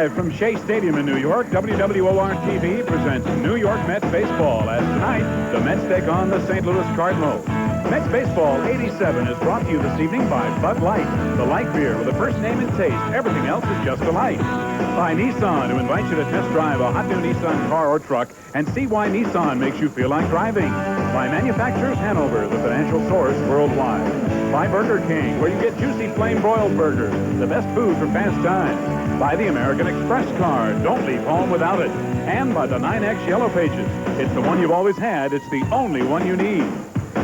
Live from Shea Stadium in New York, WWOR-TV presents New York Mets baseball. As tonight, the Mets take on the St. Louis Cardinals. Mets Baseball 87 is brought to you this evening by Bud Light, the light beer with a first name and taste. Everything else is just a light. By Nissan, who invites you to test drive a hot new Nissan car or truck and see why Nissan makes you feel like driving. By Manufacturers Hanover, the financial source worldwide. By Burger King, where you get juicy flame-broiled burgers, the best food for fast times. By the American Express card, don't leave home without it. And by the 9X Yellow Pages. It's the one you've always had. It's the only one you need.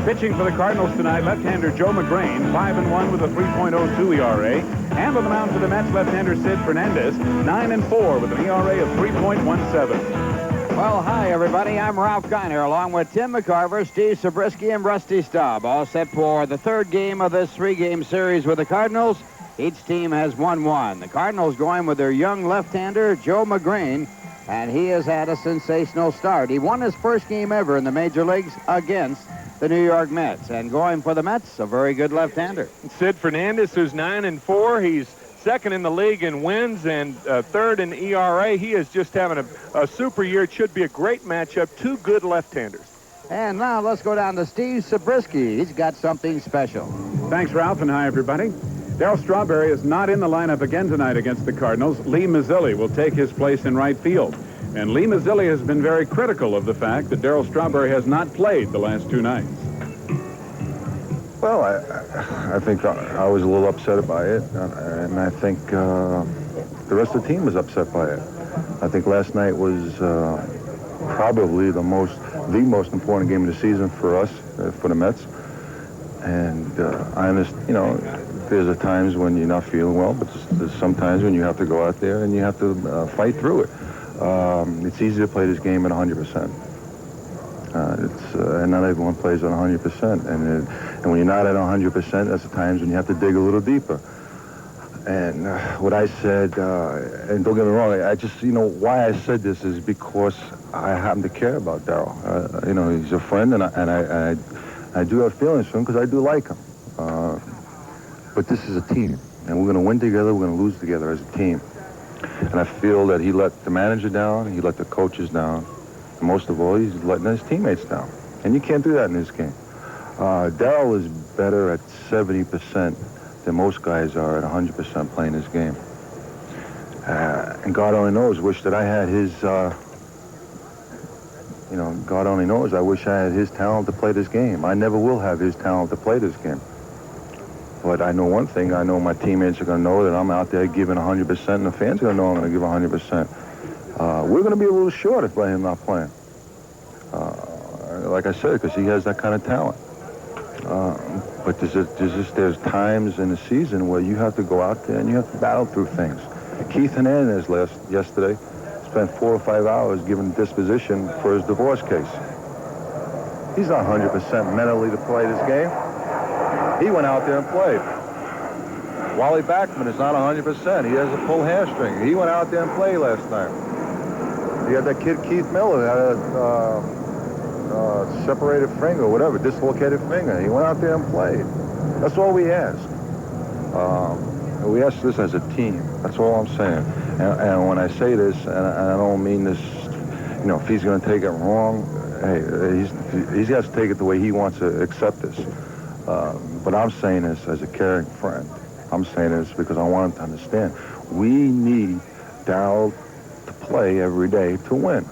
Pitching for the Cardinals tonight, left-hander Joe Magrane, 5-1 with a 3.02 ERA. And on the mound for the Mets, left-hander Sid Fernandez, 9-4 with an ERA of 3.17. Well, hi, everybody. I'm Ralph Kiner, along with Tim McCarver, Steve Zabriskie, and Rusty Staub, all set for the third game of this three-game series with the Cardinals. Each team has won one. The Cardinals going with their young left-hander, Joe Magrane, and he has had a sensational start. He won his first game ever in the major leagues against the New York Mets. And going for the Mets, a very good left-hander. Sid Fernandez, who's 9-4. He's second in the league in wins and third in ERA. He is just having a super year. It should be a great matchup. Two good left-handers. And now let's go down to Steve Zabriskie. He's got something special. Thanks, Ralph, and hi, everybody. Darryl Strawberry is not in the lineup again tonight against the Cardinals. Lee Mazzilli will take his place in right field. And Lee Mazzilli has been very critical of the fact that Darryl Strawberry has not played the last two nights. Well, I think I was a little upset by it, and I think the rest of the team was upset by it. I think last night was probably the most important game of the season for us, for the Mets. And I understand, you know, there's a times when you're not feeling well, but there's some times when you have to go out there and you have to fight through it. It's easy to play this game at 100%. And not everyone plays at 100%. And when you're not at 100%, that's the times when you have to dig a little deeper. And what I said, and don't get me wrong, I just, you know, why I said this is because I happen to care about Darryl. You know, he's a friend, and I do have feelings for him because I do like him. But this is a team, and we're going to win together, we're going to lose together as a team. And I feel that he let the manager down, he let the coaches down, and most of all, he's letting his teammates down. And you can't do that in this game. Darryl is better at 70% than most guys are at 100% playing this game. And God only knows, wish that I had his, you know, God only knows, I wish I had his talent to play this game. I never will have his talent to play this game. But I know one thing, I know my teammates are going to know that I'm out there giving 100%, and the fans are going to know I'm going to give 100%. We're going to be a little short by him not playing. Like I said, because he has that kind of talent. But there's times in the season where you have to go out there and you have to battle through things. Keith Hernandez yesterday spent 4 or 5 hours giving disposition for his divorce case. He's not 100% mentally to play this game. He went out there and played. Wally Backman is not 100%. He has a full hamstring. He went out there and played last night. You had that kid Keith Miller who had a separated finger or whatever, dislocated finger. He went out there and played. That's all we ask. We ask this as a team. That's all I'm saying. And when I say this, and I don't mean this, you know, if he's going to take it wrong, hey, he's got to take it the way he wants to accept this. But I'm saying this as a caring friend. I'm saying this because I want him to understand. We need Darryl to play every day to win.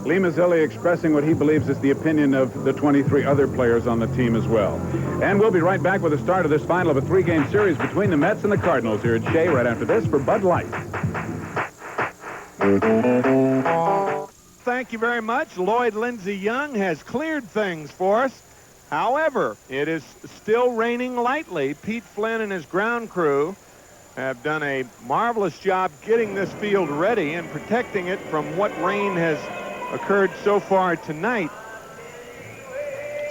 Lee Mazzilli expressing what he believes is the opinion of the 23 other players on the team as well. And we'll be right back with the start of this final of a three-game series between the Mets and the Cardinals here at Shea right after this for Bud Light. Thank you very much. Lloyd Lindsey Young has cleared things for us. However, it is still raining lightly. Pete Flynn and his ground crew have done a marvelous job getting this field ready and protecting it from what rain has occurred so far tonight.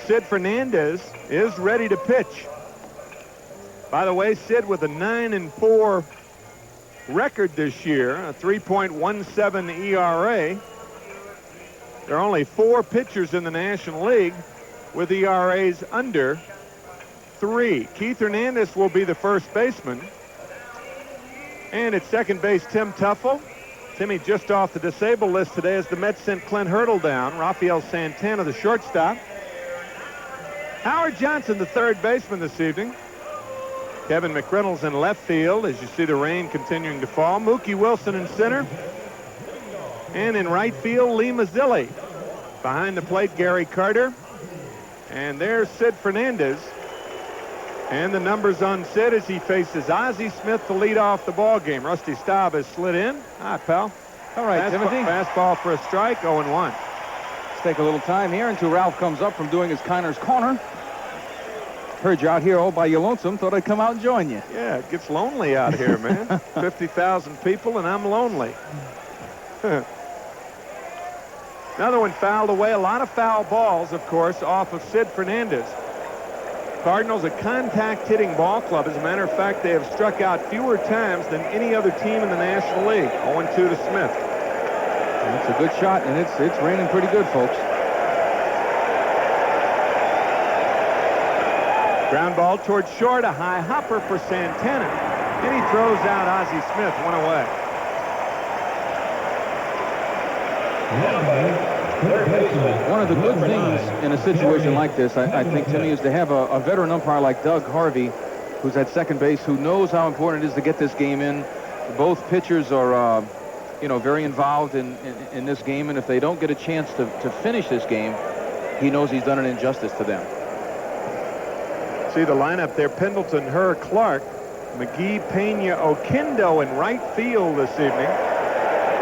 Sid Fernandez is ready to pitch. By the way, Sid with a 9-4 record this year, a 3.17 ERA. There are only 4 pitchers in the National League with ERAs under 3. Keith Hernandez will be the first baseman. And at second base, Tim Tuffle. Timmy just off the disabled list today as the Mets sent Clint Hurdle down. Rafael Santana, the shortstop. Howard Johnson, the third baseman this evening. Kevin McReynolds in left field as you see the rain continuing to fall. Mookie Wilson in center. And in right field, Lee Mazzilli. Behind the plate, Gary Carter. And there's Sid Fernandez. And the numbers on Sid as he faces Ozzie Smith to lead off the ball game. Rusty Staub has slid in. Hi, pal. All right, Timothy. Fastball for a strike, 0-1. Let's take a little time here until Ralph comes up from doing his Kiner's Corner. Heard you out here all by your lonesome. Thought I'd come out and join you. Yeah, it gets lonely out here, man. 50,000 people, and I'm lonely. Another one fouled away. A lot of foul balls, of course, off of Sid Fernandez. Cardinals, a contact hitting ball club. As a matter of fact, they have struck out fewer times than any other team in the National League. 0-2 to Smith. That's a good shot, and it's raining pretty good, folks. Ground ball towards short, a high hopper for Santana. And he throws out Ozzie Smith, one away. One of the good things in a situation like this, I think, Timmy, is to have a veteran umpire like Doug Harvey, who's at second base, who knows how important it is to get this game in. Both pitchers are, very involved in this game, and if they don't get a chance to finish this game, he knows he's done an injustice to them. See the lineup there: Pendleton, Herr, Clark, McGee, Pena, Oquendo in right field this evening.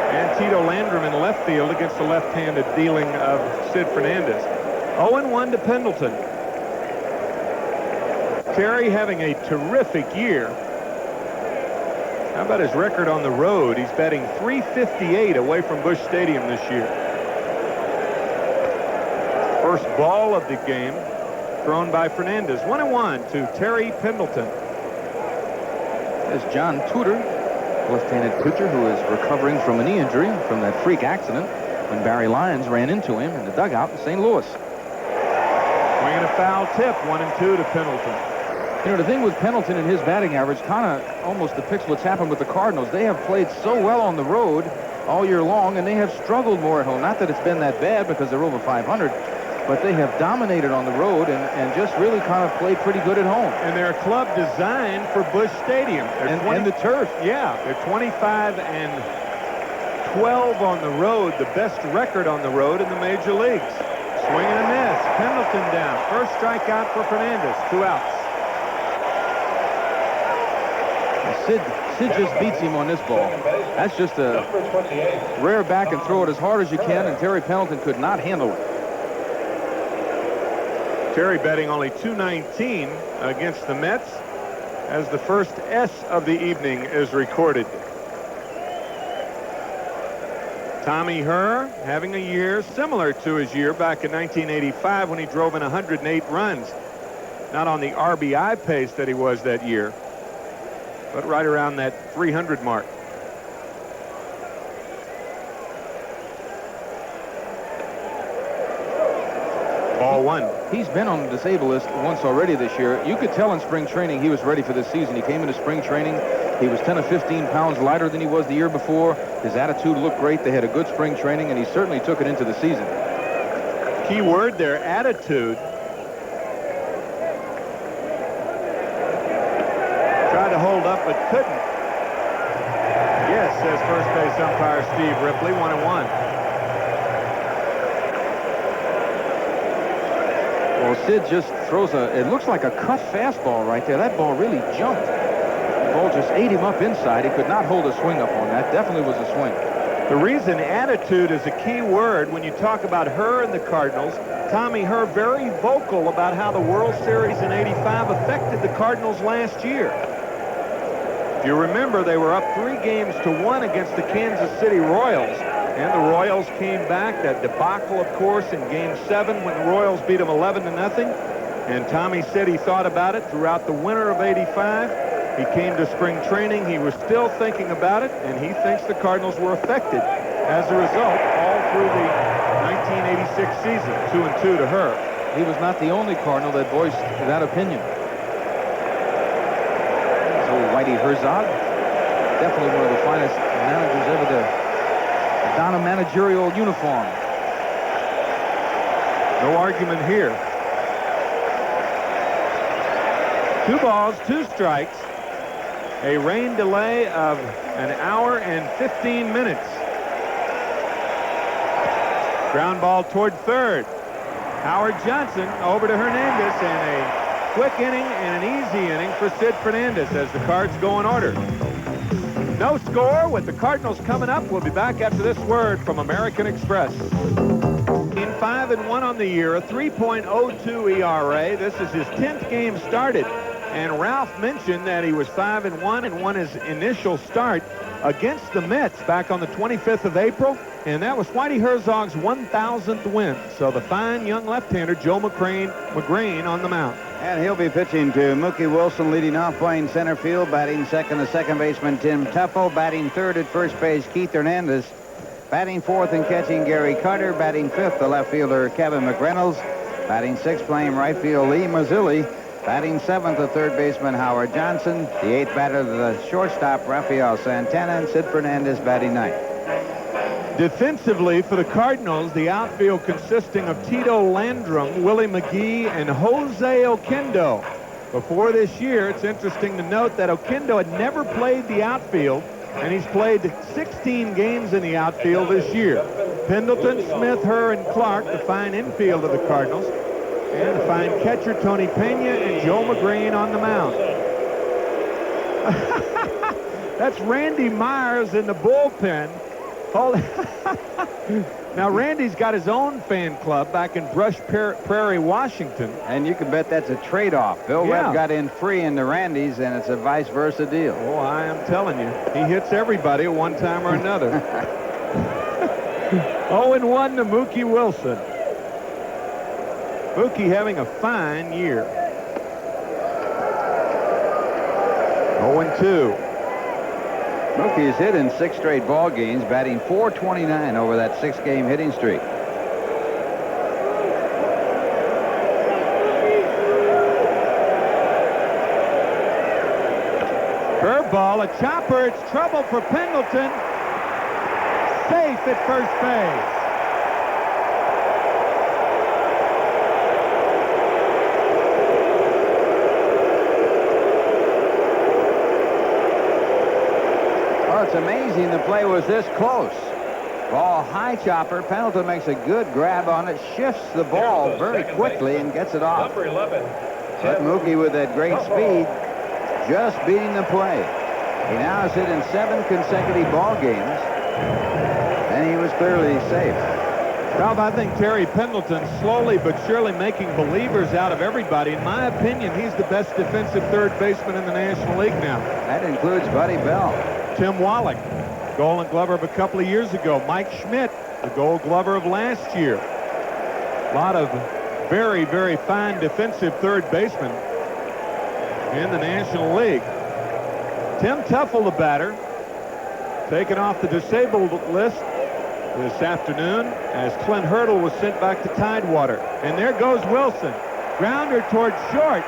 And Tito Landrum in left field against the left-handed dealing of Sid Fernandez. 0-1 to Pendleton. Terry having a terrific year. How about his record on the road? He's batting .358 away from Busch Stadium this year. First ball of the game thrown by Fernandez. 1-1 to Terry Pendleton. There's John Tudor, left-handed pitcher who is recovering from a knee injury from that freak accident when Barry Lyons ran into him in the dugout in St. Louis. Swinging a foul tip, 1-2 to Pendleton. You know, the thing with Pendleton and his batting average kind of almost depicts what's happened with the Cardinals. They have played so well on the road all year long, and they have struggled more at home. Not that it's been that bad because they're over 500, but they have dominated on the road and just really kind of played pretty good at home. And they're a club designed for Busch Stadium. And the turf. Yeah, they're 25-12 on the road, the best record on the road in the major leagues. Swing and a miss. Pendleton down. First strikeout for Fernandez. 2 outs. Sid just beats him on this ball. That's just a rare back and throw it as hard as you can, and Terry Pendleton could not handle it. Terry betting only .219 against the Mets as the first S of the evening is recorded. Tommy Herr having a year similar to his year back in 1985 when he drove in 108 runs. Not on the RBI pace that he was that year, but right around that 300 mark. Ball 1. He's been on the disabled list once already this year. You could tell in spring training he was ready for this season. He came into spring training. He was 10 or 15 pounds lighter than he was the year before. His attitude looked great. They had a good spring training, and he certainly took it into the season. Key word there, attitude. Tried to hold up, but couldn't. Yes, says first base umpire Steve Ripley. 1-1. Well, Sid just throws it looks like a cut fastball right there. That ball really jumped. The ball just ate him up inside. He could not hold a swing up on that. Definitely was a swing. The reason attitude is a key word when you talk about Herr and the Cardinals, Tommy Herr very vocal about how the World Series in '85 affected the Cardinals last year. If you remember, they were up 3-1 against the Kansas City Royals. And the Royals came back. That debacle, of course, in Game 7 when the Royals beat them 11-0. And Tommy said he thought about it throughout the winter of '85. He came to spring training. He was still thinking about it, and he thinks the Cardinals were affected as a result all through the 1986 season. 2-2 to Herr. He was not the only Cardinal that voiced that opinion. So Whitey Herzog. definitely one of the finest managers ever to don a managerial uniform. No argument here. 2 balls, 2 strikes. A rain delay of an hour and 15 minutes. Ground ball toward third. Howard Johnson over to Hernandez, and a quick inning and an easy inning for Sid Fernandez as the Cards go in order. No score with the Cardinals coming up. We'll be back after this word from American Express. 5-1 on the year, a 3.02 ERA. This is his 10th game started. And Ralph mentioned that he was 5-1 and won his initial start against the Mets back on the 25th of April. And that was Whitey Herzog's 1,000th win. So the fine young left-hander Joe Magrane on the mound. And he'll be pitching to Mookie Wilson, leading off, playing center field, batting second, the second baseman Tim Teufel, batting third at first base Keith Hernandez, batting fourth and catching Gary Carter, batting fifth the left fielder Kevin McReynolds, batting sixth playing right field Lee Mazzilli, batting seventh the third baseman Howard Johnson, the eighth batter the shortstop Rafael Santana, and Sid Fernandez batting ninth. Defensively for the Cardinals, the outfield consisting of Tito Landrum, Willie McGee, and Jose Oquendo. Before this year, it's interesting to note that Oquendo had never played the outfield, and he's played 16 games in the outfield this year. Pendleton, Smith, Herr, and Clark, the fine infield of the Cardinals, and the fine catcher Tony Pena and Joe Magrane on the mound. That's Randy Myers in the bullpen. Now, Randy's got his own fan club back in Brush Prairie, Washington. And you can bet that's a trade-off. Bill Webb got in free into Randy's, and it's a vice versa deal. Oh, I am telling you. He hits everybody at one time or another. 0-1 to Mookie Wilson. Mookie having a fine year. 0-2. Mookie has hit in 6 straight ball games, batting .429 over that 6-game hitting streak. Curveball, a chopper. It's trouble for Pendleton. Safe at first base. It's amazing the play was this close. Ball high chopper. Pendleton makes a good grab on it, shifts the ball very quickly and gets it off. Number 11. But Mookie with that great speed just beating the play. He now has hit in 7 consecutive ball games, and he was clearly safe. Ralph, I think Terry Pendleton slowly but surely making believers out of everybody. In my opinion, he's the best defensive third baseman in the National League now. That includes Buddy Bell. Tim Wallach, Gold Glover of a couple of years ago. Mike Schmidt, the Gold Glover of last year. A lot of very, very fine defensive third basemen in the National League. Tim Teufel, the batter, taken off the disabled list this afternoon as Clint Hurdle was sent back to Tidewater. And there goes Wilson. Grounder towards short.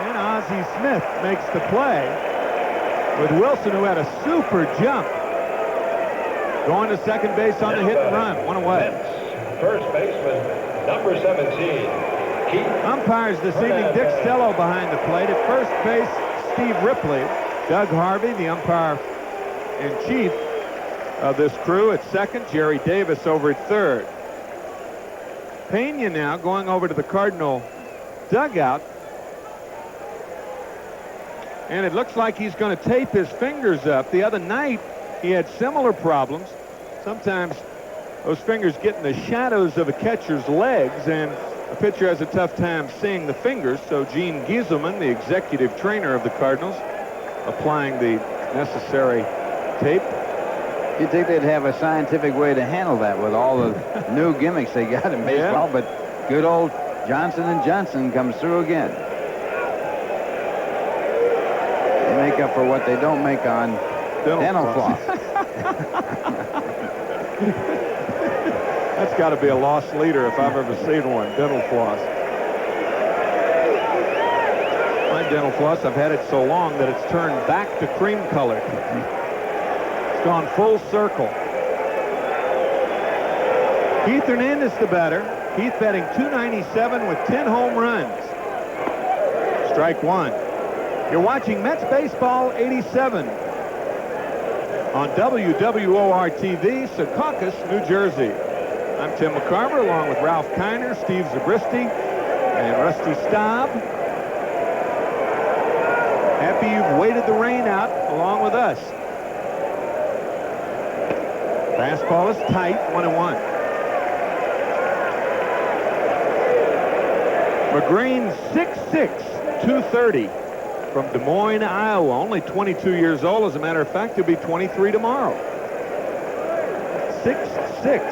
And Ozzie Smith makes the play, with Wilson, who had a super jump, going to second base on the hit and run. One away. First baseman, number 17. Keith Umpires this evening, Dick Stello behind the plate. At first base, Steve Ripley. Doug Harvey, the umpire-in-chief of this crew, at second. Jerry Davis over at third. Pena now going over to the Cardinal dugout. And it looks like he's going to tape his fingers up. The other night, he had similar problems. Sometimes those fingers get in the shadows of a catcher's legs, and a pitcher has a tough time seeing the fingers. So Gene Gieselman, the executive trainer of the Cardinals, applying the necessary tape. You'd think they'd have a scientific way to handle that with all the new gimmicks they got in baseball, but good old Johnson & Johnson comes through again. Make up for what they don't make on dental floss. That's got to be a lost leader if I've ever seen one. Dental floss. My dental floss. I've had it so long that it's turned back to cream color. It's gone full circle. Keith Hernandez, the batter. Keith batting .297 with 10 home runs. Strike one. You're watching Mets Baseball 87 on WWOR-TV, Secaucus, New Jersey. I'm Tim McCarver, along with Ralph Kiner, Steve Zabriskie, and Rusty Staub. Happy you've waited the rain out along with us. Fastball is tight, 1-1. Magrane 6'6", 230 from Des Moines, Iowa. Only 22 years old. As a matter of fact, he'll be 23 tomorrow. 6'6".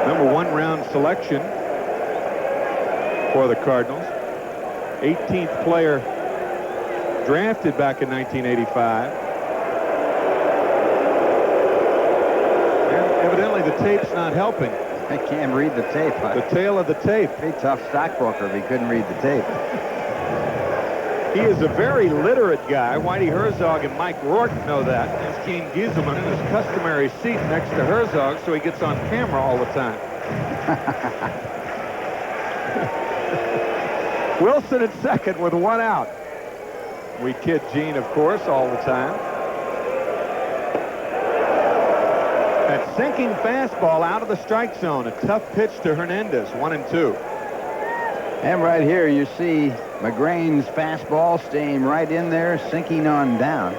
Number 1 round selection for the Cardinals. 18th player drafted back in 1985. And evidently the tape's not helping. I can't read the tape. The tail of the tape. Pretty tough stockbroker if he couldn't read the tape. He is a very literate guy. Whitey Herzog and Mike Rourke know that. There's Gene Gieselman in his customary seat next to Herzog, so he gets on camera all the time. Wilson at second with 1 out. We kid Gene, of course, all the time. That sinking fastball out of the strike zone. A tough pitch to Hernandez, 1-2. And right here you see Magrane's fastball staying right in there, sinking on down.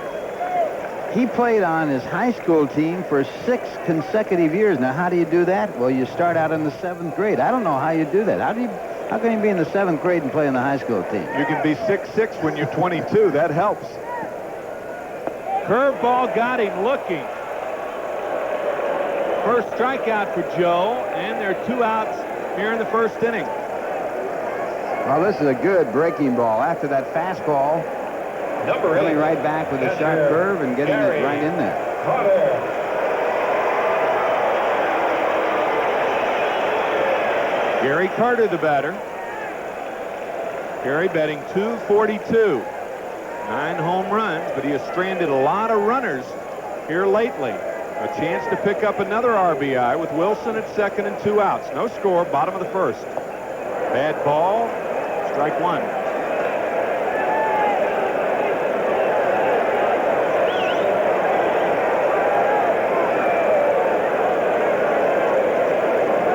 He played on his high school team for 6 consecutive years. Now, how do you do that? Well, you start out in the 7th grade. I don't know how you do that. How can you be in the 7th grade and play on the high school team? You can be 6'6" when you're 22. That helps. Curveball got him looking. First strikeout for Joe, and there are 2 outs here in the first inning. Well, this is a good breaking ball. After that fastball, coming right back with a sharp curve and getting it right in there. Gary Carter, the batter. Gary batting .242. 9 home runs, but he has stranded a lot of runners here lately. A chance to pick up another RBI with Wilson at second and 2 outs. No score, bottom of the first. Bad ball, strike 1.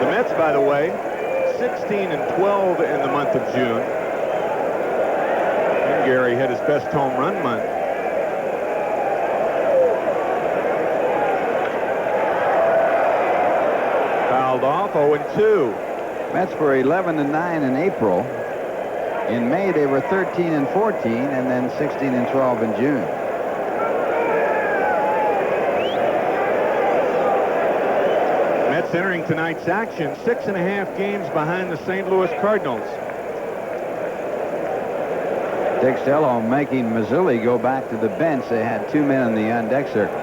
The Mets, by the way, 16 and 12 in the month of June. And Gary had his best home run month. Fouled off, 0-2. Mets were 11-9 in April. In May, they were 13-14, and then 16-12 in June. Mets entering tonight's action 6.5 games behind the St. Louis Cardinals. Dick Stello making Mazzilli go back to the bench. They had 2 men in the on-deck circle.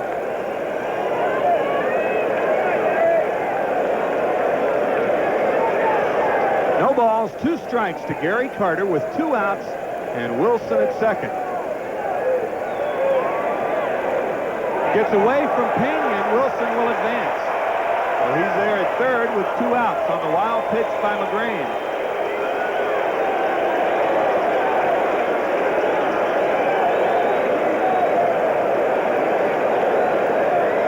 No balls, 2 strikes to Gary Carter with 2 outs and Wilson at second. Gets away from Pena and Wilson will advance. Well, he's there at third with 2 outs on the wild pitch by Magrane.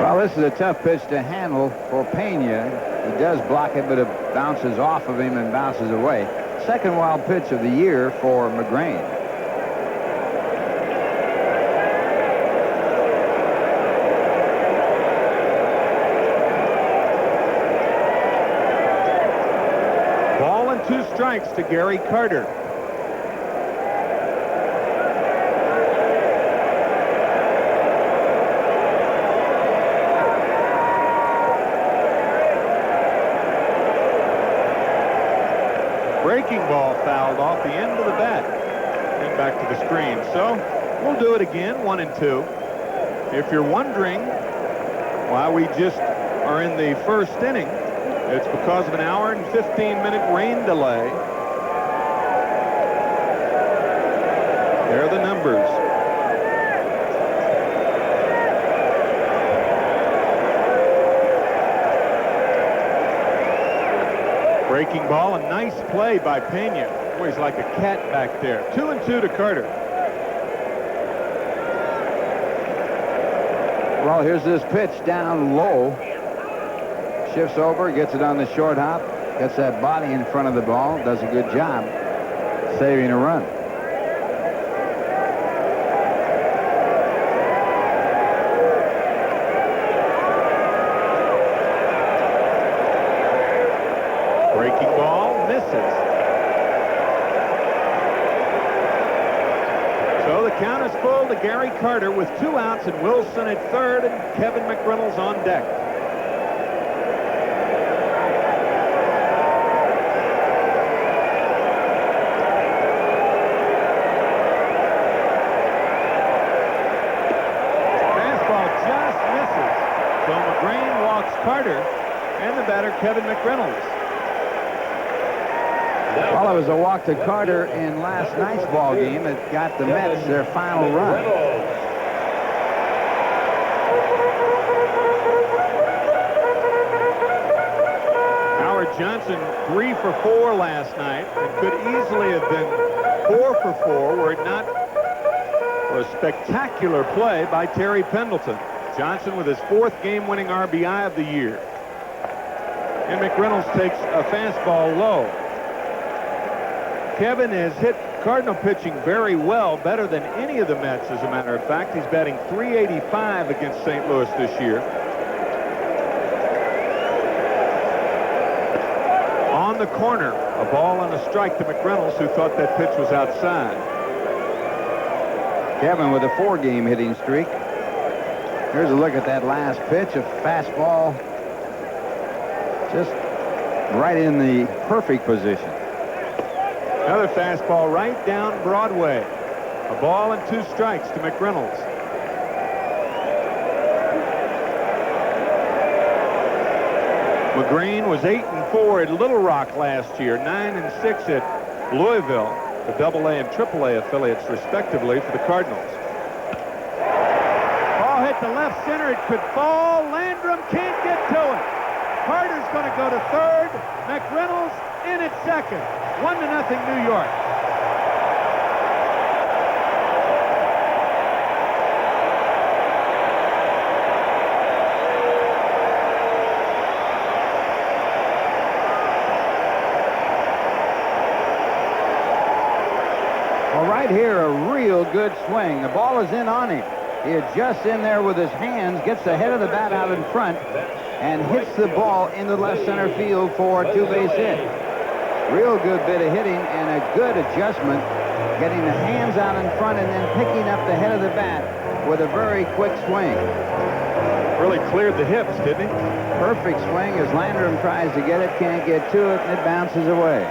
Well, this is a tough pitch to handle for Pena. He does block it, but it bounces off of him and bounces away. Second wild pitch of the year for Magrane. Ball and 2 strikes to Gary Carter. Breaking ball fouled off the end of the bat and back to the screen. So we'll do it again, 1-2. If you're wondering why we just are in the first inning It's because of an hour and 15-minute rain delay. There are the numbers. Breaking ball, a nice play by Pena. Boy, he's like a cat back there. 2-2 to Carter. Well, here's this pitch down low. Shifts over, gets it on the short hop, gets that body in front of the ball, does a good job saving a run. Breaking ball, misses. So the count is full to Gary Carter with 2 outs and Wilson at third and Kevin McReynolds on deck. Fastball just misses. So Magrane walks Carter and the batter Kevin McReynolds. Well, it was a walk to Carter in last night's ball game. It got the Mets their final run. Howard Johnson 3 for 4 last night and could easily have been 4 for 4 were it not for a spectacular play by Terry Pendleton. Johnson with his 4th game-winning RBI of the year. And McReynolds takes a fastball low. Kevin has hit Cardinal pitching very well, better than any of the Mets, as a matter of fact. He's batting .385 against St. Louis this year. On the corner, a ball and a strike to McReynolds, who thought that pitch was outside. Kevin with a 4-game hitting streak. Here's a look at that last pitch, a fastball just right in the perfect position. Another fastball right down Broadway. A ball and 2 strikes to McReynolds. Magrane was 8-4 at Little Rock last year, 9-6 at Louisville, the AA and AAA affiliates respectively for the Cardinals. Ball hit to left center. It could fall. Landrum can't get to it. Carter's going to go to third. McReynolds in at second. 1-0 New York. Well, right here, a real good swing. The ball is in on him. He adjusts in there with his hands, gets the head of the bat out in front, and hits the ball into left center field for a 2-base hit. Real good bit of hitting and a good adjustment, getting the hands out in front and then picking up the head of the bat with a very quick swing. Really cleared the hips, didn't he? Perfect swing as Landrum tries to get it, can't get to it, and it bounces away.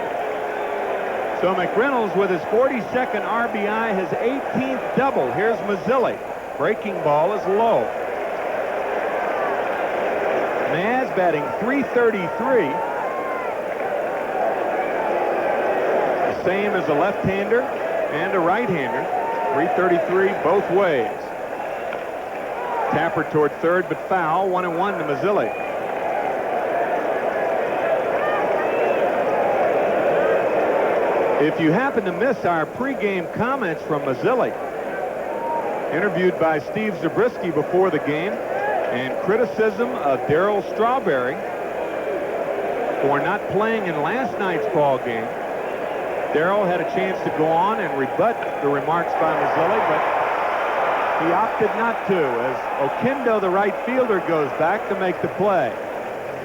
So McReynolds with his 42nd RBI, his 18th double. Here's Mazzilli. Breaking ball is low. Maz batting .333. Same as a left-hander and a right-hander. .333 both ways. Tapper toward third, but foul. 1-1 to Mazzilli. If you happen to miss our pregame comments from Mazzilli, interviewed by Steve Zabriskie before the game, and criticism of Darryl Strawberry for not playing in last night's ball game, Darryl had a chance to go on and rebut the remarks by Mazzilli, but he opted not to, as Oquendo, the right fielder, goes back to make the play.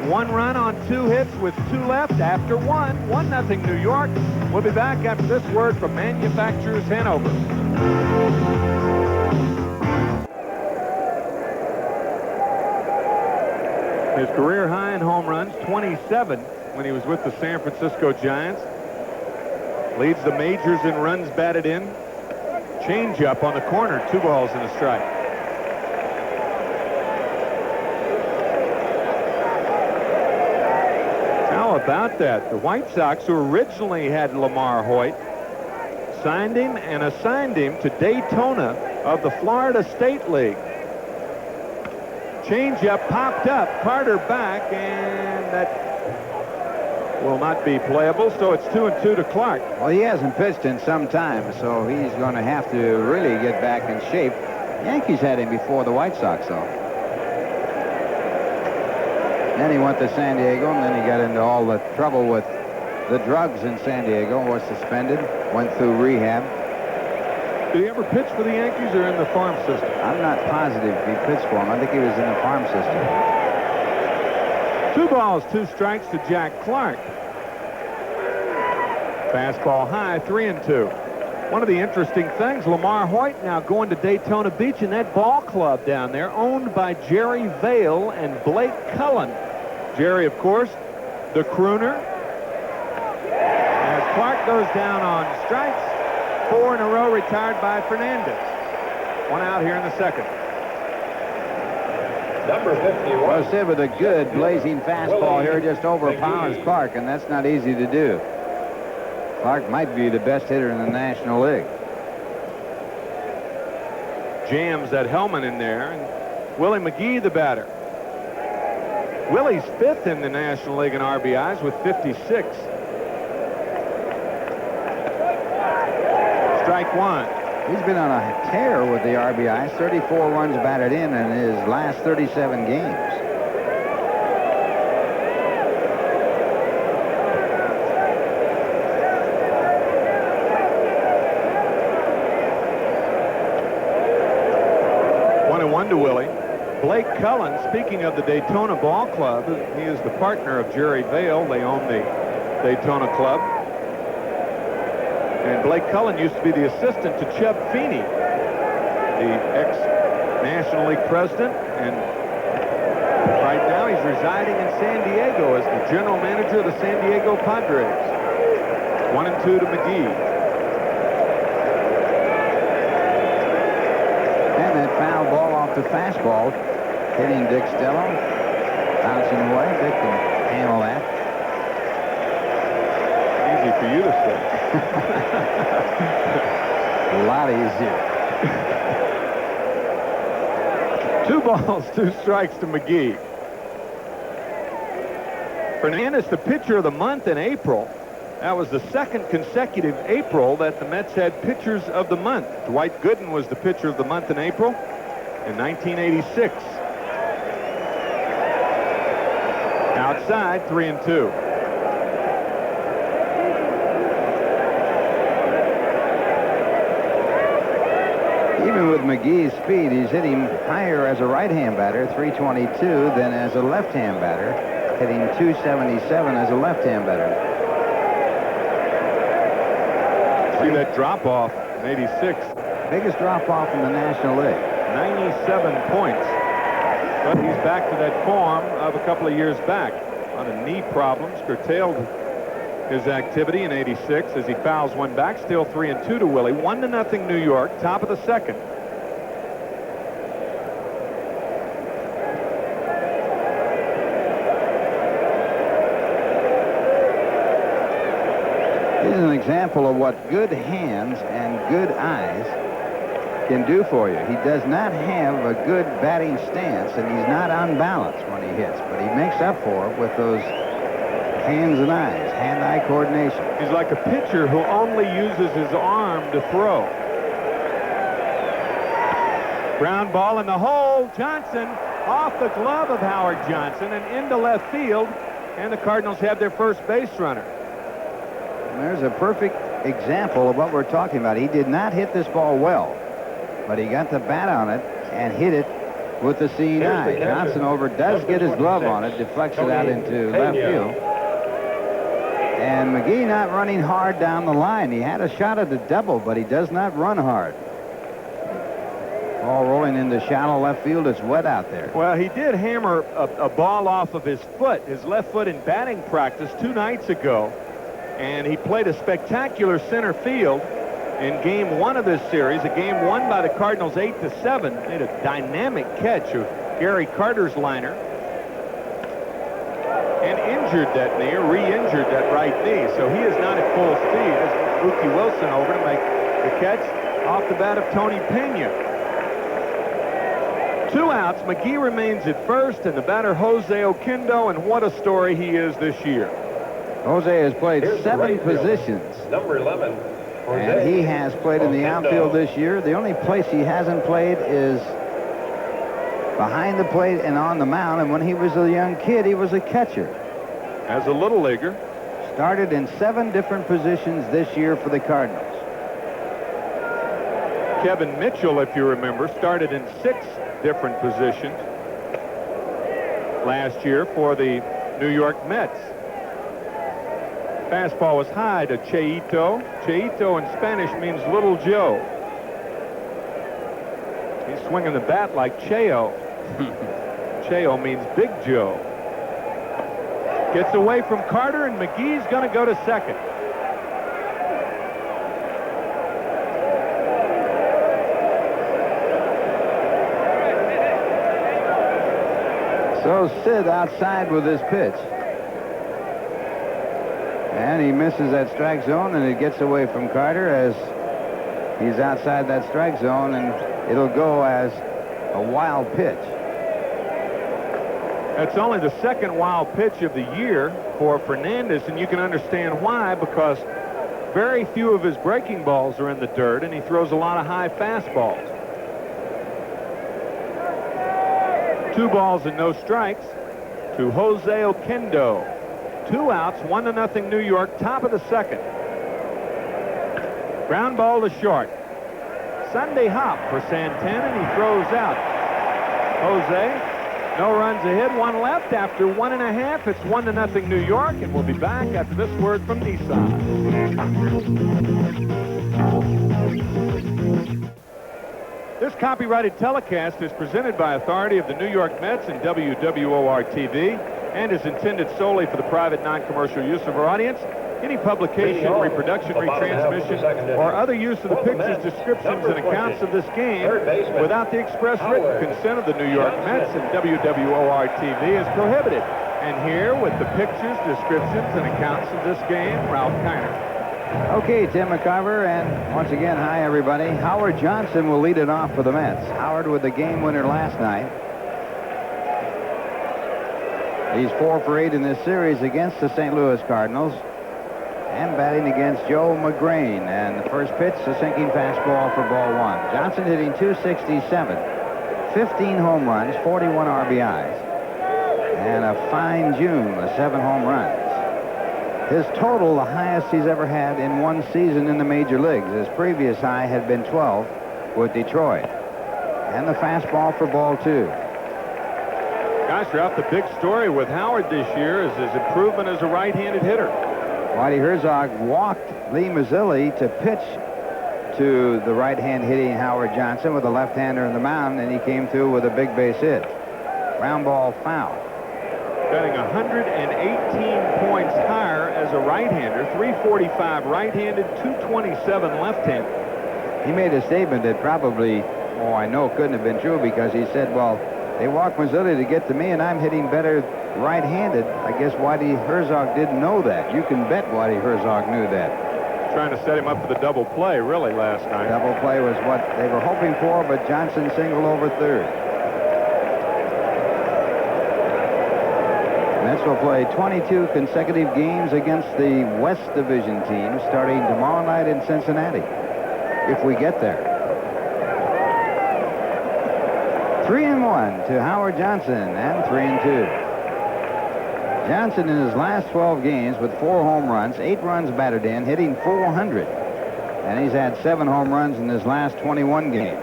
1 run on 2 hits with 2 left after 1-0 New York. We'll be back after this word from Manufacturers Hanover. His career high in home runs, 27 when he was with the San Francisco Giants. Leads the majors in runs batted in. Change-up on the corner, 2 balls and a strike. How about that? The White Sox, who originally had Lamar Hoyt, signed him and assigned him to Daytona of the Florida State League. Changeup popped up, Carter back, and that will not be playable, so it's 2-2 to Clark. Well, he hasn't pitched in some time, so he's going to have to really get back in shape. Yankees had him before the White Sox, though. Then he went to San Diego, and then he got into all the trouble with the drugs in San Diego, was suspended, went through rehab. Did he ever pitch for the Yankees or in the farm system? I'm not positive if he pitched for him. I think he was in the farm system. 2 balls, 2 strikes to Jack Clark. Fastball high, 3-2. One of the interesting things, Lamar Hoyt now going to Daytona Beach in that ball club down there, owned by Jerry Vale and Blake Cullen. Jerry, of course, the crooner. As Clark goes down on strikes, 4 in a row retired by Fernandez. 1 out here in the second. Number 51. Well, Sid, with a good blazing fastball here, just overpowers Clark, and that's not easy to do. Clark might be the best hitter in the National League. Jams that Hellman in there, and Willie McGee the batter. Willie's 5th in the National League in RBIs with 56. Strike 1. He's been on a tear with the RBIs, 34 runs batted in his last 37 games. One to Willie. Blake Cullen, speaking of the Daytona Ball Club, he is the partner of Jerry Vale. They own the Daytona Club. And Blake Cullen used to be the assistant to Chub Feeney, the ex-National League president. And right now he's residing in San Diego as the general manager of the San Diego Padres. 1-2 to McGee. And that foul ball off the fastball, hitting Dick Stello, bouncing away. Dick can handle that. Easy for you to say. A lot easier. 2 balls, 2 strikes to McGee. Fernandez, the pitcher of the month in April. That was the 2nd consecutive April that the Mets had pitchers of the month. Dwight Gooden was the pitcher of the month in April in 1986. Outside, 3-2. Even with McGee's speed, he's hitting higher as a right-hand batter, 322, than as a left-hand batter, hitting 277 as a left-hand batter. See that drop-off in 86. Biggest drop-off in the National League. 97 points. But he's back to that form of a couple of years back. A lot of knee problems curtailed his activity in 86 as he fouls one back. Still 3-2 to Willie. 1-0 New York, top of the second. Here's an example of what good hands and good eyes can do for you. He does not have a good batting stance, and he's not unbalanced when he hits, but he makes up for it with those hands and eyes, hand-eye coordination. He's like a pitcher who only uses his arm to throw. Ground ball in the hole. Johnson off the glove of Howard Johnson and into left field, and the Cardinals have their first base runner. And there's a perfect example of what we're talking about. He did not hit this ball well, but he got the bat on it and hit it with the seeing eye. Johnson does get his glove on it, deflects it out into left field. And McGee not running hard down the line. He had a shot at the double, but he does not run hard. Ball rolling into shallow left field. It's wet out there. Well, he did hammer a ball off of his foot, his left foot, in batting practice 2 nights ago. And he played a spectacular center field in game 1 of this series, a game won by the Cardinals 8-7. Made a dynamic catch of Gary Carter's liner. And in injured that knee, or re-injured that right knee, so he is not at full speed. As Mookie Wilson over to make the catch off the bat of Tony Pena. 2 outs. McGee remains at first, and the batter Jose Oquendo, and what a story he is this year. Jose has played 7 positions. Number 11. And he has played in the outfield this year. The only place he hasn't played is behind the plate and on the mound. And when he was a young kid, he was a catcher. As a little leaguer. Started in 7 different positions this year for the Cardinals. Kevin Mitchell, if you remember, started in 6 different positions last year for the New York Mets. Fastball was high to Cheito. Cheito in Spanish means Little Joe. He's swinging the bat like Cheo. Cheo means Big Joe. Gets away from Carter, and McGee's going to go to second. So Sid outside with his pitch. And he misses that strike zone, and it gets away from Carter as he's outside that strike zone, and it'll go as a wild pitch. That's only the second wild pitch of the year for Fernandez, and you can understand why, because very few of his breaking balls are in the dirt, and he throws a lot of high fastballs. 2 balls and no strikes to Jose Oquendo. 2 outs, 1-0 New York, top of the second. Ground ball to short. Sunday hop for Santana, and he throws out. Jose, no runs ahead, 1 left. After 1.5, it's 1-0 New York, and we'll be back after this word from Nissan. This copyrighted telecast is presented by authority of the New York Mets and WWOR-TV, and is intended solely for the private, non-commercial use of our audience. Any publication, reproduction, retransmission, or other use of the pictures, descriptions, and accounts of this game without the express written consent of the New York Mets and WWOR-TV is prohibited. And here, with the pictures, descriptions, and accounts of this game, Ralph Kiner. Okay, Tim McCarver, and once again, hi, everybody. Howard Johnson will lead it off for the Mets. Howard with the game winner last night. He's 4 for 8 in this series against the St. Louis Cardinals, and batting against Joe Magrane. And the first pitch, a sinking fastball for ball 1. Johnson hitting .267, 15 home runs, 41 RBIs, and a fine June with 7 home runs. His total, the highest he's ever had in one season in the major leagues. His previous high had been 12 with Detroit. And the fastball for ball 2. Gosh, Ralph, the big story with Howard this year is his improvement as a right-handed hitter. Whitey Herzog walked Lee Mazzilli to pitch to the right-hand hitting Howard Johnson with a left-hander in the mound, and he came through with a big base hit. Ground ball foul. Batting 118 points higher as a right-hander, 345 right-handed, 227 left-handed. He made a statement that probably, I know couldn't have been true, because he said, well, they walked Mazzilli to get to me, and I'm hitting better right-handed. I guess Whitey Herzog didn't know that. You can bet Whitey Herzog knew that. Trying to set him up for the double play, really, last night. Double play was what they were hoping for, but Johnson singled over third. Mets will play 22 consecutive games against the West Division team starting tomorrow night in Cincinnati, if we get there. 3-1 to Howard Johnson, and 3-2. Johnson in his last 12 games with 4 home runs, 8 runs batted in, hitting .400. And he's had 7 home runs in his last 21 games.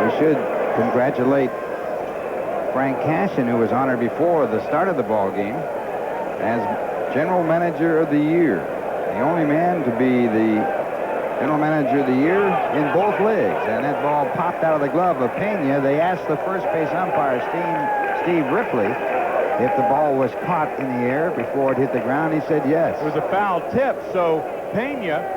We should congratulate Frank Cashin, who was honored before the start of the ball game as General Manager of the Year. The only man to be the General Manager of the Year in both leagues. And that ball popped out of the glove of Pena. They asked the first base umpire, Steve Ripley, if the ball was caught in the air before it hit the ground. He said yes. It was a foul tip, so Pena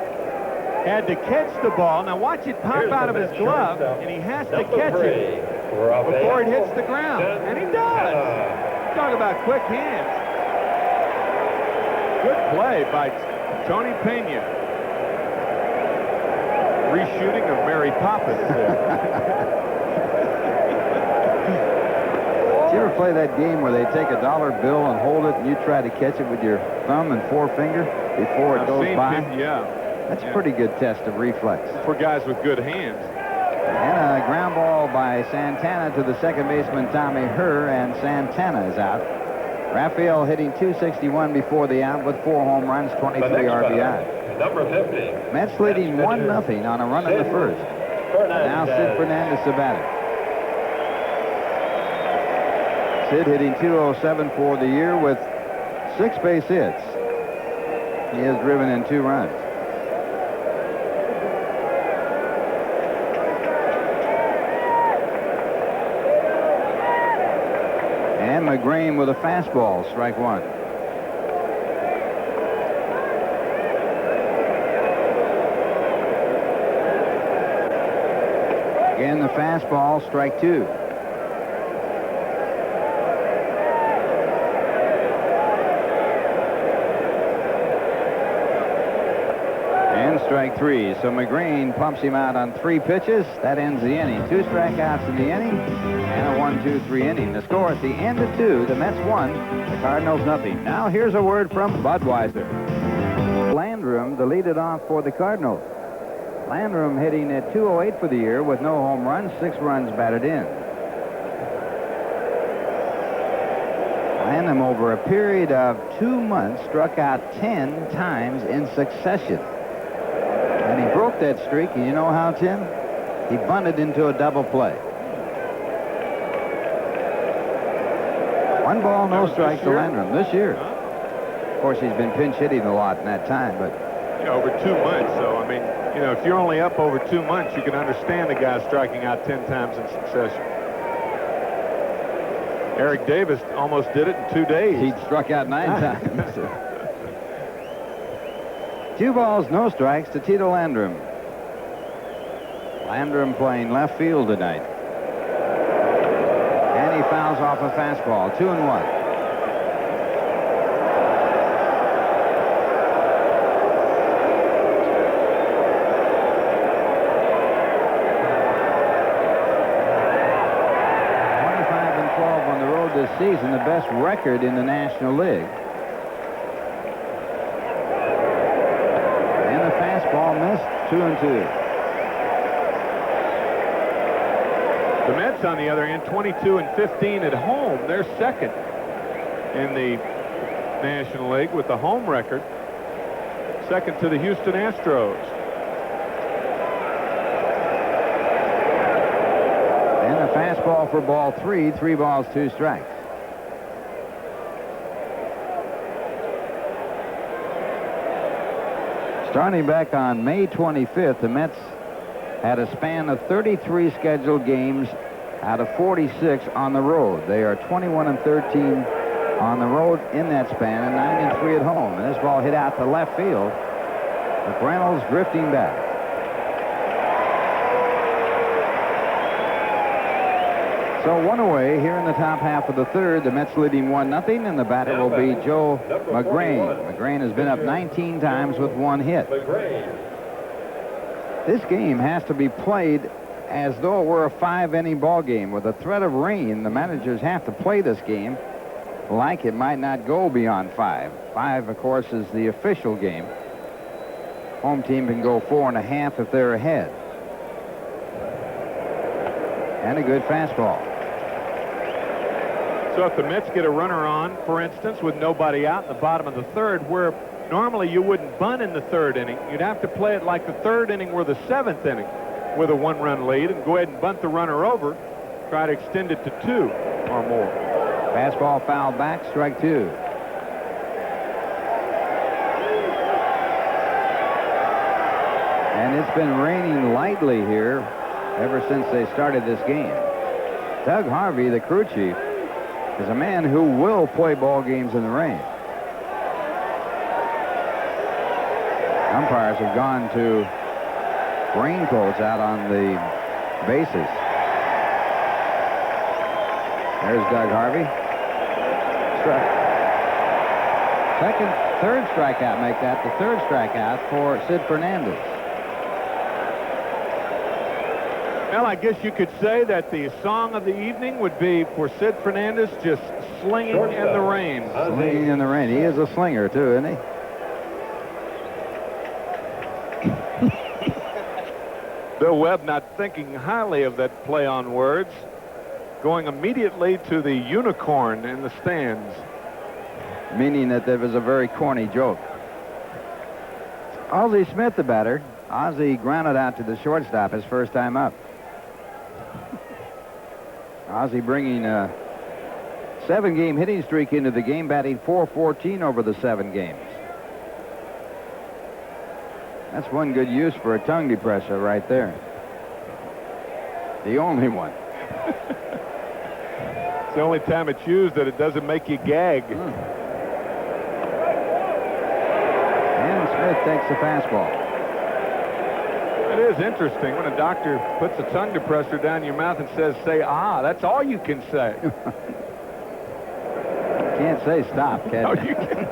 had to catch the ball. Now watch it pop out of his glove, and he has to catch it. before it hits the ground. And he does. Talk about quick hands. Good play by Tony Pena. Reshooting of Mary Poppins. Did you ever play that game where they take a dollar bill and hold it and you try to catch it with your thumb and forefinger before it goes by? That's a pretty good test of reflex. For guys with good hands. And a ground ball by Santana to the second baseman, Tommy Herr, and Santana is out. Raphael hitting .261 before the out with 4 home runs, 23 RBIs. Number 50. Mets leading 1-0 on a run in the first. Now Sid Fernandez the batter. Sid hitting .207 for the year with 6 base hits. He has driven in 2 runs. And Magrane with a fastball, strike 1. Again, the fastball, strike 2. And strike 3. So Magrane pumps him out on 3 pitches. That ends the inning. 2 strikeouts in the inning and a 1-2-3 inning. The score at the end of 2, the Mets 1, the Cardinals nothing. Now here's a word from Budweiser. Landrum, the lead it off for the Cardinals. Landrum hitting at .208 for the year with no home runs, 6 runs batted in. Landrum, over a period of 2 months, struck out 10 times in succession. And he broke that streak, and you know how, Tim? He bunted into a double play. 1 ball, no strikes to Landrum this year. Of course, he's been pinch hitting a lot in that time, but... Yeah, over 2 months, so, I mean, you know, if you're only up over 2 months, you can understand a guy striking out 10 times in succession. Eric Davis almost did it in 2 days. He struck out 9 times. 2 balls, no strikes to Tito Landrum. Landrum playing left field tonight. And he fouls off a fastball, 2-1. This season, the best record in the National League. And the fastball missed, 2-2. The Mets, on the other hand, 22-15 at home. They're second in the National League with the home record. Second to the Houston Astros. Fastball for ball 3, 3 balls, 2 strikes. Starting back on May 25th, the Mets had a span of 33 scheduled games out of 46 on the road. They are 21-13 on the road in that span and 9-3 at home. And this ball hit out to left field. McReynolds drifting back. So 1 away here in the top half of the third. The Mets leading 1-0, and the batter will be Joe Magrane. Magrane has been up 19 times with 1 hit. This game has to be played as though it were a 5-inning ball game. With the threat of rain, the managers have to play this game like it might not go beyond 5. 5, of course, is the official game. Home team can go 4.5 if they're ahead. And a good fastball. So if the Mets get a runner on, for instance, with nobody out in the bottom of the third, where normally you wouldn't bunt in the 3rd inning, you'd have to play it like the 3rd inning or the 7th inning with a 1-run lead and go ahead and bunt the runner over, try to extend it to 2 or more. Fastball fouled back, strike 2. And it's been raining lightly here ever since they started this game. Doug Harvey, the crew chief, is a man who will play ball games in the rain. Umpires have gone to raincoats out on the bases. There's Doug Harvey. Third strikeout, make that the third strikeout for Sid Fernandez. Well, I guess you could say that the song of the evening would be for Sid Fernandez, just slinging in the rain. Slinging in the rain. He is a slinger, too, isn't he? Bill Webb not thinking highly of that play on words, going immediately to the unicorn in the stands. Meaning that there was a very corny joke. Ozzie Smith, the batter. Ozzie grounded out to the shortstop his first time up. Ozzie bringing a 7-game hitting streak into the game, batting .414 over the 7 games. That's one good use for a tongue depressor right there. The only one. It's the only time it's used that it doesn't make you gag. And Smith takes the fastball. It is interesting when a doctor puts a tongue depressor down your mouth and says, say, ah, that's all you can say. Can't say stop, can No, you? you can't.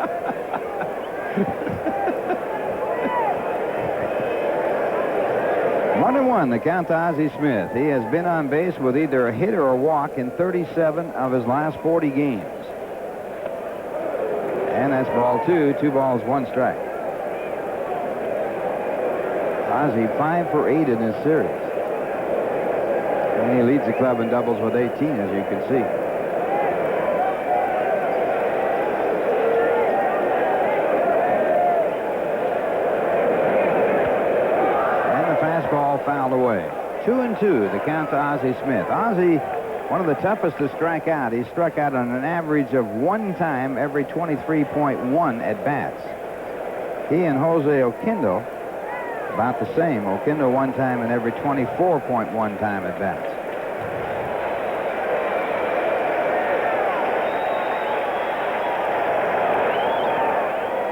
1-1, the count to Ozzie Smith. He has been on base with either a hit or a walk in 37 of his last 40 games. And that's ball 2, 2 balls, 1 strike. Ozzie 5 for 8 in this series. And he leads the club in doubles with 18, as you can see. Fouled away. 2-2, the count to Ozzie Smith. Ozzie, one of the toughest to strike out. He struck out on an average of 1 time every 23.1 at bats. He and Jose Oquendo about the same. Oquendo 1 time in every 24.1 time at bats.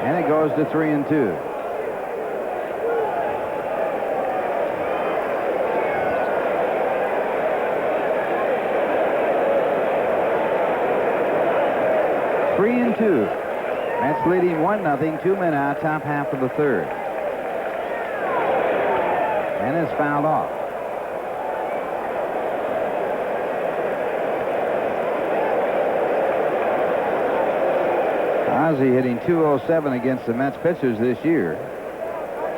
And it goes to 3-2. Mets leading 1-0, 2 men out, top half of the third. And it's fouled off. Ozzie hitting .207 against the Mets pitchers this year,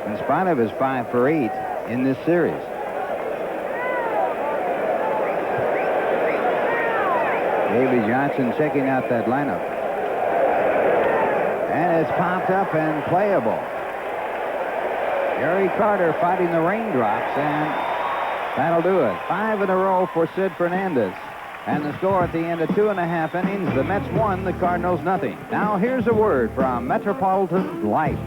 in spite of his 5 for 8 in this series. Davey Johnson checking out that lineup. And it's popped up and playable. Gary Carter fighting the raindrops, and that'll do it. 5 in a row for Sid Fernandez. And the score at the end of 2.5 innings, the Mets 1, the Cardinals nothing. Now here's a word from Metropolitan Life.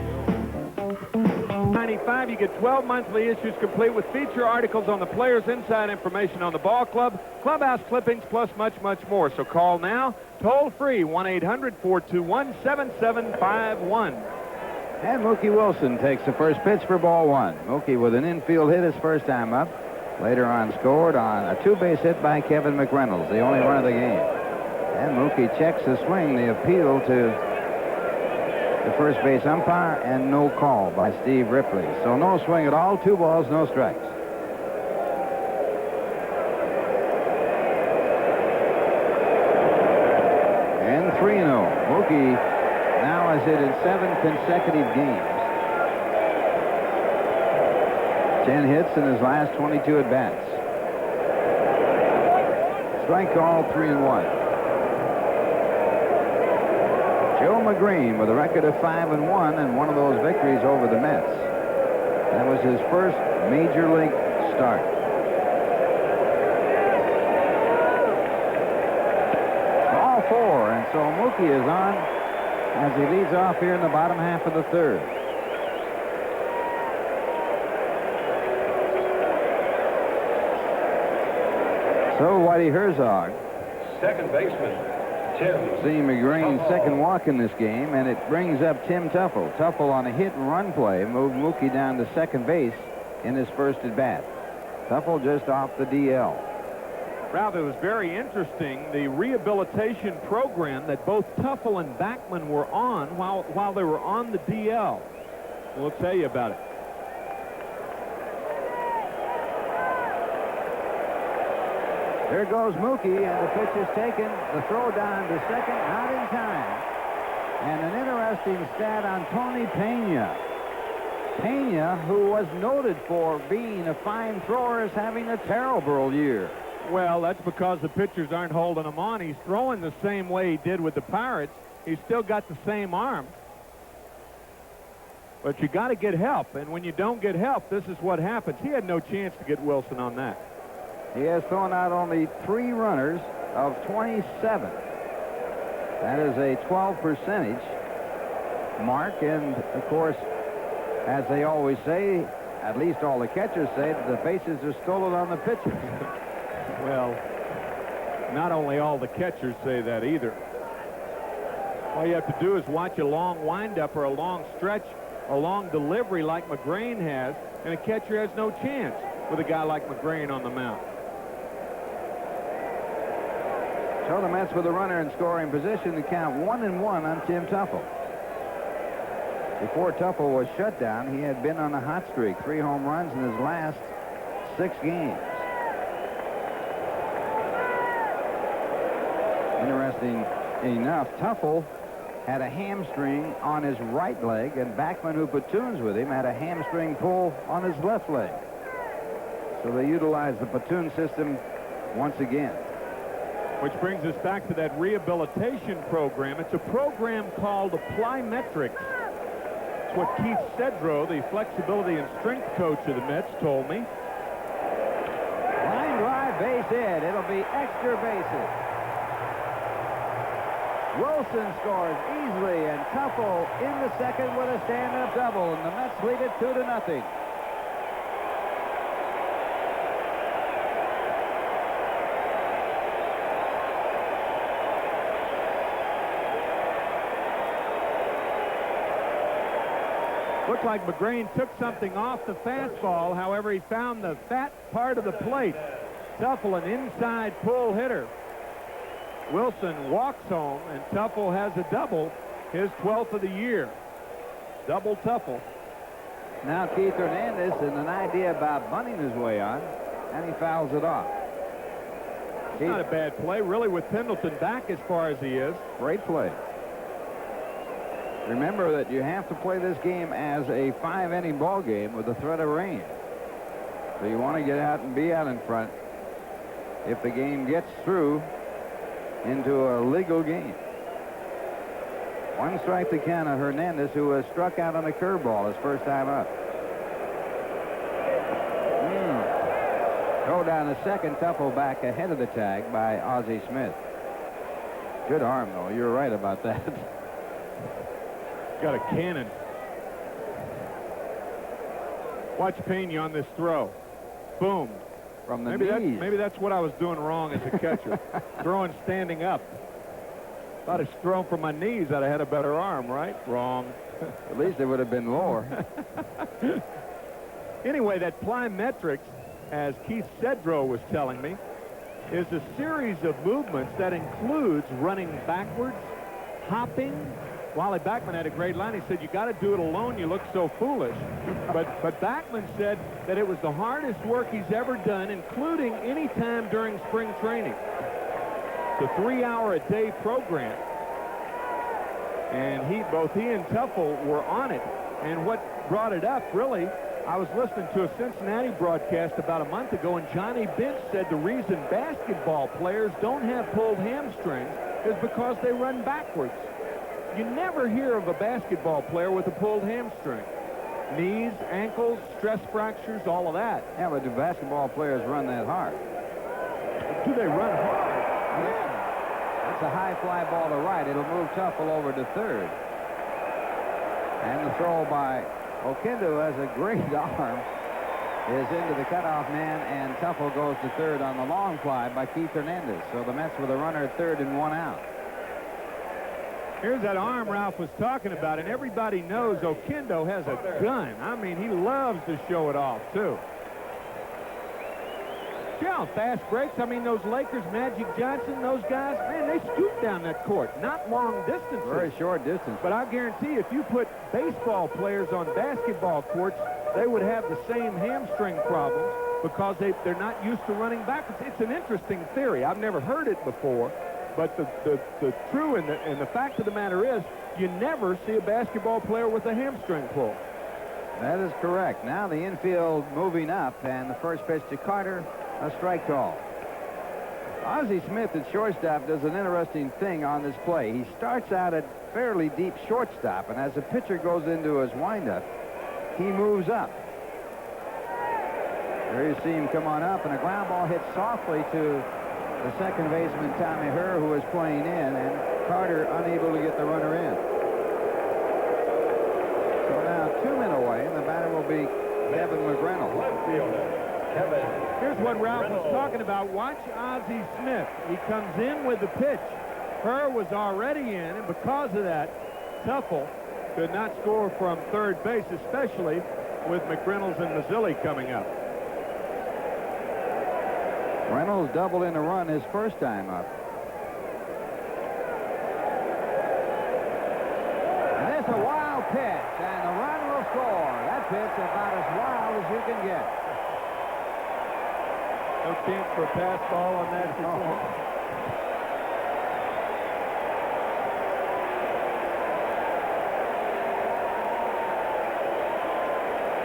95, you get 12 monthly issues complete with feature articles on the players, inside information on the ball club, clubhouse clippings, plus much, much more. So call now, toll free, 1-800-421-7751. And Mookie Wilson takes the first pitch for ball 1. Mookie with an infield hit his first time up. Later on scored on a 2-base hit by Kevin McReynolds, the only run of the game. And Mookie checks the swing, the appeal to the first base umpire, and no call by Steve Ripley. So no swing at all, 2 balls, no strikes. And 3-0. Mookie now has hit in 7 consecutive games. 10 hits in his last 22 at-bats. Strike call, 3-1. Joe Magrane with a record of 5-1 and one of those victories over the Mets. That was his first major league start. Ball 4, and so Mookie is on as he leads off here in the bottom half of the third. So Whitey Herzog, second baseman, Tim. seeing Magrane's second walk in this game, and it brings up Tim Tuffle. Tuffle on a hit-and-run play moved Mookie down to second base in his first at-bat. Tuffle just off the DL. Ralph, it was very interesting, the rehabilitation program that both Tuffle and Backman were on while they were on the DL. We'll tell you about it. Here goes Mookie, and the pitch is taken. The throw down to second, not in time. And an interesting stat on Tony Pena. Pena, who was noted for being a fine thrower, is having a terrible year. Well, that's because the pitchers aren't holding him on. He's throwing the same way he did with the Pirates. He's still got the same arm. But you got to get help, and when you don't get help, this is what happens. He had no chance to get Wilson on that. He has thrown out only 3 runners of 27. That is a 12% mark, and of course, as they always say, at least all the catchers say, that the bases are stolen on the pitchers. Well, not only all the catchers say that either. All you have to do is watch a long windup or a long stretch, a long delivery like Magrane has, and a catcher has no chance with a guy like Magrane on the mound. So the Mets with a runner in scoring position to count 1-1 on Tim Tuffle. Before Tuffle was shut down, he had been on a hot streak, 3 home runs in his last 6 games. Interesting enough, Tuffle had a hamstring on his right leg, and Backman, who platoons with him, had a hamstring pull on his left leg. So they utilized the platoon system once again. Which brings us back to that rehabilitation program. It's a program called Plyometrics. It's what Keith Cedro, the flexibility and strength coach of the Mets, told me. Line drive, base hit. It'll be extra bases. Wilson scores easily, and Tuffle in the second with a stand-up double, and the Mets lead it 2-0. Looked like Magrane took something off the fastball. However, he found the fat part of the plate. Tuffle, an inside pull hitter. Wilson walks home, and Tuffle has a double, his 12th of the year. Double Tuffle. Now Keith Hernandez and an idea about bunting his way on, and he fouls it off. It's not a bad play, really, with Pendleton back as far as he is. Great play. Remember that you have to play this game as a 5-inning ball game with the threat of rain. So you want to get out and be out in front if the game gets through into a legal game. 1 strike to count on Hernandez, who has struck out on a curveball his first time up. Throw down a second, Tuffle back ahead of the tag by Ozzie Smith. Good arm, though. You're right about that. Got a cannon. Watch Pena on this throw. Boom. From the knees. Maybe that's what I was doing wrong as a catcher. Throwing standing up. If I'd have thrown from my knees, I'd have had a better arm, right? Wrong. At least it would have been lower. Anyway, that plyometrics, as Keith Cedro was telling me, is a series of movements that includes running backwards, hopping. Wally Backman had a great line. He said, you got to do it alone. You look so foolish. But Backman said that it was the hardest work he's ever done, including any time during spring training. It's a 3-hour-a-day program. And both he and Tuffle were on it. And what brought it up, really, I was listening to a Cincinnati broadcast about a month ago, and Johnny Bench said the reason basketball players don't have pulled hamstrings is because they run backwards. You never hear of a basketball player with a pulled hamstring. Knees, ankles, stress fractures, all of that. Yeah, but do basketball players run that hard? Do they run hard? Yeah. That's a high fly ball to right. It'll move Tuffle over to third. And the throw by Oquendo, has a great arm, is into the cutoff man, and Tuffle goes to third on the long fly by Keith Hernandez. So the Mets with a runner at third and 1 out. Here's that arm Ralph was talking about, and everybody knows Oquendo has a gun. I mean, he loves to show it off, too. Yeah, fast breaks. I mean, those Lakers, Magic Johnson, those guys, man, they scoot down that court. Not long distances. Very short distance. But I guarantee if you put baseball players on basketball courts, they would have the same hamstring problems because they're not used to running backwards. It's an interesting theory. I've never heard it before. But the true and the fact of the matter is, you never see a basketball player with a hamstring pull. That is correct. Now the infield moving up, and the first pitch to Carter, a strike call. Ozzie Smith at shortstop does an interesting thing on this play. He starts out at fairly deep shortstop, and as the pitcher goes into his windup, he moves up. There you see him come on up, and a ground ball hits softly to the second baseman, Tommy Herr, who is playing in, and Carter unable to get the runner in. So now 2 men away, and the batter will be Kevin Magrane. Left fielder, Kevin. Here's what Ralph was talking about. Watch Ozzie Smith. He comes in with the pitch. Herr was already in, and because of that, Tuffle could not score from third base, especially with McReynolds and Mazzilli coming up. Reynolds doubled in a run his first time up. And it's a wild pitch, and the run will score. That pitch about as wild as you can get. No chance for a pass ball on that.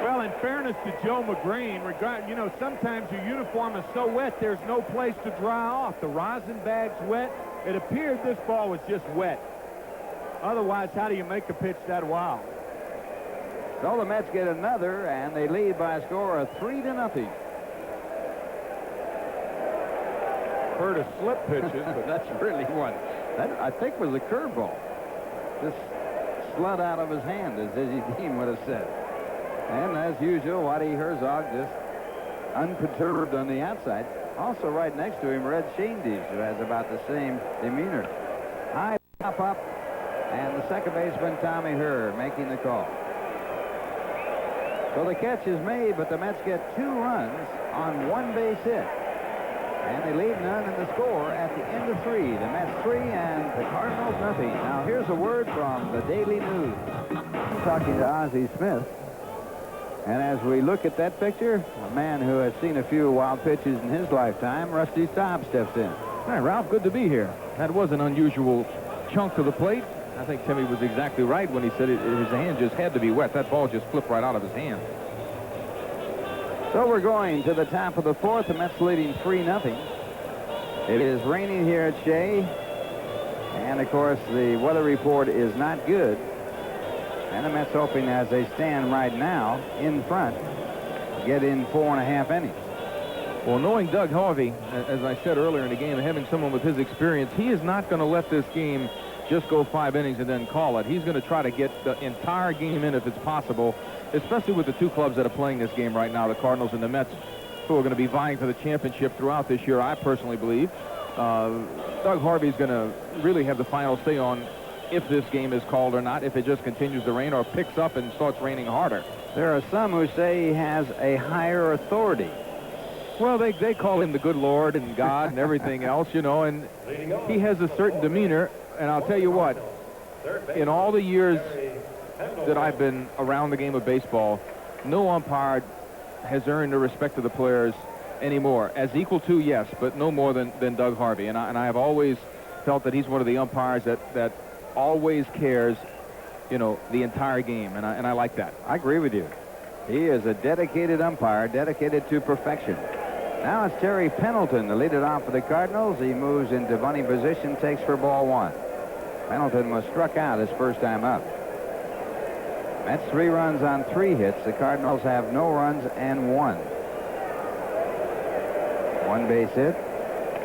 Well, in fairness to Joe Magrane, sometimes your uniform is so wet there's no place to dry off. The rosin bag's wet. It appeared this ball was just wet. Otherwise, how do you make a pitch that wild? So the Mets get another, and they lead by a score of 3-0. Heard of slip pitches, but that's really one. That, I think, was a curveball. Just slid out of his hand, as Izzy Dean would have said. And as usual, Waddy Herzog just unperturbed on the outside. Also right next to him, Red Sheendies, who has about the same demeanor. High pop up, and the second baseman, Tommy Herr, making the call. So the catch is made, but the Mets get 2 runs on 1 base hit. And they lead none in the score at the end of 3. The Mets 3 and the Cardinals nothing. Now here's a word from the Daily News. I'm talking to Ozzie Smith. And as we look at that picture, a man who has seen a few wild pitches in his lifetime, Rusty Staub, steps in. Hi, Ralph, good to be here. That was an unusual chunk to the plate. I think Timmy was exactly right when he said his hand just had to be wet. That ball just flipped right out of his hand. So we're going to the top of the 4th. The Mets leading 3-0. It is raining here at Shea. And, of course, the weather report is not good. And the Mets hoping, as they stand right now in front, get in 4.5 innings. Well, knowing Doug Harvey, as I said earlier in the game, having someone with his experience, he is not going to let this game just go 5 innings and then call it. He's going to try to get the entire game in if it's possible, especially with the 2 clubs that are playing this game right now, the Cardinals and the Mets, who are going to be vying for the championship throughout this year, I personally believe. Doug Harvey's going to really have the final say on if this game is called or not, if it just continues to rain or picks up and starts raining harder. There are some who say he has a higher authority. Well, they call him the good Lord and God and everything else, and he has a certain demeanor. And I'll tell you what, in all the years that I've been around the game of baseball, no umpire has earned the respect of the players anymore. As equal to, yes, but no more than Doug Harvey. And I have always felt that he's one of the umpires that always cares, the entire game. And I like that. I agree with you. He is a dedicated umpire, dedicated to perfection. Now it's Terry Pendleton to lead it off for the Cardinals. He moves into bunting position, takes for ball 1. Pendleton was struck out his first time up. That's 3 runs on 3 hits. The Cardinals have no runs and 1. 1 base hit.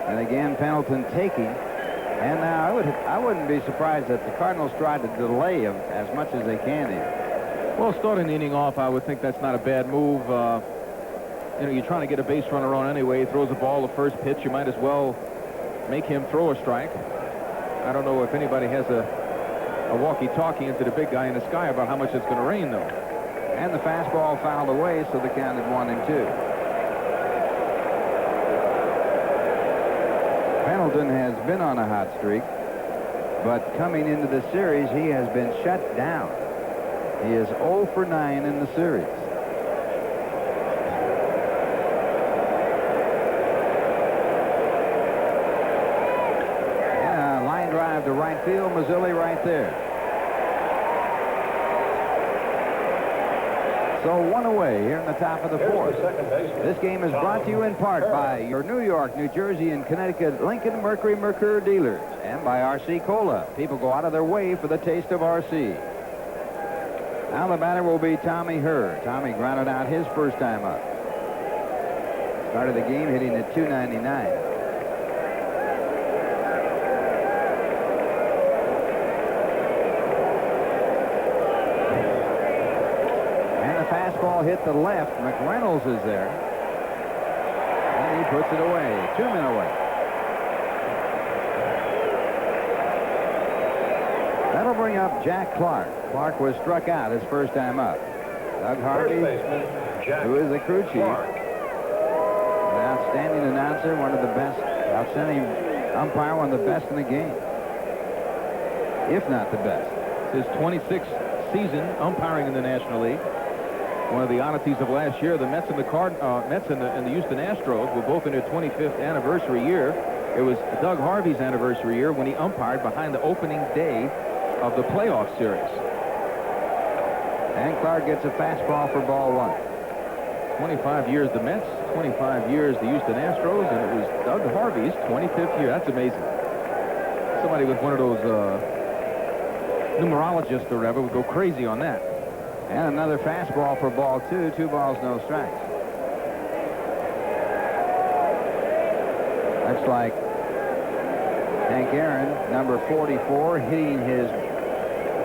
And again, Pendleton taking. And now I wouldn't be surprised that the Cardinals tried to delay him as much as they can here. Well, starting the inning off, I would think that's not a bad move. You're trying to get a base runner on anyway. He throws a ball the first pitch. You might as well make him throw a strike. I don't know if anybody has a walkie-talkie into the big guy in the sky about how much it's going to rain, though. And the fastball fouled away, so the count is 1-2. Hamilton has been on a hot streak, but coming into the series, he has been shut down. He is 0 for 9 in the series. Yeah, line drive to right field. Mazzilli right there. So one away here in the top of the fourth. This game is brought to you in part by your New York, New Jersey, and Connecticut Lincoln Mercury Mercure dealers, and by RC Cola. People go out of their way for the taste of RC. Now the batter will be Tommy Herr. Tommy grounded out his first time up. Started the game hitting at .299. Fastball hit the left. McReynolds is there. And he puts it away. 2 men away. That'll bring up Jack Clark. Clark was struck out his first time up. Doug Harvey, who is the crew chief, an outstanding announcer, one of the best, outstanding umpire, one of the best in the game, if not the best. His 26th season umpiring in the National League. One of the oddities of last year, the Mets and the Houston Astros were both in their 25th anniversary year. It was Doug Harvey's anniversary year when he umpired behind the opening day of the playoff series. And Clark gets a fastball for ball 1. 25 years the Mets, 25 years the Houston Astros, and it was Doug Harvey's 25th year. That's amazing. Somebody with one of those numerologists or whatever would go crazy on that. And another fastball for ball 2. 2 balls, no strikes. Looks like Hank Aaron, number 44, hitting his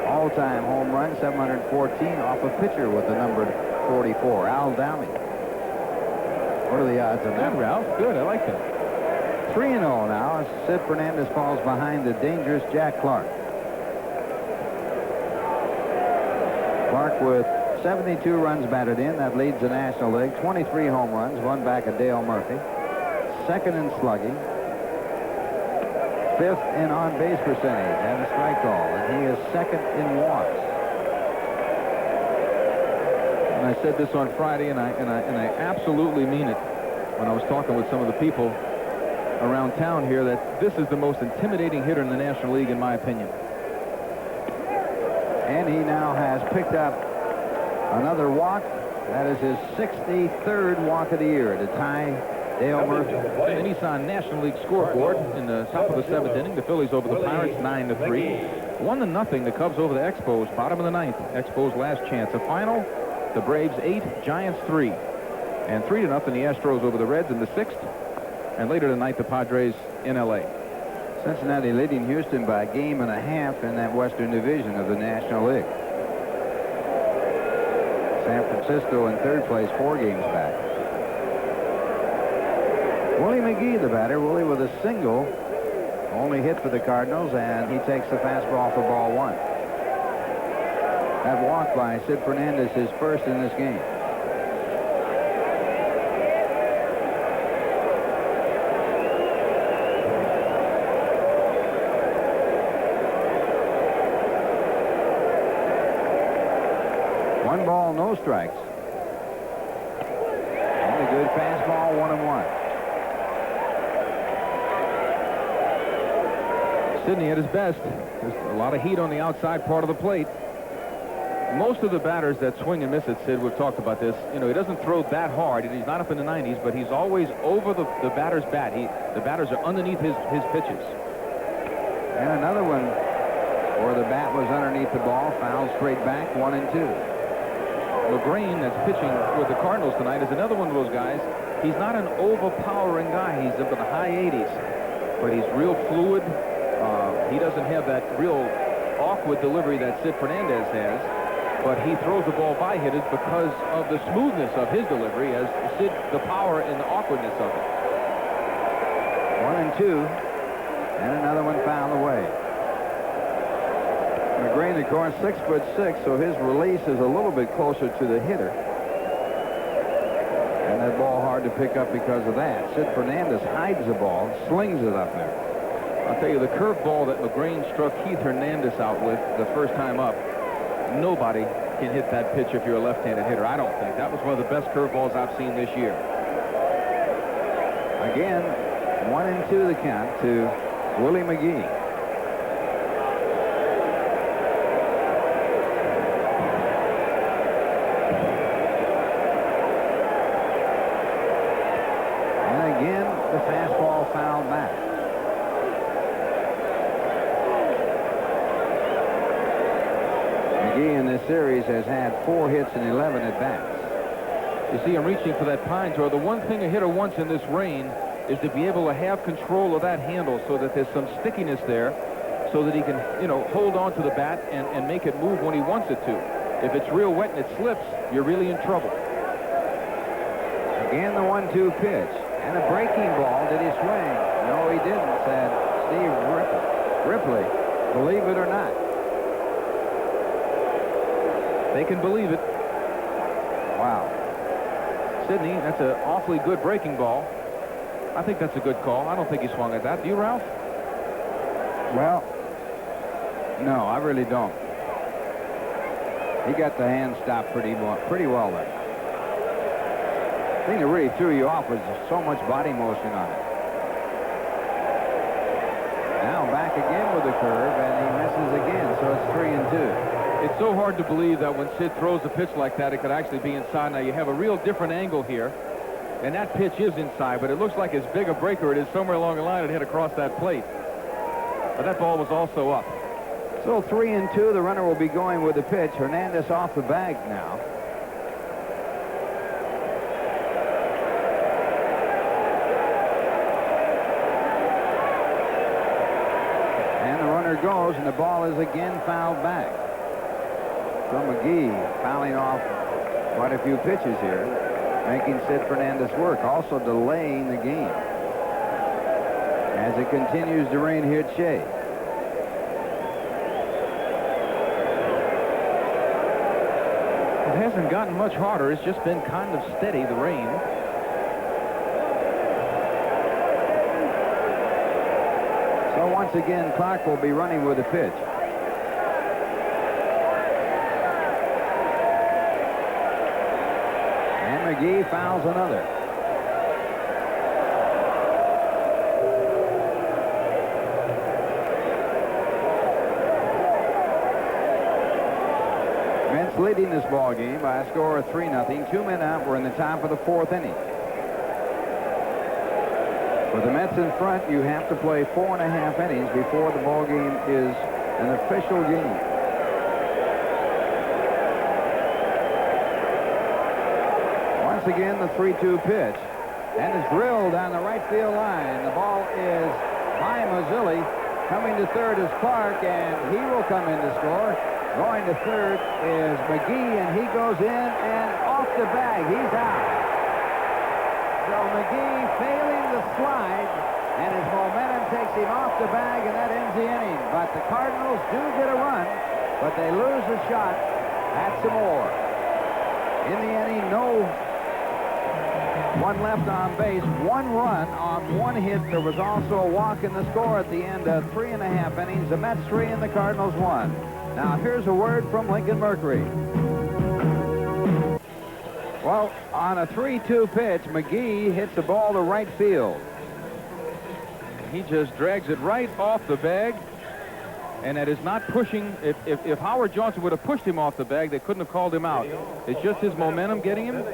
all-time home run, 714, off a pitcher with the number 44, Al Downing. What are the odds on that? Good, Ralph. Good. I like that. 3-0 now as Sid Fernandez falls behind the dangerous Jack Clark. Clark with 72 runs batted in. That leads the National League. 23 home runs, one back of Dale Murphy. Second in slugging. Fifth in on-base percentage and a strike call. And he is second in walks. And I said this on Friday, and I absolutely mean it when I was talking with some of the people around town here, that this is the most intimidating hitter in the National League, in my opinion. And he now has picked up another walk. That is his 63rd walk of the year to tie Dale Murphy. The Nissan National League scoreboard in the top of the 7th inning. The Phillies over the Pirates 9-3. 1-0. The Cubs over the Expos, bottom of the 9th. Expos last chance. A final. The Braves 8, Giants 3. And 3-0. The Astros over the Reds in the 6th. And later tonight, the Padres in L.A. Cincinnati leading Houston by a game and a half in that Western Division of the National League. San Francisco in third place, 4 games back. Willie McGee, the batter. Willie with a single, only hit for the Cardinals, and he takes the fastball for ball 1. That walk by Sid Fernandez, his first in this game. One ball, no strikes. And a good fastball, 1-1. Sidney at his best. There's a lot of heat on the outside part of the plate. Most of the batters that swing and miss at Sid, we've talked about this, you know, he doesn't throw that hard, and he's not up in the 90s, but he's always over the batter's bat. The batters are underneath his pitches. And another one where the bat was underneath the ball, fouled straight back, 1-2. Magrane, that's pitching with the Cardinals tonight, is another one of those guys. He's not an overpowering guy. He's up in the high 80s, but he's real fluid. He doesn't have that real awkward delivery that Sid Fernandez has, but he throws the ball by hitters because of the smoothness of his delivery, as Sid, the power and the awkwardness of it. 1-2, and another one fouled away. Magrane, of course, 6'6", so his release is a little bit closer to the hitter. And that ball hard to pick up because of that. Sid Fernandez hides the ball, slings it up there. I'll tell you, the curve ball that Magrane struck Keith Hernandez out with the first time up, nobody can hit that pitch if you're a left-handed hitter. I don't think. That was one of the best curve balls I've seen this year. Again, 1-2 the count to Willie McGee. And again, the fastball fouled back. McGee in this series has had 4 hits and 11 at-bats. You see him reaching for that pine tar. The one thing a hitter wants in this rain is to be able to have control of that handle so that there's some stickiness there so that he can, hold on to the bat and make it move when he wants it to. If it's real wet and it slips, you're really in trouble. Again, the 1-2 pitch. And a breaking ball. Did he swing? No, he didn't, said Steve Ripley. Believe it or not. They can believe it. Wow. Sidney, that's an awfully good breaking ball. I think that's a good call. I don't think he swung at that. Do you, Ralph? Well, no, I really don't. He got the hand stopped pretty well there. The thing that really threw you off was so much body motion on it. Now back again with the curve, and he misses again, so it's 3-2. It's so hard to believe that when Sid throws a pitch like that, it could actually be inside. Now, you have a real different angle here, and that pitch is inside, but it looks like as big a breaker it is somewhere along the line it hit across that plate. But that ball was also up. So 3-2, the runner will be going with the pitch. Hernandez off the bag now. And the runner goes, and the ball is again fouled back. So McGee fouling off quite a few pitches here, making Sid Fernandez work, also delaying the game as it continues to rain here at Shea. It hasn't gotten much harder. It's just been kind of steady, the rain. So once again, Clark will be running with the pitch. And McGee fouls another. Mets leading this ball game by a score of 3-0. 2 men out. We're in the top of the 4th inning. With the Mets in front, you have to play 4.5 innings before the ball game is an official game. Once again, the 3-2 pitch, and it's drilled down the right field line. The ball is by Mazzilli. Coming to third is Clark, and he will come in to score. Going to third is McGee, and he goes in and off the bag. He's out. So McGee failing the slide, and his momentum takes him off the bag, and that ends the inning. But the Cardinals do get a run, but they lose a shot at some more. In the inning, no one left on base, 1 run on 1 hit. There was also a walk in the score at the end of 3.5 innings. The Mets 3 and the Cardinals 1. Now here's a word from Lincoln Mercury. Well, on a 3-2 pitch, McGee hits the ball to right field. He just drags it right off the bag, and that is not pushing. If Howard Johnson would have pushed him off the bag, they couldn't have called him out. It's just his momentum getting him,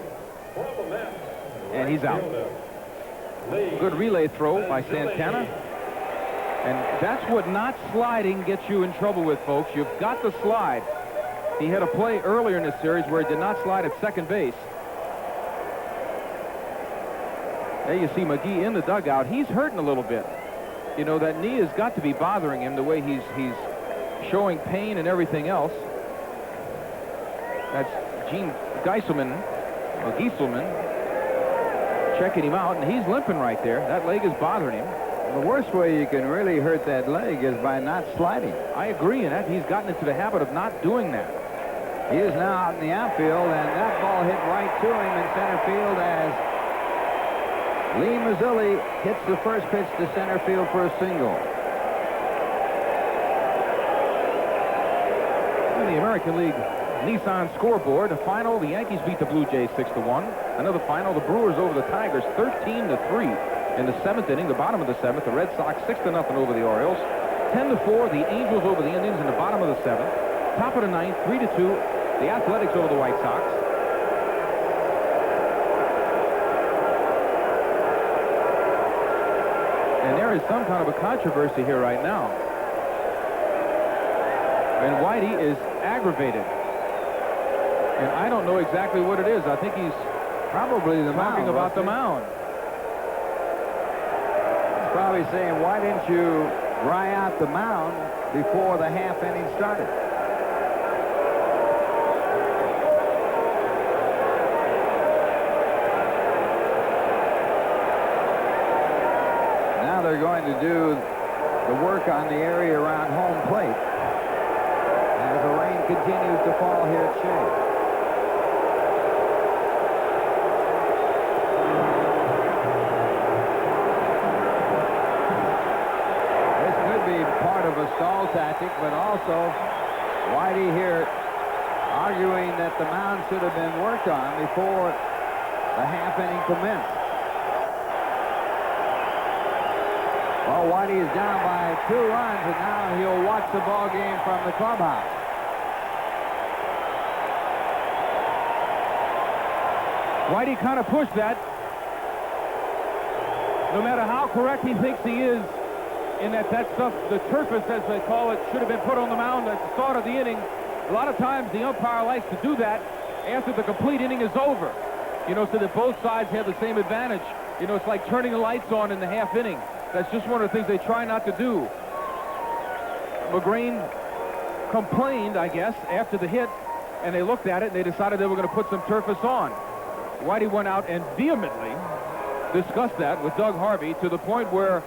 and he's out. Good relay throw by Santana, and that's what not sliding gets you in trouble with, folks. You've got to slide. He had a play earlier in this series where he did not slide at second base. There you see McGee in the dugout. He's hurting a little bit. You know, that knee has got to be bothering him, the way he's showing pain and everything else. That's Gene Geiselman checking him out, and he's limping right there. That leg is bothering him. The worst way you can really hurt that leg is by not sliding. I agree, and he's gotten into the habit of not doing that. He is now out in the outfield, and that ball hit right to him in center field as Lee Mazzilli hits the first pitch to center field for a single. In the American League Nissan scoreboard, a final, the Yankees beat the Blue Jays 6-1. Another final, the Brewers over the Tigers 13-3 in the 7th inning, the bottom of the 7th. The Red Sox 6-0 over the Orioles. 10-4, the Angels over the Indians in the bottom of the 7th. Top of the 9th, 3-2, the Athletics over the White Sox. And there is some kind of a controversy here right now. And Whitey is aggravated. And I don't know exactly what it is. I think he's probably talking about the mound. He's probably saying, why didn't you dry out the mound before the half inning started? Now they're going to do the work on the area around home plate as the rain continues to fall here at Shea. Part of a stall tactic, but also Whitey here arguing that the mound should have been worked on before the half inning commenced. Well, Whitey is down by 2 runs, and now he'll watch the ball game from the clubhouse. Whitey kind of pushed that. No matter how correct he thinks he is, in that stuff, the turfus, as they call it, should have been put on the mound at the start of the inning. A lot of times the umpire likes to do that after the complete inning is over, you know, so that both sides have the same advantage. You know, it's like turning the lights on in the half inning. That's just one of the things they try not to do. Magrane complained, I guess, after the hit, and they looked at it and they decided they were going to put some turfus on. Whitey went out and vehemently discussed that with Doug Harvey, to the point where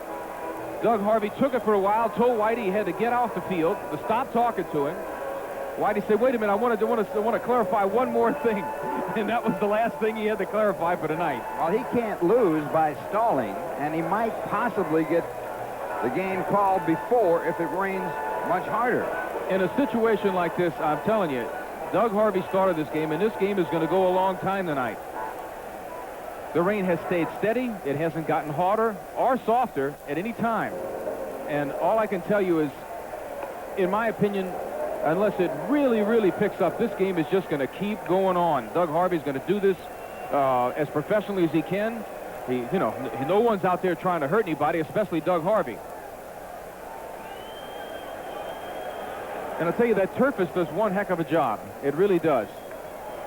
Doug Harvey took it for a while, told Whitey he had to get off the field, to stop talking to him. Whitey said, wait a minute, I want to clarify one more thing. And that was the last thing he had to clarify for tonight. Well, he can't lose by stalling, and he might possibly get the game called before if it rains much harder. In a situation like this, I'm telling you, Doug Harvey started this game, and this game is going to go a long time tonight. The rain has stayed steady. It hasn't gotten harder or softer at any time. And all I can tell you is, in my opinion, unless it really, really picks up, this game is just going to keep going on. Doug Harvey's going to do this as professionally as he can. No one's out there trying to hurt anybody, especially Doug Harvey. And I'll tell you, that turfus does one heck of a job. It really does.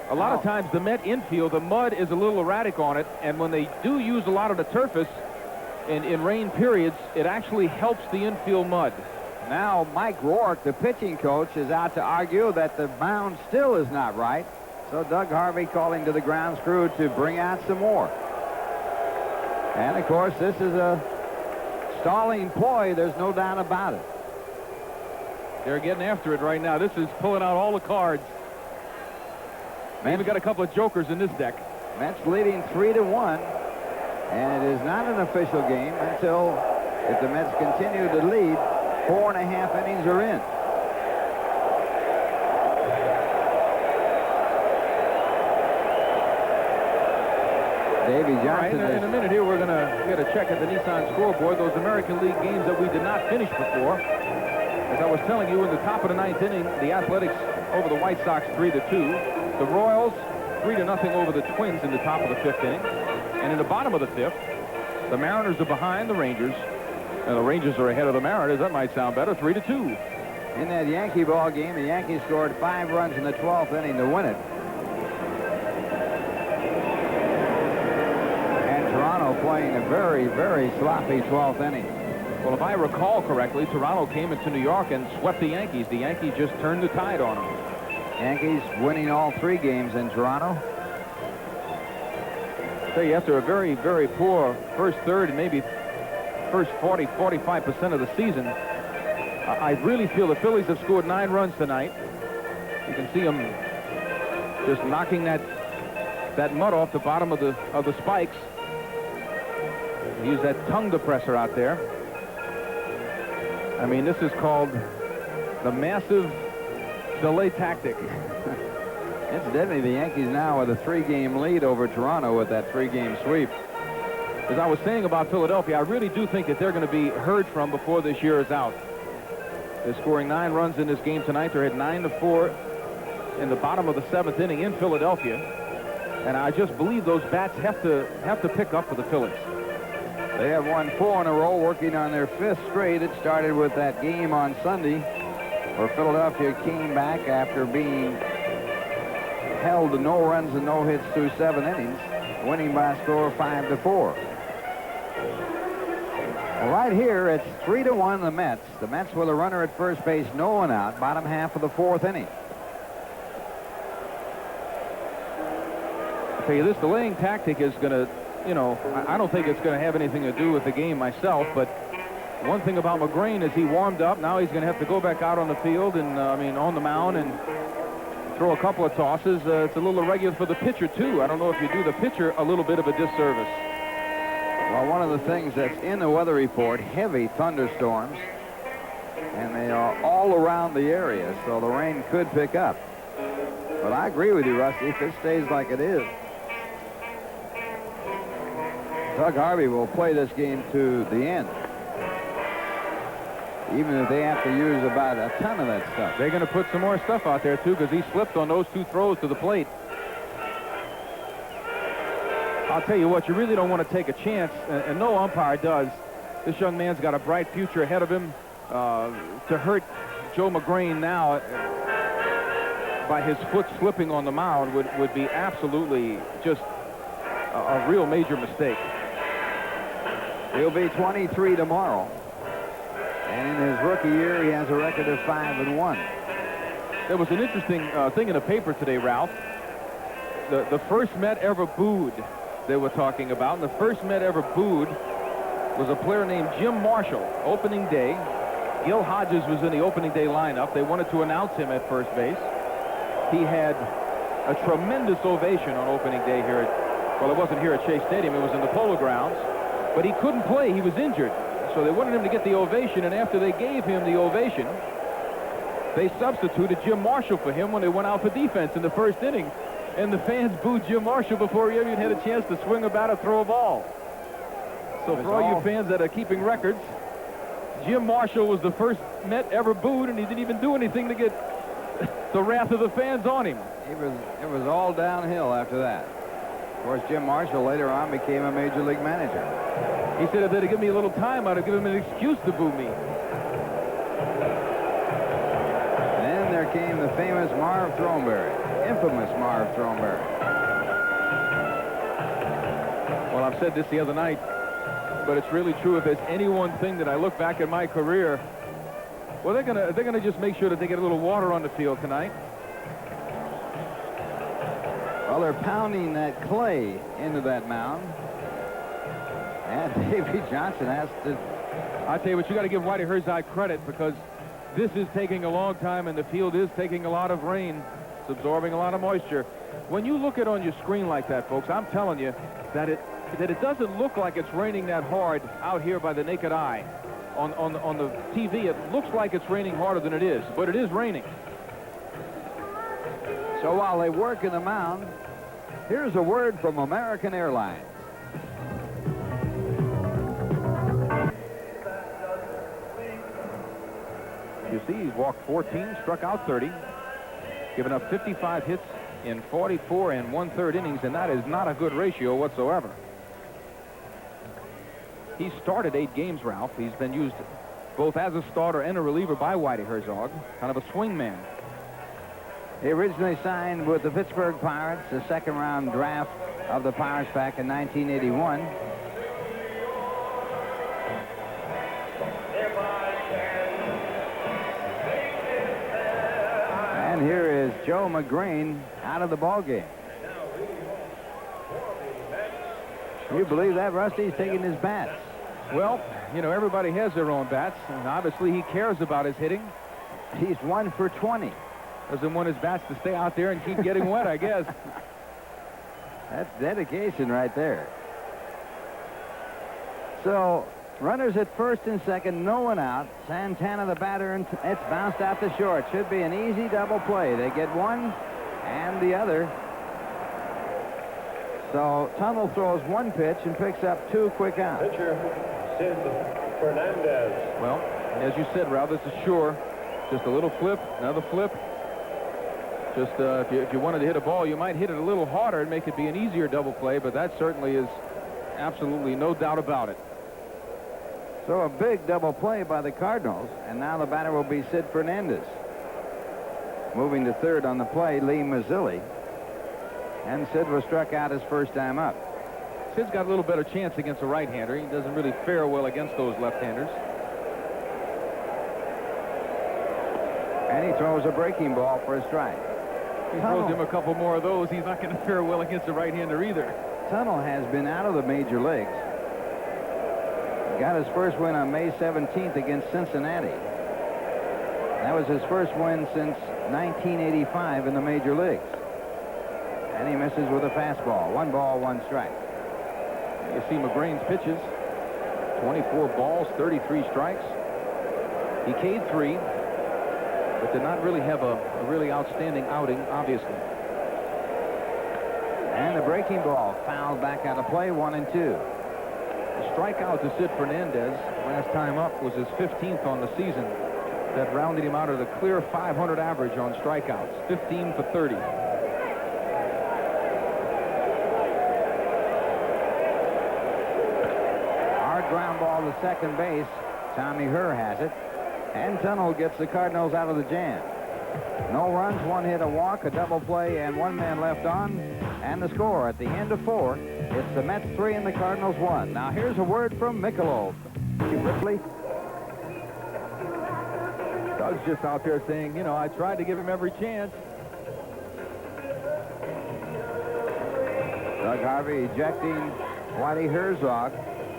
A lot of times the Met infield, the mud is a little erratic on it, and when they do use a lot of the turfus in rain periods, it actually helps the infield mud. Now Mike Rourke, the pitching coach, is out to argue that the mound still is not right. So Doug Harvey calling to the grounds crew to bring out some more. And of course, this is a stalling ploy, there's no doubt about it. They're getting after it right now. This is pulling out all the cards. Man, we got a couple of jokers in this deck. Mets leading 3-1, and it is not an official game until, if the Mets continue to lead, 4.5 innings are in. Davey Johnson. Right, in a minute here, we're going to get a check at the Nissan scoreboard. Those American League games that we did not finish before. As I was telling you, in the top of the 9th inning, the Athletics over the White Sox 3-2. The Royals 3-0 over the Twins in the top of the 5th inning. And in the bottom of the 5th, the Mariners are behind the Rangers. And the Rangers are ahead of the Mariners. That might sound better, 3-2. In that Yankee ball game, the Yankees scored 5 runs in the 12th inning to win it. And Toronto playing a very, very sloppy 12th inning. Well, if I recall correctly, Toronto came into New York and swept the Yankees. The Yankees just turned the tide on them. Yankees winning all 3 games in Toronto. So after a very, very poor first third and maybe first 40-45% of the season, I really feel the Phillies have scored 9 runs tonight. You can see them just knocking that mud off the bottom of the spikes. Use that tongue depressor out there. I mean, this is called the massive delay tactic. Incidentally, the Yankees now with a 3-game lead over Toronto with that 3-game sweep. As I was saying about Philadelphia, I really do think that they're going to be heard from before this year is out. They're scoring 9 runs in this game tonight. They're at 9-4 in the bottom of the 7th inning in Philadelphia. And I just believe those bats have to pick up for the Phillies. They have won 4 in a row, working on their 5th straight. It started with that game on Sunday where Philadelphia came back after being held to no runs and no hits through 7 innings, winning by a score of 5-4. Well, right here, it's 3-1 the Mets. The Mets with a runner at first base, no one out, bottom half of the 4th inning. I tell you, this delaying tactic is going to, you know, I don't think it's going to have anything to do with the game myself, but one thing about Magrane is he warmed up. Now he's going to have to go back out on the field and, on the mound and throw a couple of tosses. It's a little irregular for the pitcher, too. I don't know if you do the pitcher a little bit of a disservice. Well, one of the things that's in the weather report, heavy thunderstorms, and they are all around the area, so the rain could pick up. But I agree with you, Rusty, if it stays like it is. Doug Harvey will play this game to the end, even if they have to use about a ton of that stuff. They're going to put some more stuff out there, too, because he slipped on those 2 throws to the plate. I'll tell you what, you really don't want to take a chance, and no umpire does. This young man's got a bright future ahead of him. To hurt Joe Magrane now by his foot slipping on the mound would be absolutely just a real major mistake. He'll be 23 tomorrow. And in his rookie year, he has a record of 5-1. There was an interesting thing in the paper today, Ralph. The first Met ever booed they were talking about. And the first Met ever booed was a player named Jim Marshall. Opening day. Gil Hodges was in the opening day lineup. They wanted to announce him at first base. He had a tremendous ovation on opening day here at, well, it wasn't here at Shea Stadium. It was in the Polo Grounds. But he couldn't play. He was injured. So they wanted him to get the ovation, and after they gave him the ovation, they substituted Jim Marshall for him when they went out for defense in the first inning. And the fans booed Jim Marshall before he even had a chance to swing a bat or throw a ball. So for all you fans that are keeping records, Jim Marshall was the first Met ever booed, and he didn't even do anything to get the wrath of the fans on him. It was all downhill after that. Of course, Jim Marshall later on became a major league manager. He said if they'd give me a little time, I'd have given him an excuse to boo me. And there came the famous Marv Throneberry, infamous Marv Throneberry. Well, I've said this the other night, but it's really true. If there's any one thing that I look back at my career, well, they're gonna just make sure that they get a little water on the field tonight. Well, they're pounding that clay into that mound. And Davey Johnson has to... I tell you what, you got to give Whitey Herzog credit, because this is taking a long time, and the field is taking a lot of rain. It's absorbing a lot of moisture. When you look at it on your screen like that, folks, I'm telling you that it doesn't look like it's raining that hard out here by the naked eye. On the TV, it looks like it's raining harder than it is, but it is raining. So while they work in the mound, here's a word from American Airlines. You see, he's walked 14, struck out 30, given up 55 hits in 44 and 1/3 innings, and that is not a good ratio whatsoever. He started 8 games, Ralph. He's been used both as a starter and a reliever by Whitey Herzog, kind of a swing man. He originally signed with the Pittsburgh Pirates, the second-round draft of the Pirates back in 1981. And here is Joe Magrane out of the ballgame. You believe that, Rusty? He's taking his bats. Well, you know, everybody has their own bats, and obviously he cares about his hitting. He's 1 for 20. Doesn't want his bats to stay out there and keep getting wet, I guess. That's dedication right there. So runners at first and second, no one out. Santana, the batter, and it's bounced out to short. Should be an easy double play. They get one and the other. So Tunnel throws one pitch and picks up 2 quick outs. Pitcher, Sid Fernandez. Well, as you said, Ralph, this is sure. Just a little flip, another flip. Just if you wanted to hit a ball, you might hit it a little harder and make it be an easier double play, but that certainly is absolutely no doubt about it. So a big double play by the Cardinals, and now the batter will be Sid Fernandez. Moving to third on the play, Lee Mazzilli. And Sid was struck out his first time up. Sid's got a little better chance against a right-hander. He doesn't really fare well against those left-handers. And he throws a breaking ball for a strike. He throws him a couple more of those. He's not going to fare well against a right-hander either. Tunnel has been out of the major leagues. He got his first win on May 17th against Cincinnati. That was his first win since 1985 in the major leagues. And he misses with a fastball. 1 ball, 1 strike. You see Magrane's pitches. 24 balls, 33 strikes. He K'd 3, but did not really have a really outstanding outing, obviously. And the breaking ball fouled back out of play, 1 and 2. The strikeout to Sid Fernandez last time up was his 15th on the season. That rounded him out at a clear 500 average on strikeouts. 15 for 30. Ground ball to second base. Tommy Herr has it. And Tunnel gets the Cardinals out of the jam. No runs, 1 hit, a walk, a double play, and 1 man left on. And the score at the end of 4, it's the Mets 3 and the Cardinals 1. Now here's a word from Michelob. Ripley. Doug's just out there saying, you know, I tried to give him every chance. Doug Harvey ejecting Whitey Herzog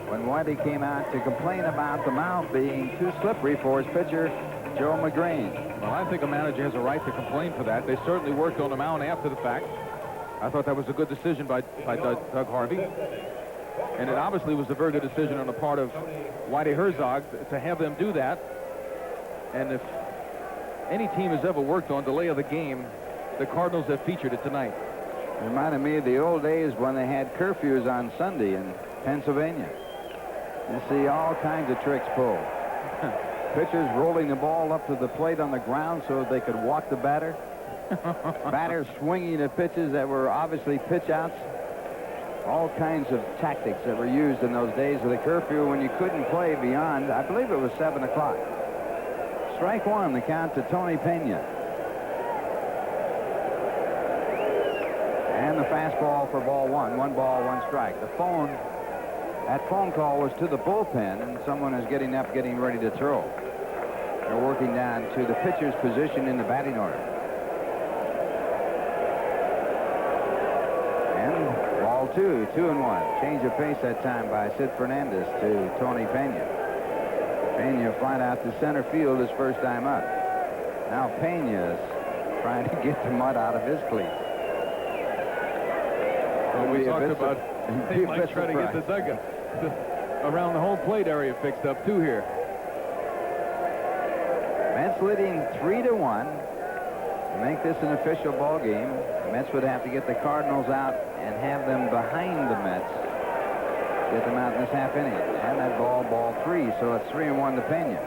when Whitey came out to complain about the mound being too slippery for his pitcher, Joe Magrane. Well, I think a manager has a right to complain for that. They certainly worked on the mound after the fact. I thought that was a good decision by Doug Harvey. And it obviously was a very good decision on the part of Whitey Herzog to have them do that. And if any team has ever worked on delay of the game, the Cardinals have featured it tonight. It reminded me of the old days when they had curfews on Sunday in Pennsylvania. You see all kinds of tricks pulled. Pitchers rolling the ball up to the plate on the ground so they could walk the batter. Batters swinging at pitches that were obviously pitch outs. All kinds of tactics that were used in those days with a curfew when you couldn't play beyond, I believe it was 7 o'clock. Strike 1, the count to Tony Pena. And the fastball for ball 1. 1 ball, 1 strike. That phone call was to the bullpen, and someone is getting up, getting ready to throw. They're working down to the pitcher's position in the batting order. And ball 2, 2-1. Change of pace that time by Sid Fernandez to Tony Pena. Pena flying out to center field his first time up. Now Pena's trying to get the mud out of his cleats. Well, we talked about they might try to get the dugout around the home plate area fixed up too here. Mets leading 3-1. To make this an official ball game, the Mets would have to get the Cardinals out and have them behind the Mets. Get them out in this half inning. And that ball 3, so it's 3-1 to Pena.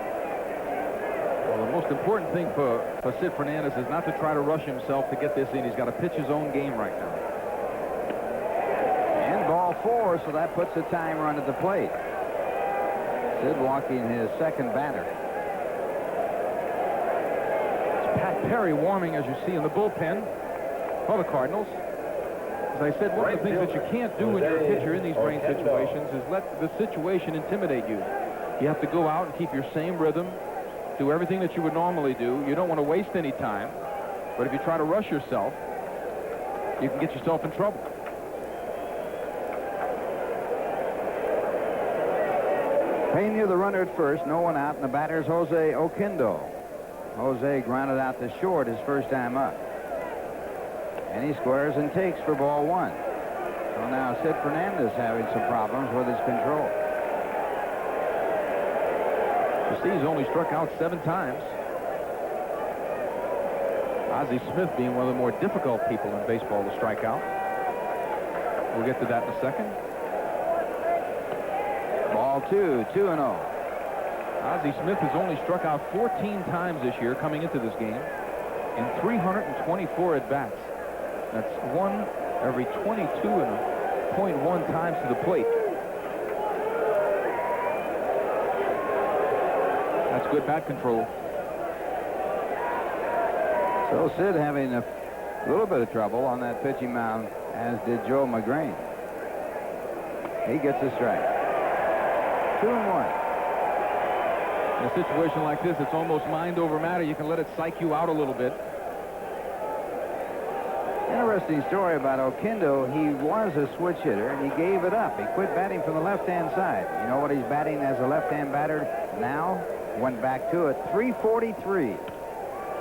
Well, the most important thing for Sid Fernandez is not to try to rush himself to get this in. He's got to pitch his own game right now. And ball 4, so that puts a time run at the plate. Sid walking his second batter. It's Pat Perry warming, as you see, in the bullpen for the Cardinals. As I said, one of the things that you can't do when you're a pitcher in these rain situations is let the situation intimidate you. You have to go out and keep your same rhythm, do everything that you would normally do. You don't want to waste any time. But if you try to rush yourself, you can get yourself in trouble. Pena, the runner at first, no one out, and the batter's Jose Oquendo. Jose grounded out to short his first time up. And he squares and takes for ball 1. So now Sid Fernandez having some problems with his control. You see, he's only struck out 7 times. Ozzie Smith being one of the more difficult people in baseball to strike out. We'll get to that in a second. Ball 2, 2-0. Ozzie Smith has only struck out 14 times this year coming into this game in 324 at-bats. That's 1 every 22.1 times to the plate. That's good bat control. So Sid having a little bit of trouble on that pitching mound, as did Joe Magrane. He gets a strike. 2-1. In a situation like this, it's almost mind over matter. You can let it psych you out a little bit. Interesting story about Oquendo. He was a switch hitter, and he gave it up. He quit batting from the left-hand side. You know what he's batting as a left-hand batter now? Went back to it. 343.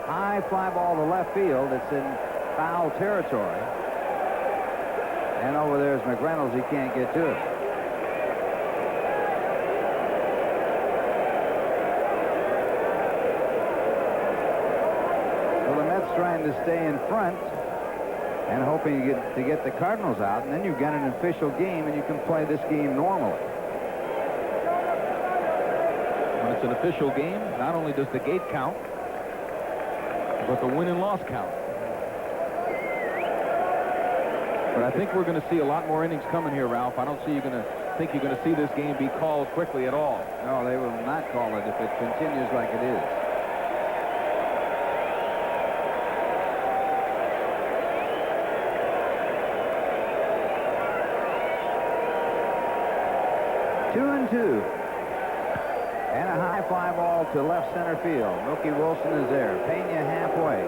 High fly ball to left field. It's in foul territory. And over there's McReynolds. He can't get to it. So the Mets trying to stay in front and hoping to get the Cardinals out. And then you've got an official game, and you can play this game normally. When it's an official game, not only does the gate count, but the win and loss count. But I think we're going to see a lot more innings coming here, Ralph. I don't think you're going to see this game be called quickly at all. No, they will not call it if it continues like it is. Two and two. And a high fly ball to left center field. Mookie Wilson is there. Pena halfway.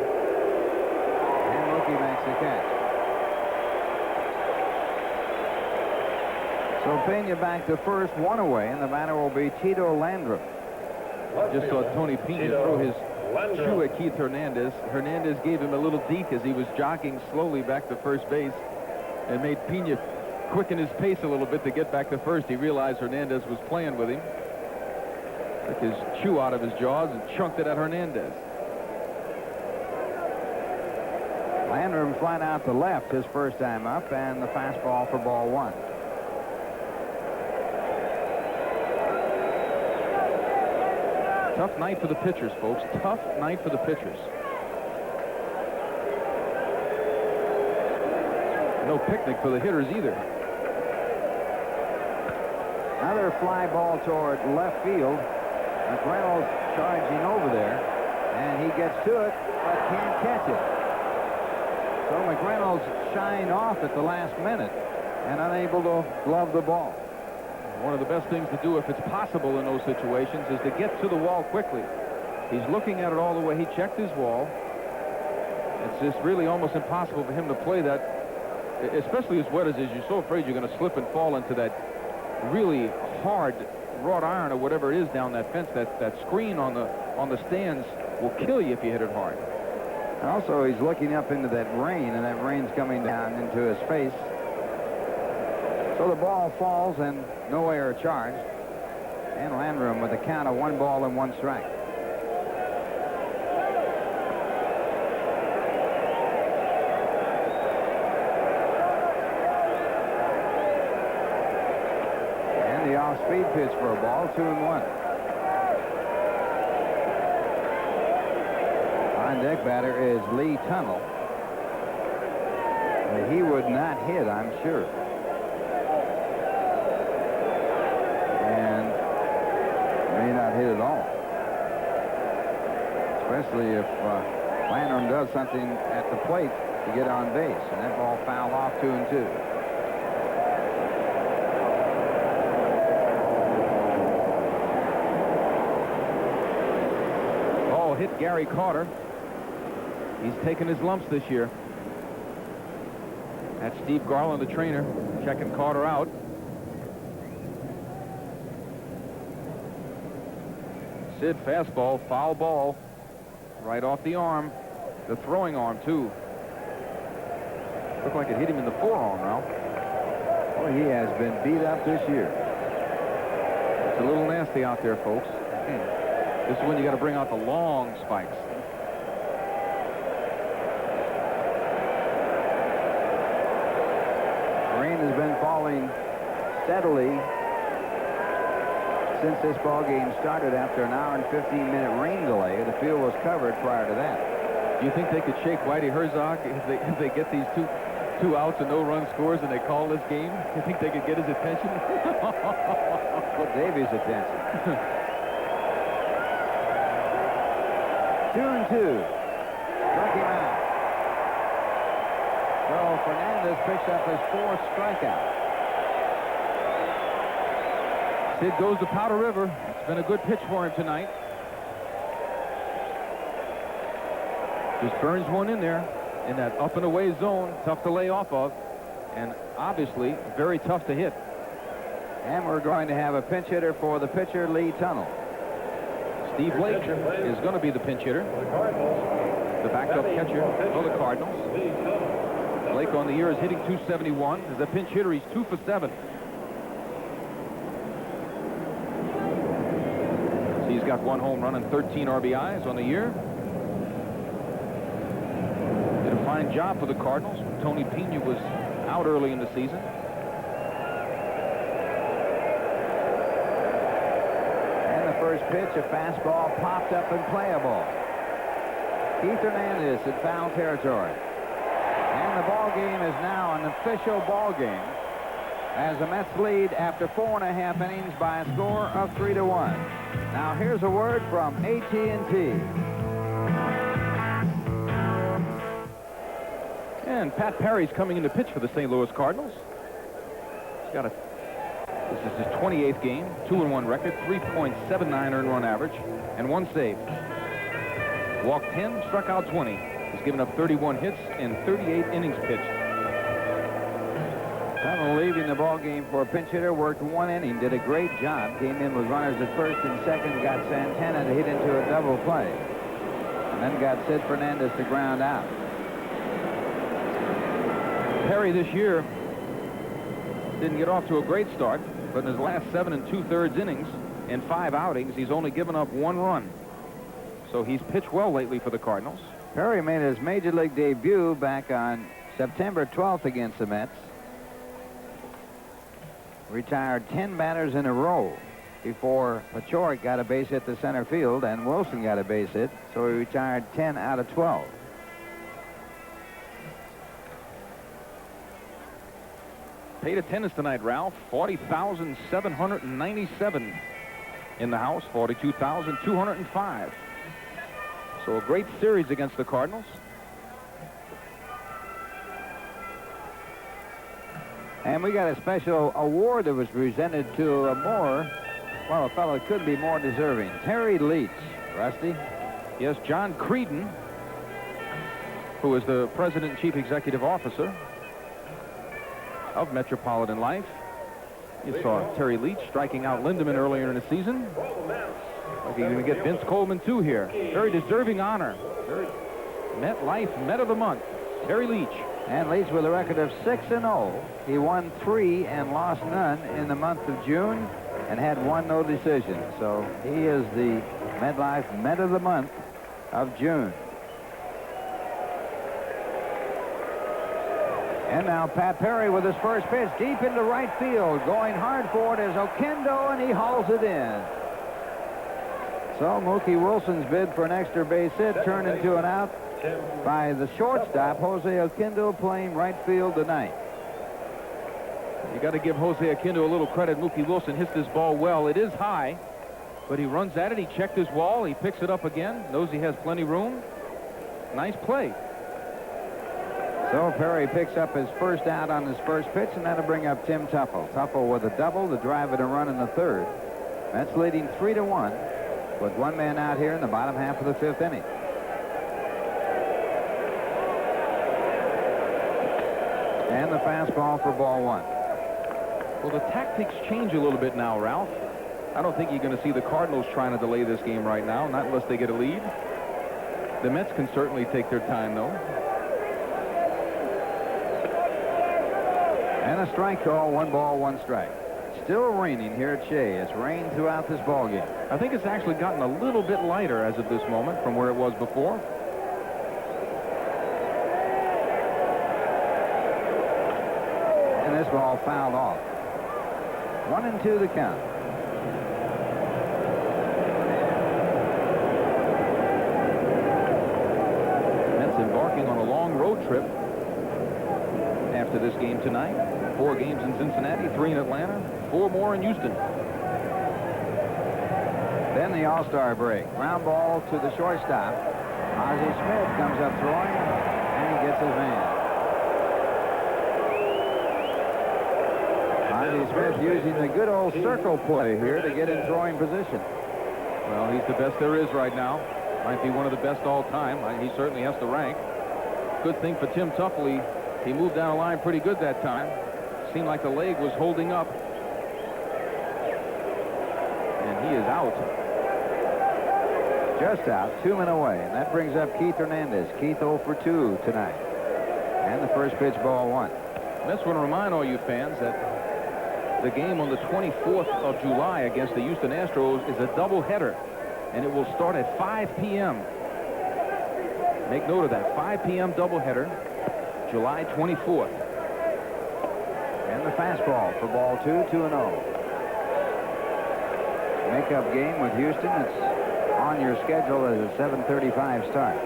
And Mookie makes the catch. So Pena back to first, 1 away, and the batter will be Tito Landrum. Just saw Tony Pena throw his shoe at Keith Hernandez. Hernandez gave him a little deke as he was jogging slowly back to first base, and made Pena quicken his pace a little bit to get back to first. He realized Hernandez was playing with him. Took his chew out of his jaws and chunked it at Hernandez. Landrum flat out to left his first time up, and the fastball for ball 1. Tough night for the pitchers, folks. Tough night for the pitchers. No picnic for the hitters either. Another fly ball toward left field. McReynolds charging over there, and he gets to it, but can't catch it. So McReynolds shined off at the last minute and unable to glove the ball. One of the best things to do, if it's possible in those situations, is to get to the wall quickly. He's looking at it all the way. He checked his wall. It's just really almost impossible for him to play that, especially as wet as it is. You're so afraid you're going to slip and fall into that really hard wrought iron or whatever it is down that fence. That screen on the stands will kill you if you hit it hard. Also, he's looking up into that rain, and that rain's coming down into his face. So the ball falls, and no error charged. And Landrum with a count of 1 ball and 1 strike. And the off-speed pitch for a ball, 2-1. On deck batter is Lee Tunnell. He would not hit, I'm sure. May not hit at all. Especially if Landrum does something at the plate to get on base. And that ball fouled off 2-2. Ball hit Gary Carter. He's taken his lumps this year. That's Steve Garland, the trainer, checking Carter out. Sid fastball, foul ball, right off the arm, the throwing arm too. Looked like it hit him in the forearm, Ralph. Well, he has been beat up this year. It's a little nasty out there, folks. This is when you got to bring out the long spikes. Rain has been falling steadily since this ball game started after an hour and 15-minute rain delay. The field was covered prior to that. Do you think they could shake Whitey Herzog if they get these two outs and no run scores and they call this game? You think they could get his attention? Get Davies' attention. 2-2. Struck him out. So Fernandez picks up his 4th strikeout. Sid goes to Powder River. It's been a good pitch for him tonight. Just burns one in there in that up and away zone. Tough to lay off of. And obviously very tough to hit. And we're going to have a pinch hitter for the pitcher, Lee Tunnell. Steve Blake is going to be the pinch hitter. The backup catcher for the Cardinals. Blake on the year is hitting .271. As a pinch hitter, he's 2 for 7. So he's got 1 home run and 13 RBIs on the year. Did a fine job for the Cardinals. Tony Pena was out early in the season. First pitch, a fastball popped up and playable. Keith Hernandez in foul territory. And the ball game is now an official ball game as the Mets lead after 4.5 innings by a score of 3-1. Now here's a word from AT&T. And Pat Perry's coming in to pitch for the St. Louis Cardinals. He's got this is his 28th game, 2-1 record, 3.79 earned run average, and 1 save. Walked 10, struck out 20. He's given up 31 hits and 38 innings pitched. Tunnell leaving the ball game for a pinch hitter, worked 1 inning, did a great job, came in with runners at first and second, got Santana to hit into a double play, and then got Sid Fernandez to ground out. Perry this year didn't get off to a great start, but in his last 7 2/3 innings and 5 outings, he's only given up 1 run. So he's pitched well lately for the Cardinals. Perry made his major league debut back on September 12th against the Mets. Retired 10 batters in a row before Pachorik got a base hit to center field and Wilson got a base hit, so he retired 10 out of 12. Paid attendance tonight, Ralph. 40,797 in the house. 42,205. So a great series against the Cardinals. And we got a special award that was presented to a fellow that could be more deserving. Terry Leach. Rusty? Yes, John Creedon, who is the President and Chief Executive Officer of Metropolitan Life. You saw Terry Leach striking out Lindemann earlier in the season. Like he's going to get Vince Coleman too here. Very deserving honor. Met Life Met of the Month, Terry Leach. And Leach with a record of 6-0. He won 3 and lost none in the month of June and had 1 no decision. So he is the MetLife Met of the Month of June. And now Pat Perry with his first pitch deep into right field. Going hard for it is Oquendo, and he hauls it in. So Mookie Wilson's bid for an extra base hit turned into an out by the shortstop, Jose Oquendo, playing right field tonight. You got to give Jose Oquendo a little credit. Mookie Wilson hits this ball well. It is high, but he runs at it. He checked his wall. He picks it up again. Knows he has plenty room. Nice play. So Perry picks up his first out on his first pitch, and that'll bring up Tim Teufel. Teufel with a double to drive it a run in the 3rd. Mets leading 3-1 with 1 man out here in the bottom half of the 5th inning. And the fastball for ball 1. Well, the tactics change a little bit now, Ralph. I don't think you're going to see the Cardinals trying to delay this game right now, not unless they get a lead. The Mets can certainly take their time, though. And a strike call, 1 ball, 1 strike. still raining here at Shea. It's rained throughout this ball game. I think it's actually gotten a little bit lighter as of this moment from where it was before. And this ball fouled off. 1-2 the count. Mets embarking on a long road trip after this game tonight. 4 games in Cincinnati, 3 in Atlanta, 4 more in Houston. Then the All-Star break. Ground ball to the shortstop. Ozzie Smith comes up throwing, and he gets his man. Ozzie Smith using the good old circle play here to get in throwing position. Well, he's the best there is right now. Might be one of the best all time. He certainly has to rank. Good thing for Tim Tuffley. He moved down the line pretty good that time. Seemed like the leg was holding up. And he is out. Just out, 2 men away, and that brings up Keith Hernandez. Keith 0 for 2 tonight. And the first pitch, ball 1. That's want to remind all you fans that the game on the 24th of July against the Houston Astros is a doubleheader, and it will start at 5 p.m. Make note of that, 5 p.m. doubleheader, July 24th. And the fastball for ball 2, 2-0. Make-up game with Houston. It's on your schedule as a 7:35 start.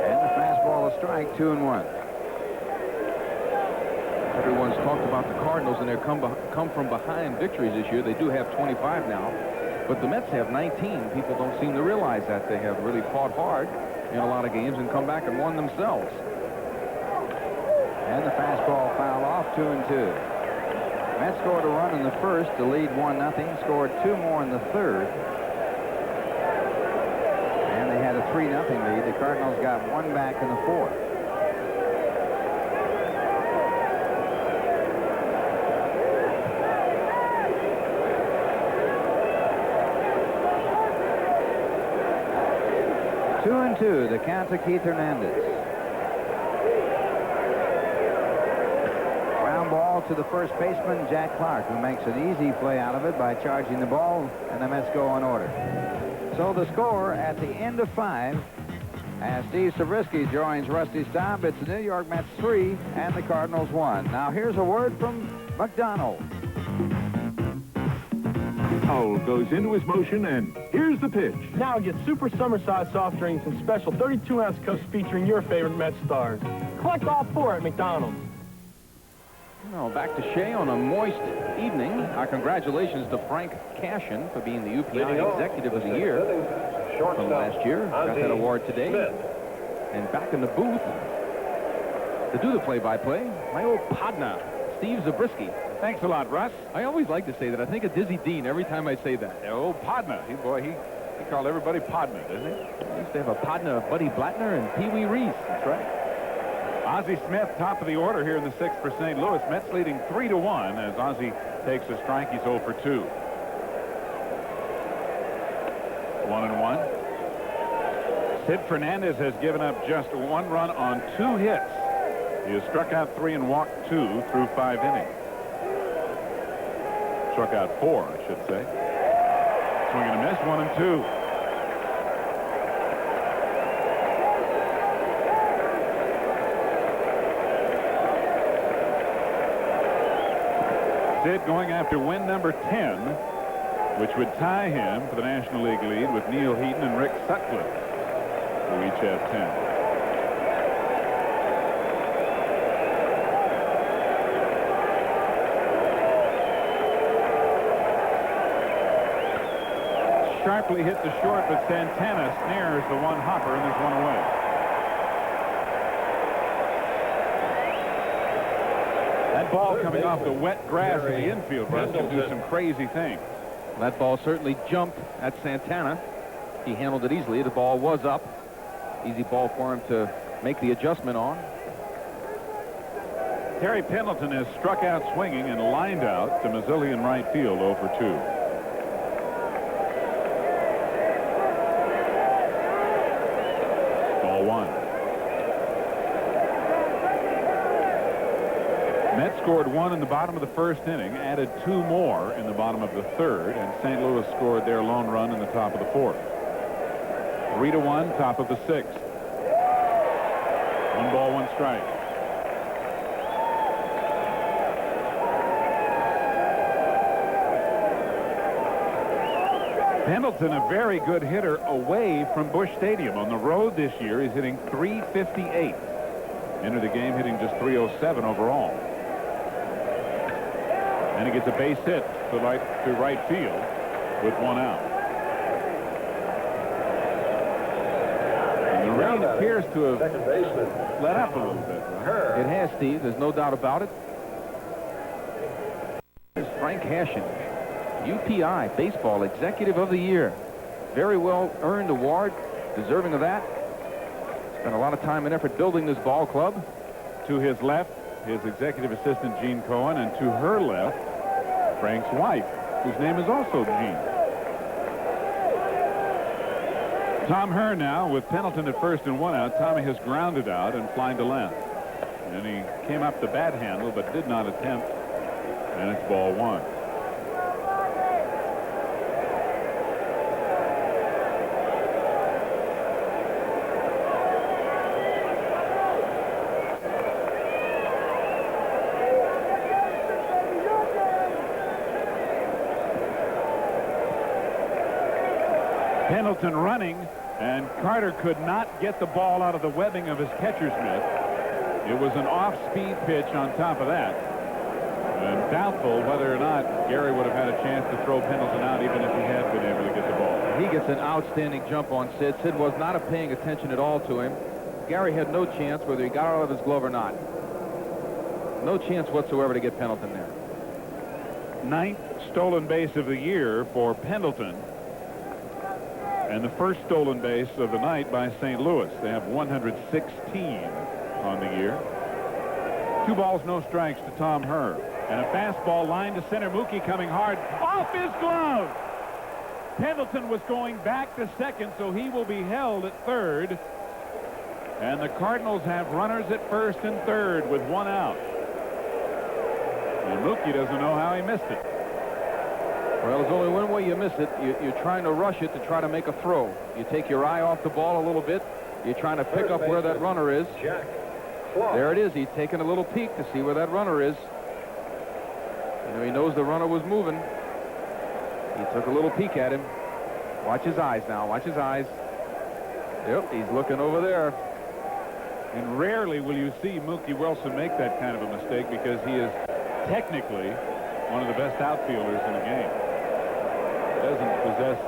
And the fastball a strike, 2-1. Everyone's talked about the Cardinals and their come from behind victories this year. They do have 25 now, but the Mets have 19. People don't seem to realize that. They have really fought hard in a lot of games and come back and won themselves. And the fastball foul off, 2-2. Mets scored a run in the first to lead 1-0. Scored 2 more in the third. And they had a 3-0 lead. The Cardinals got 1 back in the fourth. Two and two, the count to Keith Hernandez. Ground ball to the first baseman, Jack Clark, who makes an easy play out of it by charging the ball, and the Mets go in order. So the score at the end of 5, as Steve Zabriskie joins Rusty Staub, it's the New York Mets 3 and the Cardinals 1. Now here's a word from McDonald. Foul goes into his motion, and here's the pitch. Now get super summer-sized soft drinks and special 32-ounce cups featuring your favorite Mets stars. Collect all 4 at McDonald's. Well, back to Shea on a moist evening. Our congratulations to Frank Cashin for being the UPI Executive of the Year from last year. Got that award today. And back in the booth to do the play-by-play, my old partner, Steve Zabriskie. Thanks a lot, Russ. I always like to say that. I think of Dizzy Dean every time I say that. Oh, Podna. He called everybody Podna, doesn't he? I used to have a partner of Buddy Blattner and Pee Wee Reese. That's right. Ozzie Smith, top of the order here in the 6th for St. Louis. Mets leading 3-1 as Ozzie takes a strike. He's 0 for 2. 1-1. Sid Fernandez has given up just 1 run on 2 hits. He has struck out 3 and walked 2 through 5 innings. Struck out 4, I should say. Swing and a miss, 1-2. Sid going after win number 10, which would tie him for the National League lead with Neil Heaton and Rick Sutcliffe, who each have 10. Sharply hit the short, but Santana snares the one hopper, and there's 1 away. That ball coming off the wet grass of the infield, Russ, can do some crazy things. That ball certainly jumped at Santana. He handled it easily. The ball was up. Easy ball for him to make the adjustment on. Terry Pendleton has struck out swinging and lined out to Mazzilli in right field, 0 for 2. scored 1 in the bottom of the first inning, added 2 more in the bottom of the third, and St. Louis scored their lone run in the top of the fourth. 3-1, top of the sixth. 1 ball, 1 strike. Pendleton, a very good hitter away from Busch Stadium. On the road this year, he's hitting .358. Entered the game hitting just .307 overall. And he gets a base hit to right field with 1 out. And the rain appears to have let up a little bit. Right? It has, Steve. There's no doubt about it. Here's Frank Hashin, UPI Baseball Executive of the Year. Very well earned award, deserving of that. Spent a lot of time and effort building this ball club. To his left, his executive assistant, Gene Cohen, and to her left, Frank's wife, whose name is also Gene. Tom Herr now with Pendleton at first and 1 out. Tommy has grounded out and flying to left. And he came up the bat handle, but did not attempt. And it's ball 1. Pendleton running, and Carter could not get the ball out of the webbing of his catcher's mitt. It was an off-speed pitch on top of that. And doubtful whether or not Gary would have had a chance to throw Pendleton out even if he had been able to get the ball. He gets an outstanding jump on Sid. Sid was not paying attention at all to him. Gary had no chance whether he got out of his glove or not. No chance whatsoever to get Pendleton there. 9th stolen base of the year for Pendleton. And the first stolen base of the night by St. Louis. They have 116 on the year. 2 balls, no strikes to Tom Herr. And a fastball line to center. Mookie coming hard off his glove. Pendleton was going back to second, so he will be held at third. And the Cardinals have runners at first and third with 1 out. And Mookie doesn't know how he missed it. Well, there's only one way you miss it. You're trying to rush it to try to make a throw. You take your eye off the ball a little bit. You're trying to pick up where that runner is. There it is. He's taking a little peek to see where that runner is. You know, he knows the runner was moving. He took a little peek at him. Watch his eyes now. Watch his eyes. Yep, he's looking over there. And rarely will you see Mookie Wilson make that kind of a mistake because he is technically one of the best outfielders in the game. Doesn't possess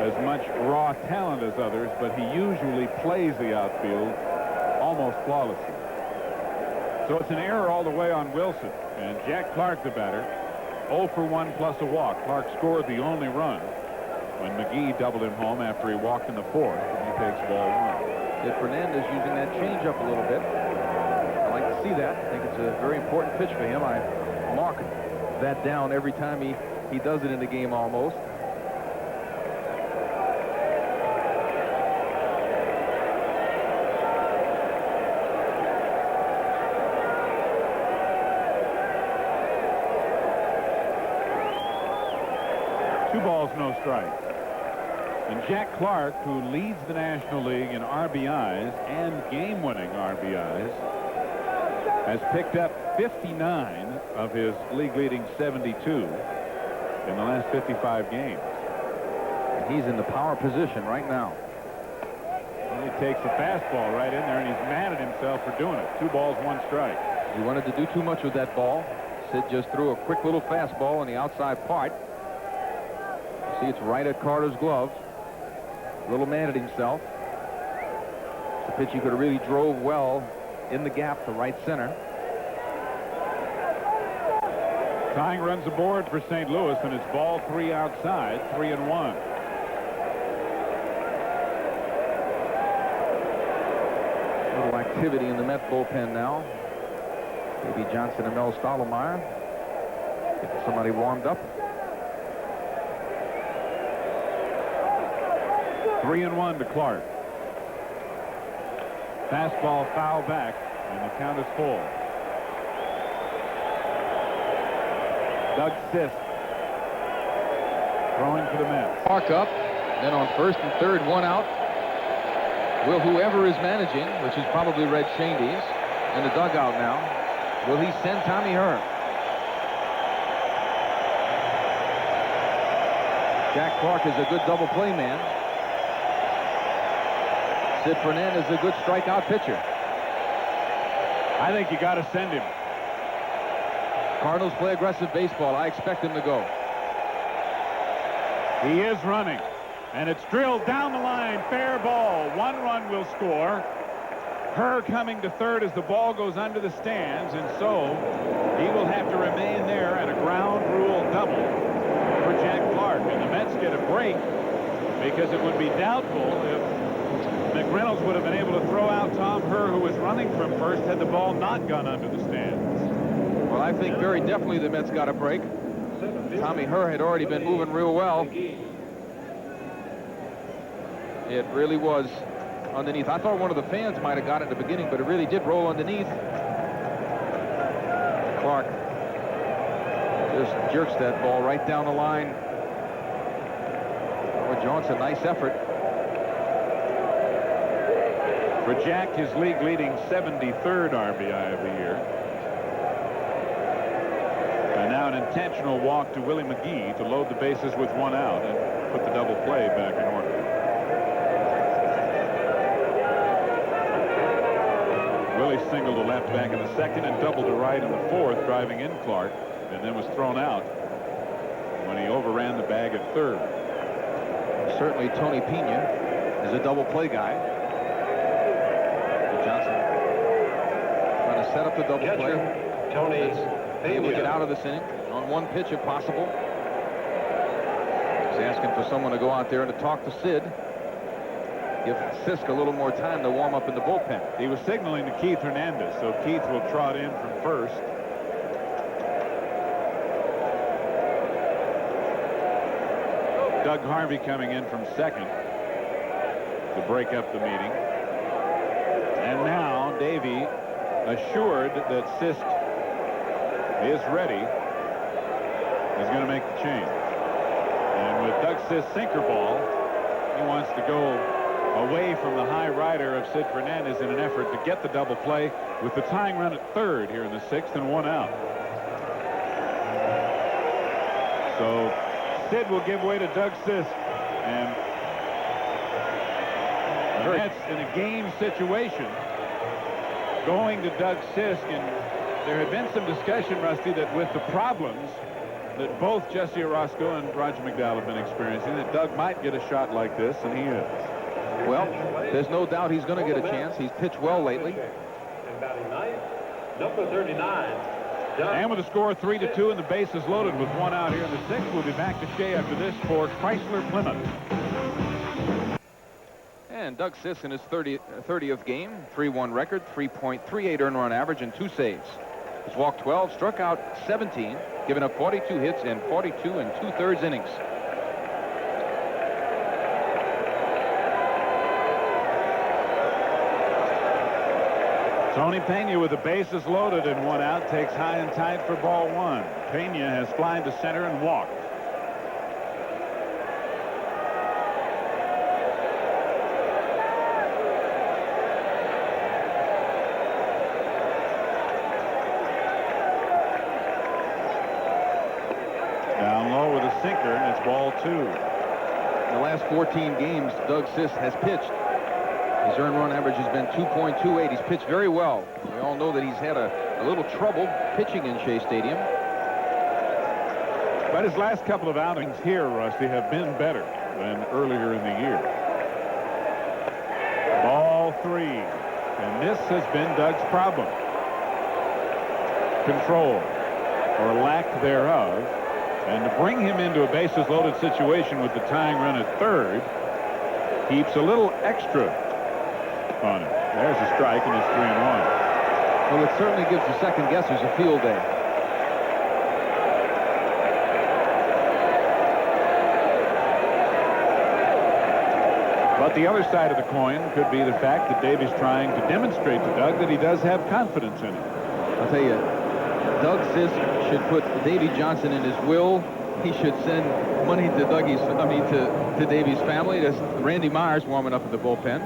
as much raw talent as others, but he usually plays the outfield almost flawlessly. So it's an error all the way on Wilson. And Jack Clark, the batter, 0 for 1 plus a walk. Clark scored the only run when McGee doubled him home after he walked in the fourth, and he takes ball 1. Sid Fernandez using that changeup a little bit. I like to see that. I think it's a very important pitch for him. I mark that down every time he does it in the game almost. Two balls, no strikes. And Jack Clark, who leads the National League in RBIs and game-winning RBIs, has picked up 59 of his league-leading 72 in the last 55 games. And he's in the power position right now. And he takes a fastball right in there, and he's mad at himself for doing it. 2 balls, 1 strike. He wanted to do too much with that ball. Sid just threw a quick little fastball on the outside part. See, it's right at Carter's glove. A little mad at himself. It's a pitch he could have really drove well in the gap to right center. Tying runs aboard for St. Louis, and it's ball 3 outside, 3-1. Little activity in the Met bullpen now. Maybe Johnson and Mel Stottlemyre getting somebody warmed up. 3-1 to Clark. Fastball foul back, and the count is full. Doug Sisk throwing for the Mets. Park up, then on first and third, one out. Will whoever is managing, which is probably Red Shandy's, in the dugout now, will he send Tommy Herr? Jack Clark is a good double play man. Sid Fernandez is a good strikeout pitcher. I think you got to send him. Cardinals play aggressive baseball. I expect him to go. He is running, and it's drilled down the line. Fair ball. 1 run will score. Herr coming to third as the ball goes under the stands, and so he will have to remain there at a ground rule double for Jack Clark. And the Mets get a break because it would be doubtful if McReynolds would have been able to throw out Tom Herr, who was running from first, had the ball not gone under the stands. Well, I think very definitely the Mets got a break. Tommy Herr had already been moving real well. It really was underneath. I thought one of the fans might have got it at the beginning, but it really did roll underneath. Clark just jerks that ball right down the line. Howard Johnson, nice effort. For Jack, his league-leading 73rd RBI of the year. And now an intentional walk to Willie McGee to load the bases with 1 out and put the double play back in order. Willie singled to left back in the second and doubled to right in the fourth, driving in Clark, and then was thrown out when he overran the bag at third. Certainly Tony Pena is a double play guy. Johnson trying to set up the double play. Tony Able to get out of this inning on 1 pitch if possible. He's asking for someone to go out there and to talk to Sid. Give Sisk a little more time to warm up in the bullpen. He was signaling to Keith Hernandez, so Keith will trot in from first. Doug Harvey coming in from second to break up the meeting. And now Davey, assured that Sisk is ready, is going to make the change. And with Doug Sisk's sinker ball, he wants to go away from the high rider of Sid Fernandez in an effort to get the double play with the tying run at third here in the 6th and 1 out. So Sid will give way to Doug Sisk, and that's in a game situation going to Doug Sisk. And there had been some discussion, Rusty, that with the problems that both Jesse Orozco and Roger McDowell have been experiencing, that Doug might get a shot like this, and he is. Well, there's no doubt he's going to get a chance. He's pitched well lately. And batting ninth, number 39. And with the score 3-2 and the bases loaded with 1 out here in the 6th, we'll be back to Shea after this for Chrysler Plymouth. And Doug Sisk in his 30th game, 3-1 record, 3.38 earned run average, and 2 saves. He's walked 12, struck out 17, given up 42 hits in 42 2/3 innings. Tony Pena with the bases loaded and 1 out takes high and tight for ball 1. Pena has flied to center and walked. Down low with a sinker, and it's ball 2. In the last 14 games, Doug Sisk has pitched. His earned run average has been 2.28. He's pitched very well. We all know that he's had a little trouble pitching in Shea Stadium. But his last couple of outings here, Rusty, have been better than earlier in the year. Ball 3. And this has been Doug's problem. Control, or lack thereof. And to bring him into a bases loaded situation with the tying run at third, keeps a little extra on it. There's a strike, and it's 3-1. Well, it certainly gives the second guessers a field day. But the other side of the coin could be the fact that Davey's trying to demonstrate to Doug that he does have confidence in him. I'll tell you, Doug Sisk should put Davy Johnson in his will. He should send money to to Davy's family. There's Randy Myers warming up in the bullpen.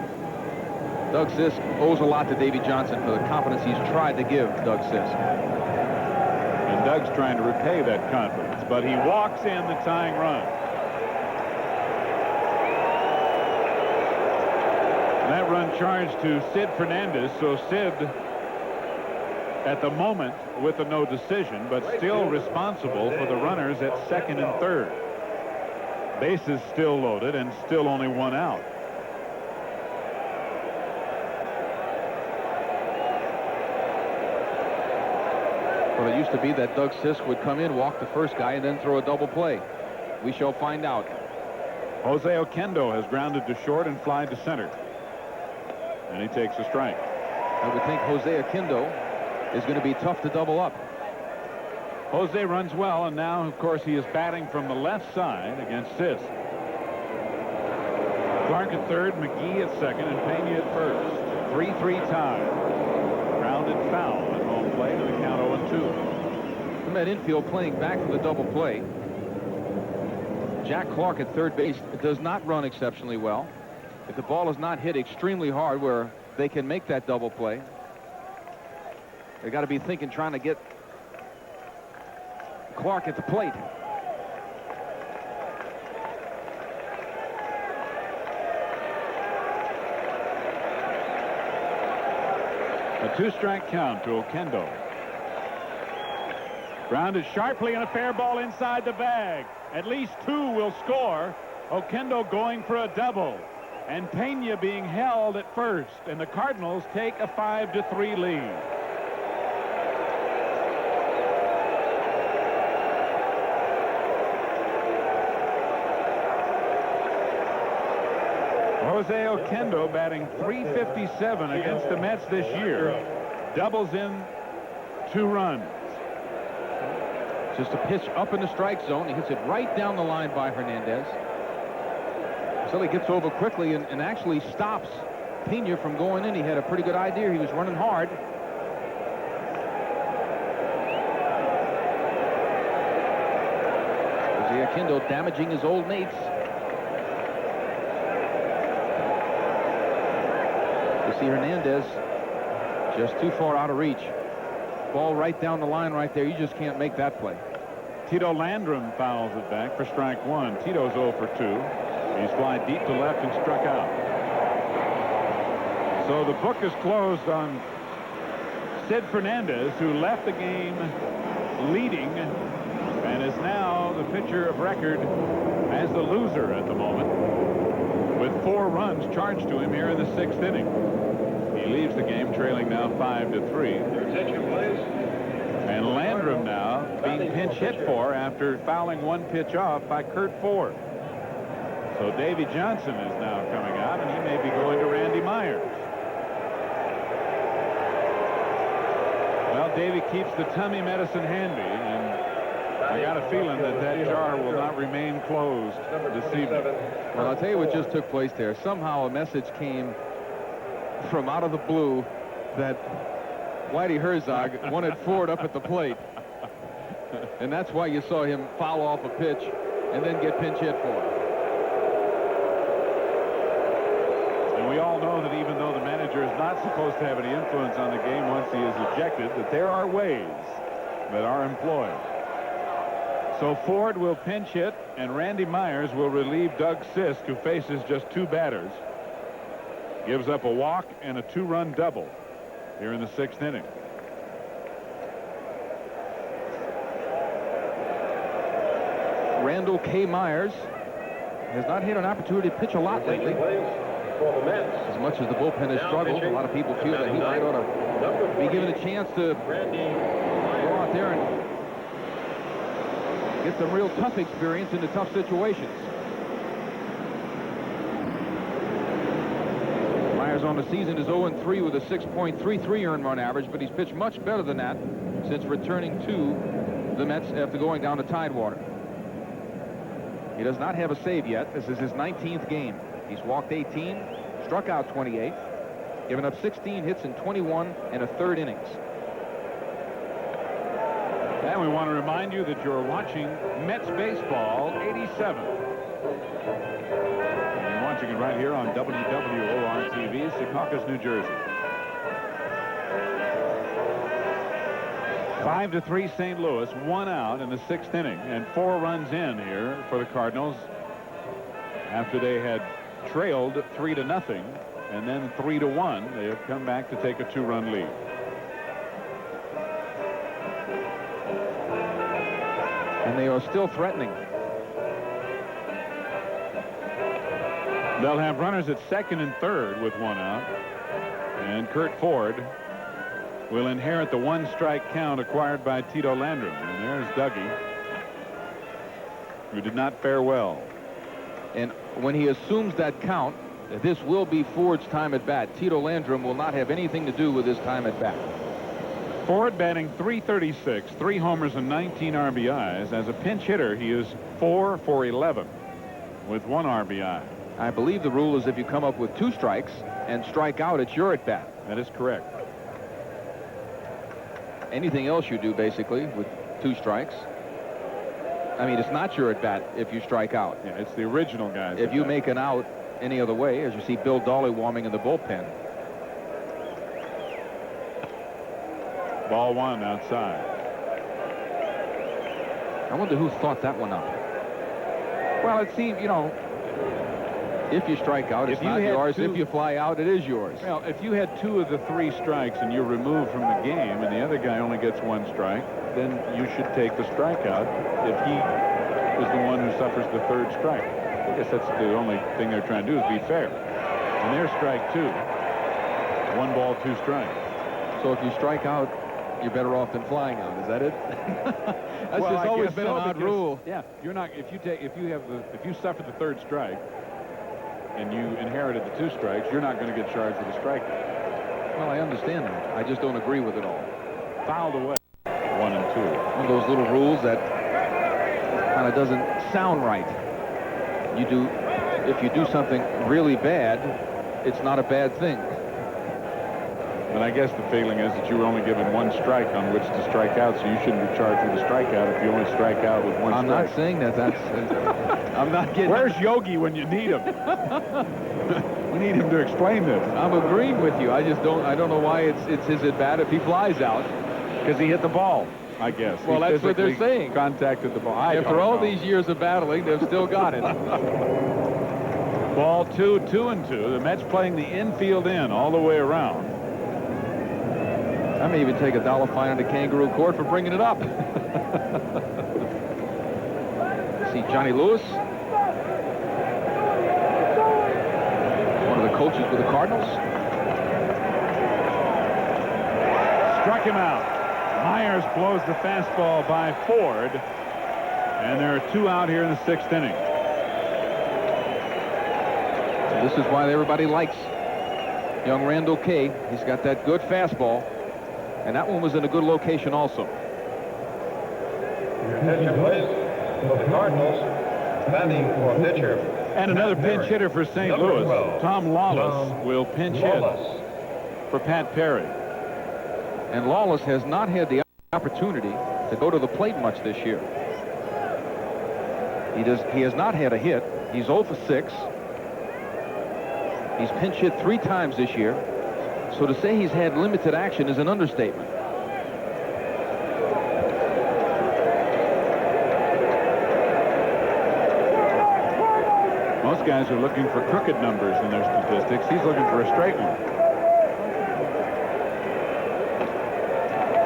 Doug Sisk owes a lot to Davy Johnson for the confidence he's tried to give Doug Sisk. And Doug's trying to repay that confidence, but he walks in the tying run. And that run charged to Sid Fernandez, so Sid at the moment with a no decision, but still responsible for the runners at second and third. Bases still loaded and still only one out. Well, it used to be that Doug Sisk would come in, walk the first guy, and then throw a double play. We shall find out. Jose Oquendo has grounded to short and flied to center. And he takes a strike. I would think Jose Oquendo is going to be tough to double up. Jose runs well, and now, of course, he is batting from the left side against Sisk. Clark at third, McGee at second, and Pena at first. 3-3 tie. Grounded foul at home plate, and the count 0-2. The Met infield playing back from the double play. Jack Clark at third base does not run exceptionally well. If the ball is not hit extremely hard where they can make that double play, they got to be thinking, trying to get Clark at the plate. A two-strike count to Oquendo. Grounded sharply and a fair ball inside the bag. At least two will score. Oquendo going for a double. And Pena being held at first. And the Cardinals take a 5-3 lead. Jose Oquendo batting .357 against the Mets this year. Doubles in 2 runs. Just a pitch up in the strike zone. He hits it right down the line by Hernandez. So he gets over quickly and actually stops Pena from going in. He had a pretty good idea. He was running hard. Jose Oquendo damaging his old mates. You see Hernandez just too far out of reach. Ball right down the line right there. You just can't make that play. Tito Landrum fouls it back for strike 1. Tito's 0 for 2. He's fly deep to left and struck out. So the book is closed on Sid Fernandez, who left the game leading and is now the pitcher of record as the loser at the moment, with 4 runs charged to him here in the 6th inning. He leaves the game trailing now 5-3. And Landrum now being pinch hit for after fouling 1 pitch off by Curt Ford. So Davy Johnson is now coming out, and he may be going to Randy Myers. Well, Davy keeps the tummy medicine handy, and I got a feeling that that jar will not remain closed this evening. Well, I'll tell you what just took place there. Somehow a message came from out of the blue that Whitey Herzog wanted Ford up at the plate. And that's why you saw him foul off a pitch and then get pinch hit for it. And we all know that even though the manager is not supposed to have any influence on the game once he is ejected, that there are ways that are employed. So Ford will pinch hit, and Randy Myers will relieve Doug Sisk, who faces just 2 batters. Gives up a walk and a 2-run double here in the 6th inning. Randall K. Myers has not had an opportunity to pitch a lot lately. As much as the bullpen has struggled, a lot of people feel that he might ought to be given a chance to go out there and get some real tough experience into tough situations. Myers on the season is 0-3 with a 6.33 earned run average, but he's pitched much better than that since returning to the Mets after going down to Tidewater. He does not have a save yet. This is his 19th game. He's walked 18, struck out 28, given up 16 hits in 21 and a third innings. And we want to remind you that you're watching Mets Baseball 87. And you're watching it right here on WWOR-TV, Secaucus, New Jersey. 5-3 St. Louis, 1 out in the 6th inning, and 4 runs in here for the Cardinals after they had trailed 3-0 and then 3-1. They have come back to take a 2-run lead. And they are still threatening. They'll have runners at 2nd and 3rd with 1 out, and Curt Ford will inherit the 1-strike count acquired by Tito Landrum. And there's Dougie, who did not fare well. And when he assumes that count, this will be Ford's time at bat. Tito Landrum will not have anything to do with his time at bat. Ford batting .336, 3 homers and 19 RBIs. As a pinch hitter, he is 4 for 11 with 1 RBI. I believe the rule is if you come up with 2 strikes and strike out, it's your at bat. That is correct. Anything else you do basically with 2 strikes. I mean, it's not your at bat if you strike out. Yeah, it's the original guys. If you make an out any other way, as you see Bill Dawley warming in the bullpen. Ball 1 outside. I wonder who thought that one up. Well, it seemed, you know, if you strike out, it's not yours. If you fly out, it is yours. Well, if you had 2 of the 3 strikes and you're removed from the game and the other guy only gets 1 strike, then you should take the strikeout if he is the one who suffers the 3rd strike. I guess that's the only thing they're trying to do is be fair. And there's strike 2. 1 ball, 2 strikes. So if you strike out, you're better off than flying out. Is that it? That's well, just always been an odd rule. Yeah, you're not. If you suffer the 3rd strike and you inherited the 2 strikes, you're not going to get charged with a strikeout. Well, I understand that. I just don't agree with it all. Fouled away. 1 and 2. One of those little rules that kind of doesn't sound right. If you do something really bad, it's not a bad thing. But I guess the feeling is that you were only given 1 strike on which to strike out, so you shouldn't be charged with a strikeout if you only strike out with 1 strike. I'm not saying that. I'm not getting. Where's Yogi when you need him? We need him to explain this. I'm agreeing with you. I don't know why it's his at bat if he flies out. Because he hit the ball, I guess. Well, that's what they're saying. Contacted the ball. After all these years of battling, they've still got it. Ball 2, 2 and 2. The Mets playing the infield in all the way around. I may even take a $1 fine into Kangaroo Court for bringing it up. See Johnny Lewis, one of the coaches for the Cardinals. Struck him out. Myers blows the fastball by Ford, and there are 2 out here in the 6th inning. So this is why everybody likes young Randall Kay. He's got that good fastball, and that one was in a good location also. Your attention, please. For the Cardinals, batting for pitcher. And another pinch hitter for St. Louis. 12, Tom Lawless will pinch hit for Pat Perry. And Lawless has not had the opportunity to go to the plate much this year. He has not had a hit. He's 0 for 6. He's pinch hit 3 times this year. So to say he's had limited action is an understatement. Most guys are looking for crooked numbers in their statistics. He's looking for a straight one.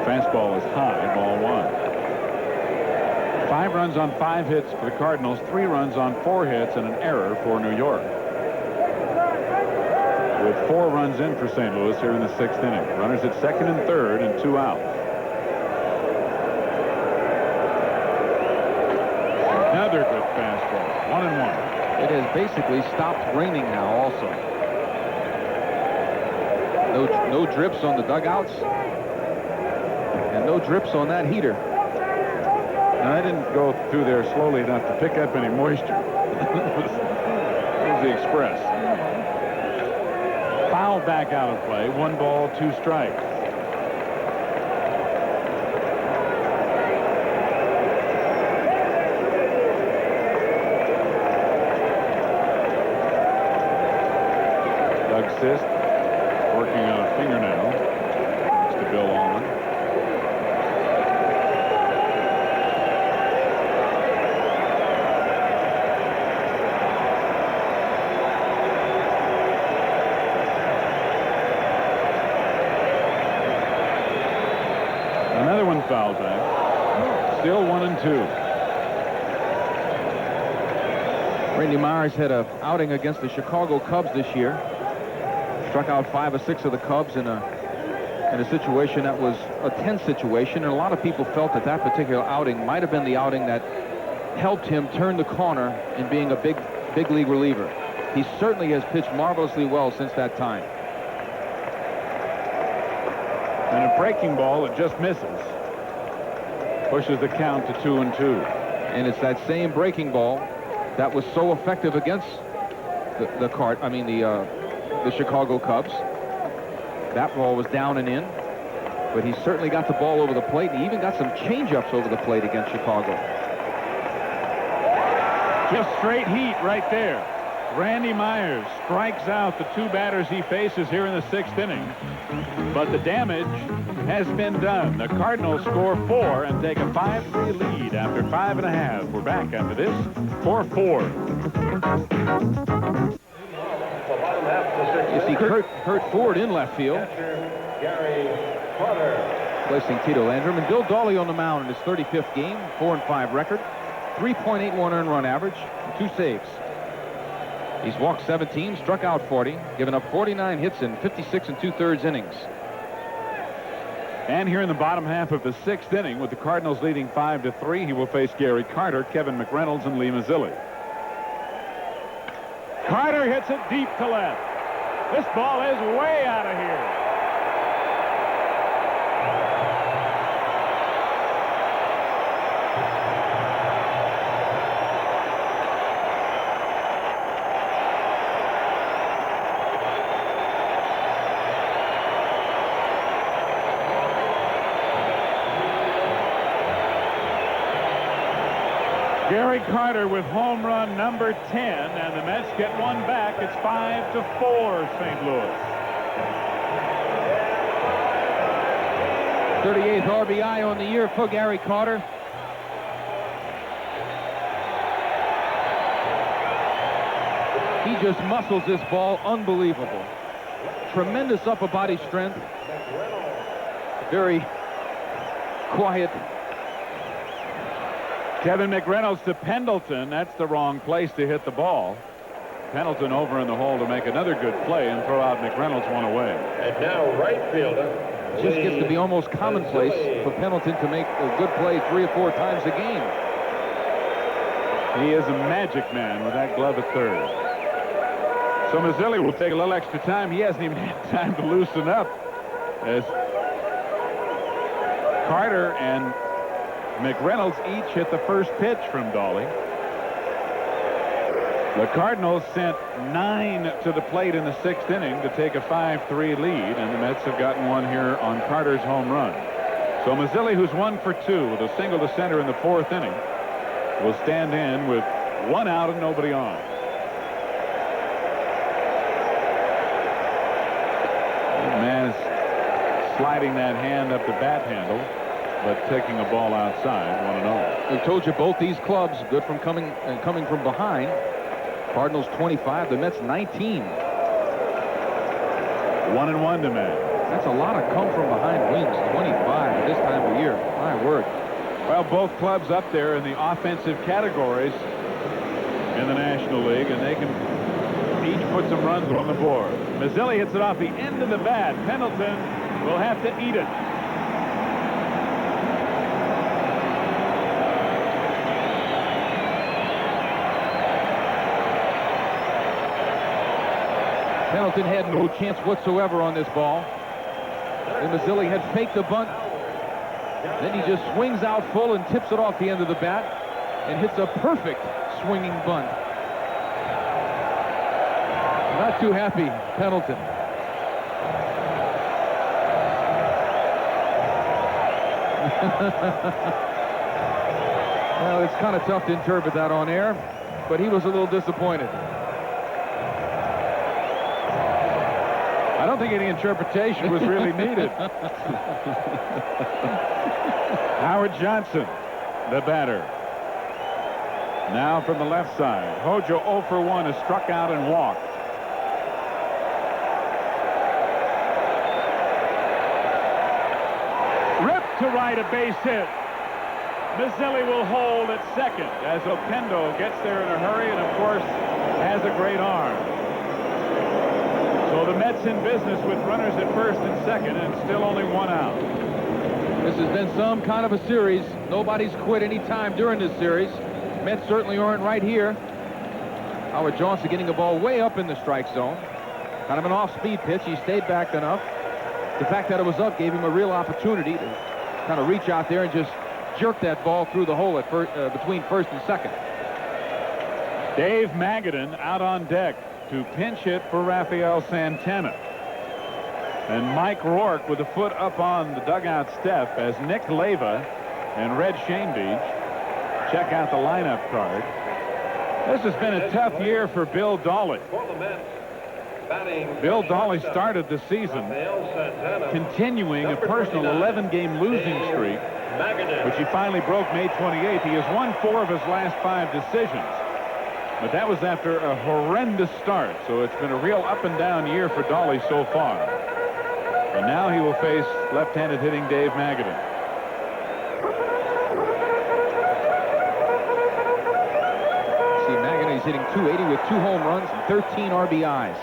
Fastball is high, ball 1. 5 runs on 5 hits for the Cardinals, 3 runs on 4 hits, and an error for New York. With 4 runs in for St. Louis here in the 6th inning. Runners at 2nd and 3rd and 2 outs. Another good fastball. 1-1. It has basically stopped raining now also. No drips on the dugouts. And no drips on that heater. Now, I didn't go through there slowly enough to pick up any moisture. It was the Express. Foul back out of play. 1 ball, 2 strikes. assist, working on a fingernail next to Bill Allman. Another one fouled back. Still 1-2. Randy Myers had an outing against the Chicago Cubs this year. Struck out 5 or 6 of the Cubs in a situation that was a tense situation, and a lot of people felt that that particular outing might have been the outing that helped him turn the corner in being a big league reliever. He certainly has pitched marvelously well since that time. And a breaking ball that just misses. Pushes the count to 2-2. And it's that same breaking ball that was so effective against the Chicago Cubs. That ball was down and in, but he certainly got the ball over the plate, and he even got some change-ups over the plate against Chicago. Just straight heat right there. Randy Myers strikes out the 2 batters he faces here in the 6th inning, but the damage has been done. The Cardinals score 4 and take a 5-3 lead after 5.5. We're back after this for 4. You see Kurt Ford in left field, placing Tito Landrum, and Bill Dawley on the mound in his 35th game, 4-5 record, 3.81 earned run average, and 2 saves. He's walked 17, struck out 40, given up 49 hits in 56 2/3 innings. And here in the bottom half of the 6th inning, with the Cardinals leading 5-3, he will face Gary Carter, Kevin McReynolds, and Lee Mazzilli. Carter hits it deep to left. This ball is way out of here. Gary Carter with home run number 10, and the Mets get one back. It's 5-4 St. Louis. 38th RBI on the year for Gary Carter. He just muscles this ball. Unbelievable. Tremendous upper body strength. Very quiet. Kevin McReynolds to Pendleton. That's the wrong place to hit the ball. Pendleton over in the hole to make another good play and throw out McReynolds one away. And now right fielder. It just gets to be almost commonplace for Pendleton to make a good play 3 or 4 times a game. He is a magic man with that glove at third. So Mazzilli will take a little extra time. He hasn't even had time to loosen up, as Carter and McReynolds each hit the first pitch from Dawley. The Cardinals sent 9 to the plate in the 6th inning to take a 5-3 lead, and the Mets have gotten one here on Carter's home run. So Mazzilli, who's 1 for 2 with a single to center in the 4th inning, will stand in with 1 out and nobody on. The man is sliding that hand up the bat handle, but taking a ball outside, 1-0. We told you both these clubs good from coming from behind. Cardinals 25, the Mets 19. 1-1 to Matt. That's a lot of come from behind wins. 25 at this time of year. My word. Well, both clubs up there in the offensive categories in the National League, and they can each put some runs on the board. Mazzilli hits it off the end of the bat. Pendleton will have to eat it. Pendleton had no chance whatsoever on this ball. And Mazzilli had faked the bunt. Then he just swings out full and tips it off the end of the bat and hits a perfect swinging bunt. Not too happy, Pendleton. Well, it's kind of tough to interpret that on air, but he was a little disappointed. I don't think any interpretation was really needed. Howard Johnson, the batter. Now from the left side. Hojo 0 for 1 is struck out and walked. Ripped to right, a base hit. Mazzilli will hold at second as Oquendo gets there in a hurry and, of course, has a great arm. So the Mets in business with runners at first and second and still only 1 out. This has been some kind of a series. Nobody's quit any time during this series. Mets certainly aren't right here. Howard Johnson getting the ball way up in the strike zone. Kind of an off-speed pitch. He stayed back enough. The fact that it was up gave him a real opportunity to kind of reach out there and just jerk that ball through the hole at between first and second. Dave Magadan out on deck to pinch hit for Rafael Santana. And Mike Rourke with a foot up on the dugout step as Nick Leyva and Red Shanebeach check out the lineup card. This has been a tough year for Bill Dawley. Bill Dawley started the season continuing a personal 11-game losing streak, which he finally broke May 28th. He has won 4 of his last 5 decisions. But that was after a horrendous start, so it's been a real up-and-down year for Dawley so far. And now he will face left-handed hitting Dave Magadan. See, Magadan is hitting .280 with 2 home runs and 13 RBIs.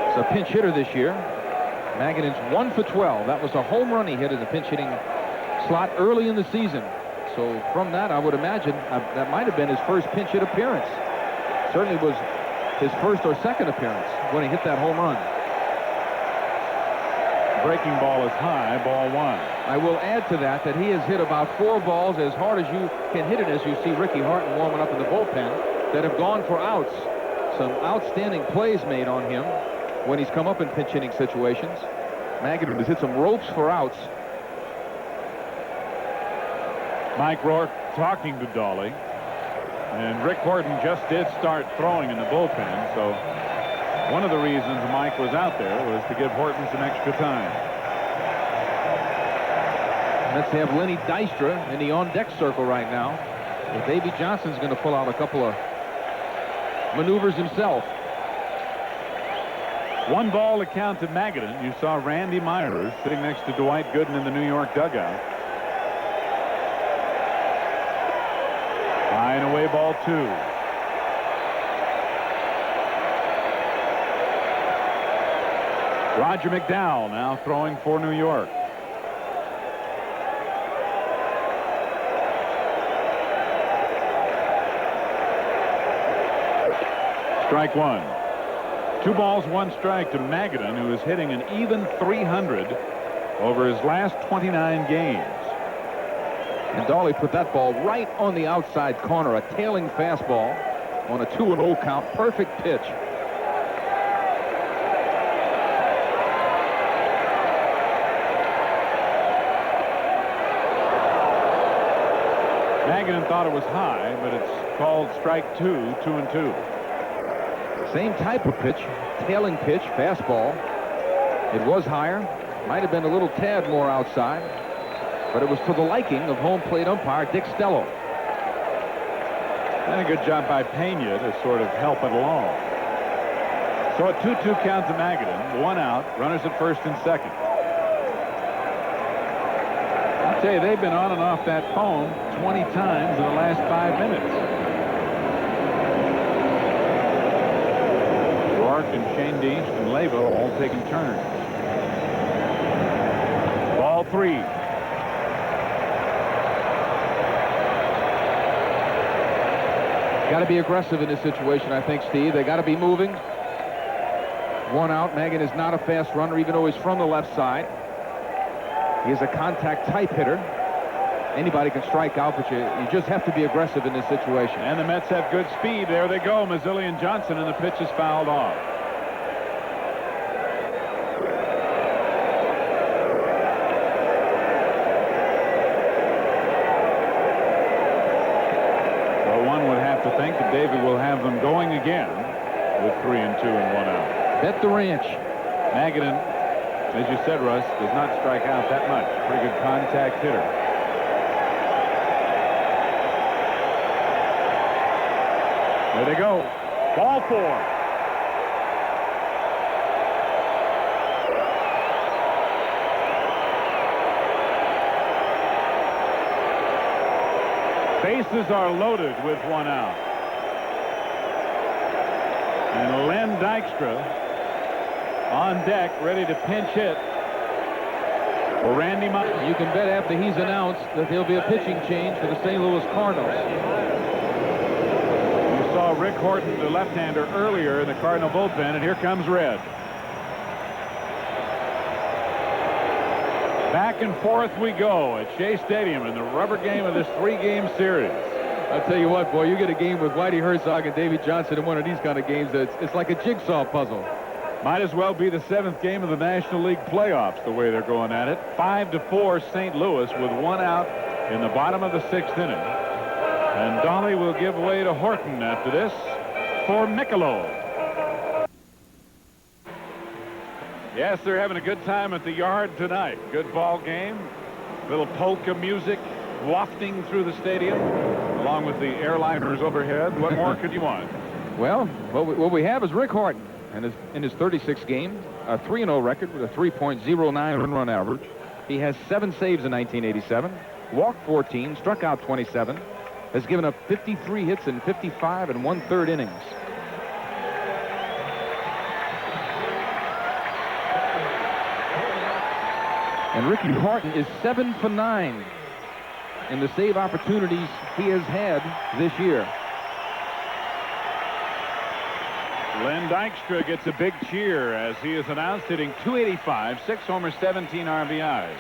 It's a pinch hitter this year. Magadan's 1 for 12. That was a home run he hit in the pinch hitting slot early in the season. So from that, I would imagine that might have been his first pinch hit appearance. Certainly was his first or second appearance when he hit that home run. Breaking ball is high, ball 1. I will add to that he has hit about 4 balls as hard as you can hit it, as you see Ricky Harton warming up in the bullpen, that have gone for outs. Some outstanding plays made on him when he's come up in pinch hitting situations. Magadan has hit some ropes for outs. Mike Rourke talking to Dawley. And Rick Horton just did start throwing in the bullpen, so one of the reasons Mike was out there was to give Horton some extra time. Let's have Lenny Dystra in the on-deck circle right now. And Davey Johnson's going to pull out a couple of maneuvers himself. 1 ball to count to Magadan. You saw Randy Myers sitting next to Dwight Gooden in the New York dugout. High and away, ball 2. Roger McDowell now throwing for New York. Strike 1. 2 balls, 1 strike to Magadan, who is hitting an even .300 over his last 29 games. And Dawley put that ball right on the outside corner, a tailing fastball on a 2-0 count. Perfect pitch. Magadan thought it was high, but it's called strike 2, 2-2. Same type of pitch, tailing pitch, fastball. It was higher, might have been a little tad more outside, but it was to the liking of home plate umpire Dick Stello. And a good job by Pena to sort of help it along. So a 2-2 count to Magadan, 1 out, runners at first and second. I'll tell you, they've been on and off that phone 20 times in the last 5 minutes. Rourke and Shane Deast and Leyva all taking turns. Ball 3. Got to be aggressive in this situation, I think, Steve. They got to be moving. 1 out. Magadan is not a fast runner, even though he's from the left side. He is a contact type hitter. Anybody can strike out, but you just have to be aggressive in this situation. And the Mets have good speed. There they go, Mazzilli and Johnson, and the pitch is fouled off. So one would have to think that David will have them going again with 3-2 and 1 out. Bet the ranch. Magrane, as you said, Russ, does not strike out that much. Pretty good contact hitter. There they go. Ball 4. Bases are loaded with 1 out. And Len Dykstra on deck, ready to pinch hit for Randy Myers. You can bet after he's announced that there'll be a pitching change for the St. Louis Cardinals. You saw Rick Horton, the left-hander, earlier in the Cardinal bullpen, and here comes Red. Back and forth we go at Shea Stadium in the rubber game of this 3-game series. I'll tell you what, boy, you get a game with Whitey Herzog and Davey Johnson in one of these kind of games, it's like a jigsaw puzzle. Might as well be the 7th game of the National League playoffs, the way they're going at it. 5-4 St. Louis with 1 out in the bottom of the 6th inning. And Dolly will give way to Horton after this for Michelob. Yes, they're having a good time at the Yard tonight. Good ball game. Little polka music wafting through the stadium, along with the airliners overhead. What more could you want? Well, what we have is Rick Horton. And in his 36th game, a 3-0 record with a 3.09 run average. He has 7 saves in 1987, walked 14, struck out 27, has given up 53 hits in 55 1/3 innings. And Ricky Horton is 7 for 9 in the save opportunities he has had this year. Len Dykstra gets a big cheer as he is announced, hitting .285, 6 homers, 17 RBIs.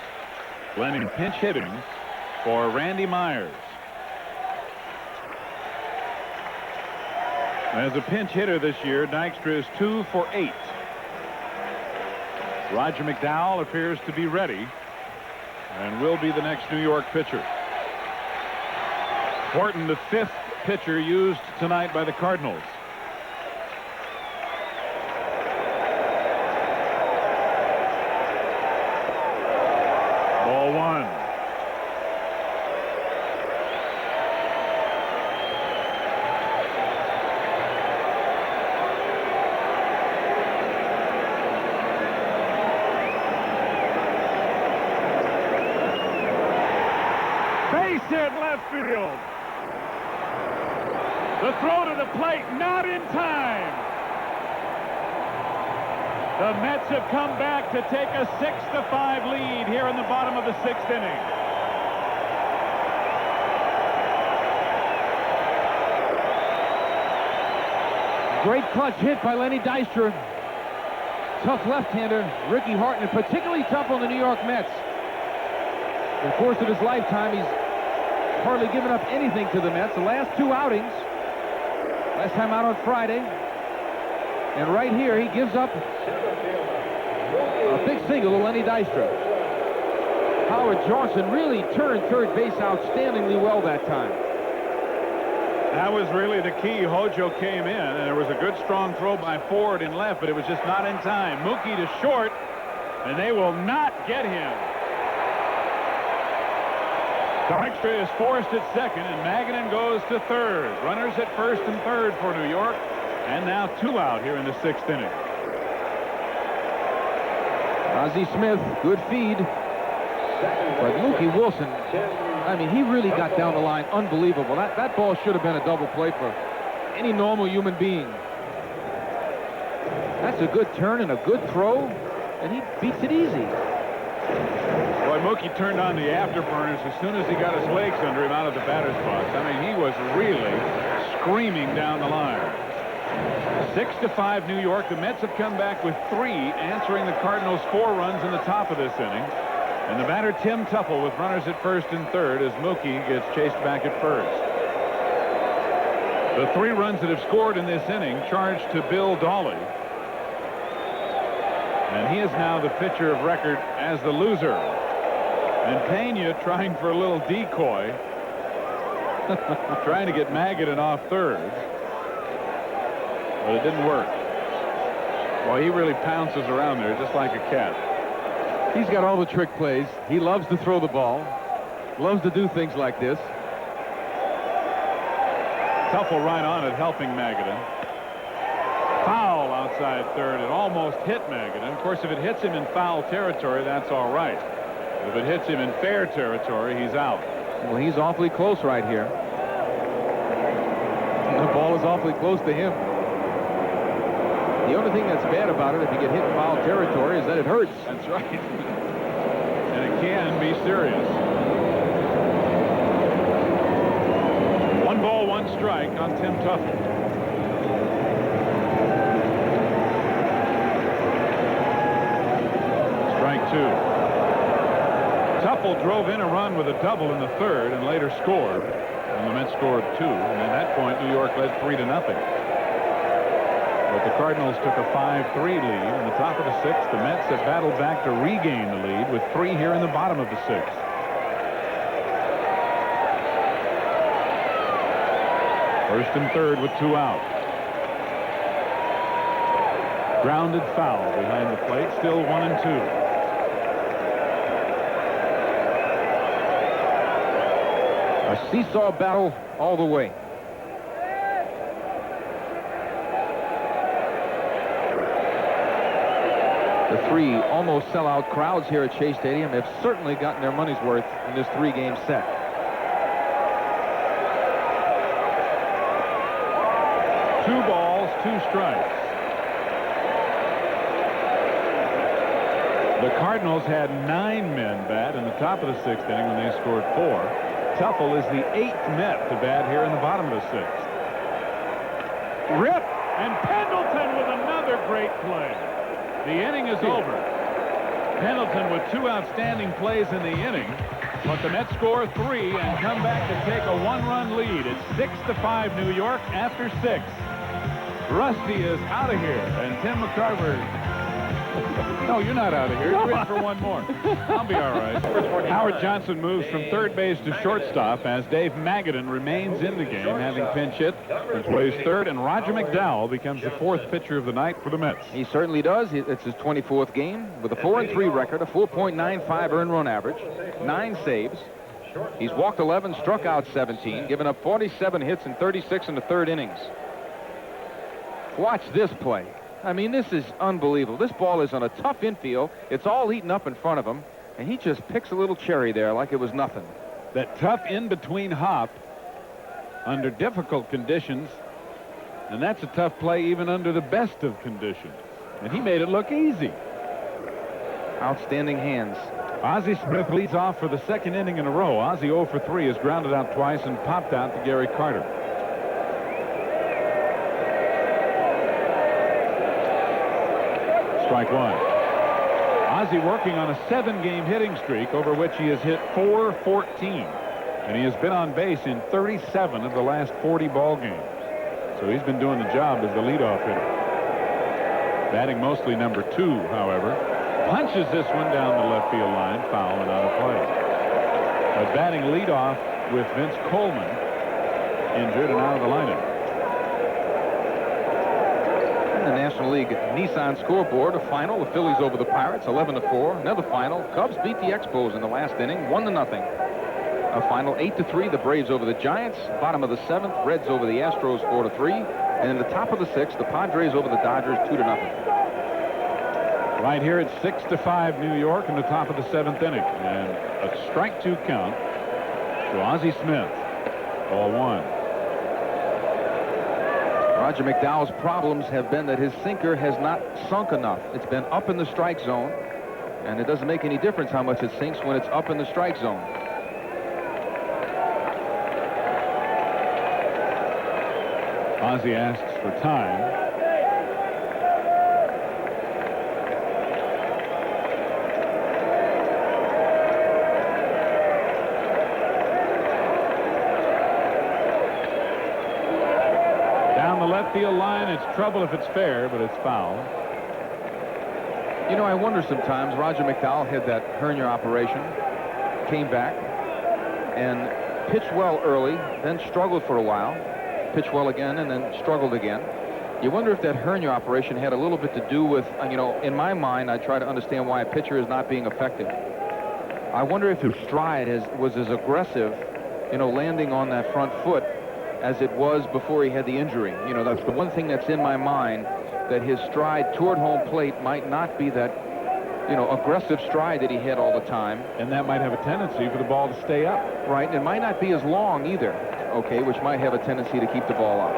Len in pinch hitting for Randy Myers. As a pinch hitter this year, Dykstra is 2 for 8. Roger McDowell appears to be ready and will be the next New York pitcher. Horton, the 5th pitcher used tonight by the Cardinals. Ball 1. Base hit left field. The throw to the plate, not in time. The Mets have come back to take a 6-5 lead here in the bottom of the 6th inning. Great clutch hit by Lenny Dykstra. Tough left-hander, Ricky Horton, particularly tough on the New York Mets. In the course of his lifetime, he's hardly given up anything to the Mets. The last 2 outings, last time out on Friday, and right here he gives up a big single to Lenny Dykstra. Howard Johnson really turned third base outstandingly well that time. That was really the key. Hojo came in, and there was a good strong throw by Ford in left, but it was just not in time. Mookie to short, and they will not get him. Dykstra is forced at second, and Magrane goes to third. Runners at first and third for New York, and now 2 out here in the 6th inning. Ozzie Smith, good feed. But Mookie Wilson, I mean, he really got down the line. Unbelievable. That ball should have been a double play for any normal human being. That's a good turn and a good throw, and he beats it easy. Boy, Mookie turned on the afterburners as soon as he got his legs under him out of the batter's box. I mean, he was really screaming down the line. 6-5 New York. The Mets have come back with 3, answering the Cardinals' 4 runs in the top of this inning. And the batter, Tim Tuffle, with runners at first and third as Mookie gets chased back at first. The 3 runs that have scored in this inning charged to Bill Dawley. And he is now the pitcher of record as the loser. And Pena trying for a little decoy. Trying to get Magrane off third. But it didn't work. Well, he really pounces around there just like a cat. He's got all the trick plays. He loves to throw the ball. Loves to do things like this. Tuffle right on it, helping Magrane. Foul outside third. It almost hit Magrane. Of course, if it hits him in foul territory, that's all right. If it hits him in fair territory, he's out. Well, he's awfully close right here. The ball is awfully close to him. The only thing that's bad about it, if you get hit in foul territory, is that it hurts. That's right. And it can be serious. 1 ball, 1 strike on Tim Tuffle. Strike 2. Tuffle drove in a run with a double in the third and later scored. And the Mets scored 2. And at that point, New York led 3-0. But the Cardinals took a 5-3 lead in the top of the 6th. The Mets have battled back to regain the lead with 3 here in the bottom of the 6th. First and third with 2 out. Grounded foul behind the plate. Still 1-2. A seesaw battle all the way. The 3 almost sellout crowds here at Shea Stadium have certainly gotten their money's worth in this 3-game set. Two balls, 2 strikes. The Cardinals had 9 men bat in the top of the 6th inning when they scored 4. Tuffle is the 8th Met to bat here in the bottom of the 6th. Rip, and Pendleton with another great play. The inning is over. Pendleton with 2 outstanding plays in the inning, but the Mets score 3 and come back to take a 1-run lead. It's 6-5 New York after 6. Rusty is out of here, and Tim McCarver. No, you're not out of here. You're in for 1 more. I'll be all right. Howard Johnson moves from third base to shortstop as Dave Magrane remains in the game, having pinch hit and plays third, and Roger McDowell becomes the 4th pitcher of the night for the Mets. He certainly does. It's his 24th game with a 4-3 record, a 4.95 earned run average, 9 saves. He's walked 11, struck out 17, given up 47 hits and 36 in the 3rd innings. Watch this play. I mean, this is unbelievable. This ball is on a tough infield. It's all eaten up in front of him, and he just picks a little cherry there like it was nothing. That tough in-between hop under difficult conditions, and that's a tough play even under the best of conditions. And he made it look easy. Outstanding hands. Ozzie Smith leads off for the 2nd inning in a row. Ozzie 0 for 3 is grounded out twice and popped out to Gary Carter. Strike 1. Ozzie working on a 7-game hitting streak over which he has hit .414, and he has been on base in 37 of the last 40 ball games. So he's been doing the job as the leadoff hitter. Batting mostly number 2, however, punches this one down the left field line, foul and out of play. But batting leadoff with Vince Coleman injured and out of the lineup. The National League Nissan scoreboard, a final, the Phillies over the Pirates, 11-4. Another final, Cubs beat the Expos in the last inning, 1-0. A final, 8-3, the Braves over the Giants. Bottom of the 7th, Reds over the Astros, 4-3. And in the top of the 6th, the Padres over the Dodgers, 2-0. Right here it's 6-5 New York in the top of the 7th inning, and a strike 2 count to Ozzie Smith. Ball 1. Roger McDowell's problems have been that his sinker has not sunk enough. It's been up in the strike zone, and it doesn't make any difference how much it sinks when it's up in the strike zone. Ozzie asks for time. Left field line, it's trouble if it's fair, but it's foul. You know, I wonder sometimes. Roger McDowell had that hernia operation, came back, and pitched well early, then struggled for a while, pitched well again, and then struggled again. You wonder if that hernia operation had a little bit to do with, you know, in my mind, I try to understand why a pitcher is not being effective. I wonder if his stride was as aggressive, you know, landing on that front foot as it was before he had the injury. You know, that's the one thing that's in my mind, that his stride toward home plate might not be that, you know, aggressive stride that he had all the time. And that might have a tendency for the ball to stay up. Right, and it might not be as long either, okay, which might have a tendency to keep the ball up.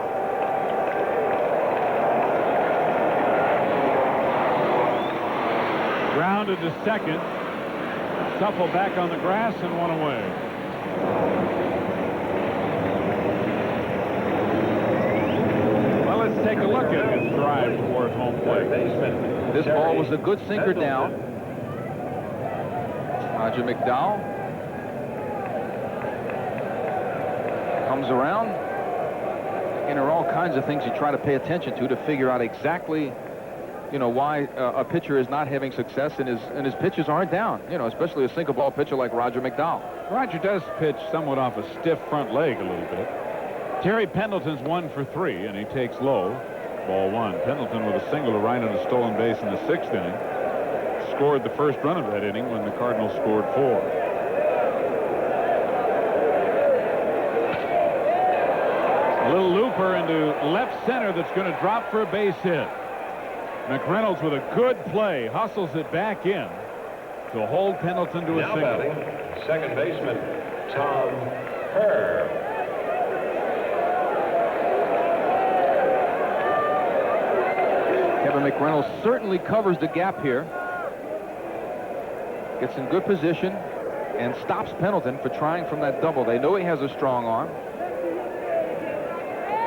Grounded to second. Shuffle back on the grass and one away. Well, let's take a look at his drive toward home plate. This ball was a good sinker down. Roger McDowell comes around. And there are all kinds of things you try to pay attention to figure out exactly, you know, why a pitcher is not having success and his pitches aren't down, you know, especially a single ball pitcher like Roger McDowell. Roger does pitch somewhat off a stiff front leg a little bit. Terry Pendleton's 1 for 3, and he takes low. Ball 1. Pendleton with a single to right on a stolen base in the 6th inning. Scored the first run of that inning when the Cardinals scored 4. A little looper into left center that's going to drop for a base hit. McReynolds with a good play hustles it back in to hold Pendleton to a Now single. batting, second baseman Tom Herr. Kevin McReynolds certainly covers the gap here. Gets in good position and stops Pendleton for trying from that double. They know he has a strong arm.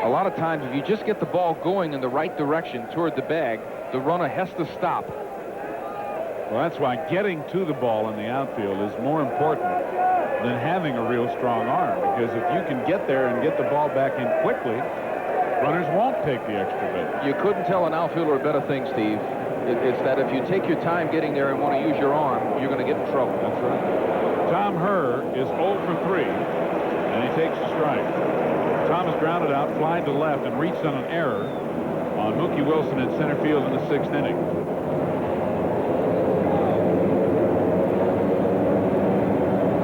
A lot of times, if you just get the ball going in the right direction toward the bag, the runner has to stop. Well, that's why getting to the ball in the outfield is more important than having a real strong arm, because if you can get there and get the ball back in quickly, runners won't take the extra bit. You couldn't tell an outfielder a better thing, Steve. It's that if you take your time getting there and want to use your arm, you're going to get in trouble. That's right. Tom Herr is 0 for 3, and he takes a strike. Thomas grounded out, flied to left, and reached on an error on Mookie Wilson in center field in the 6th inning.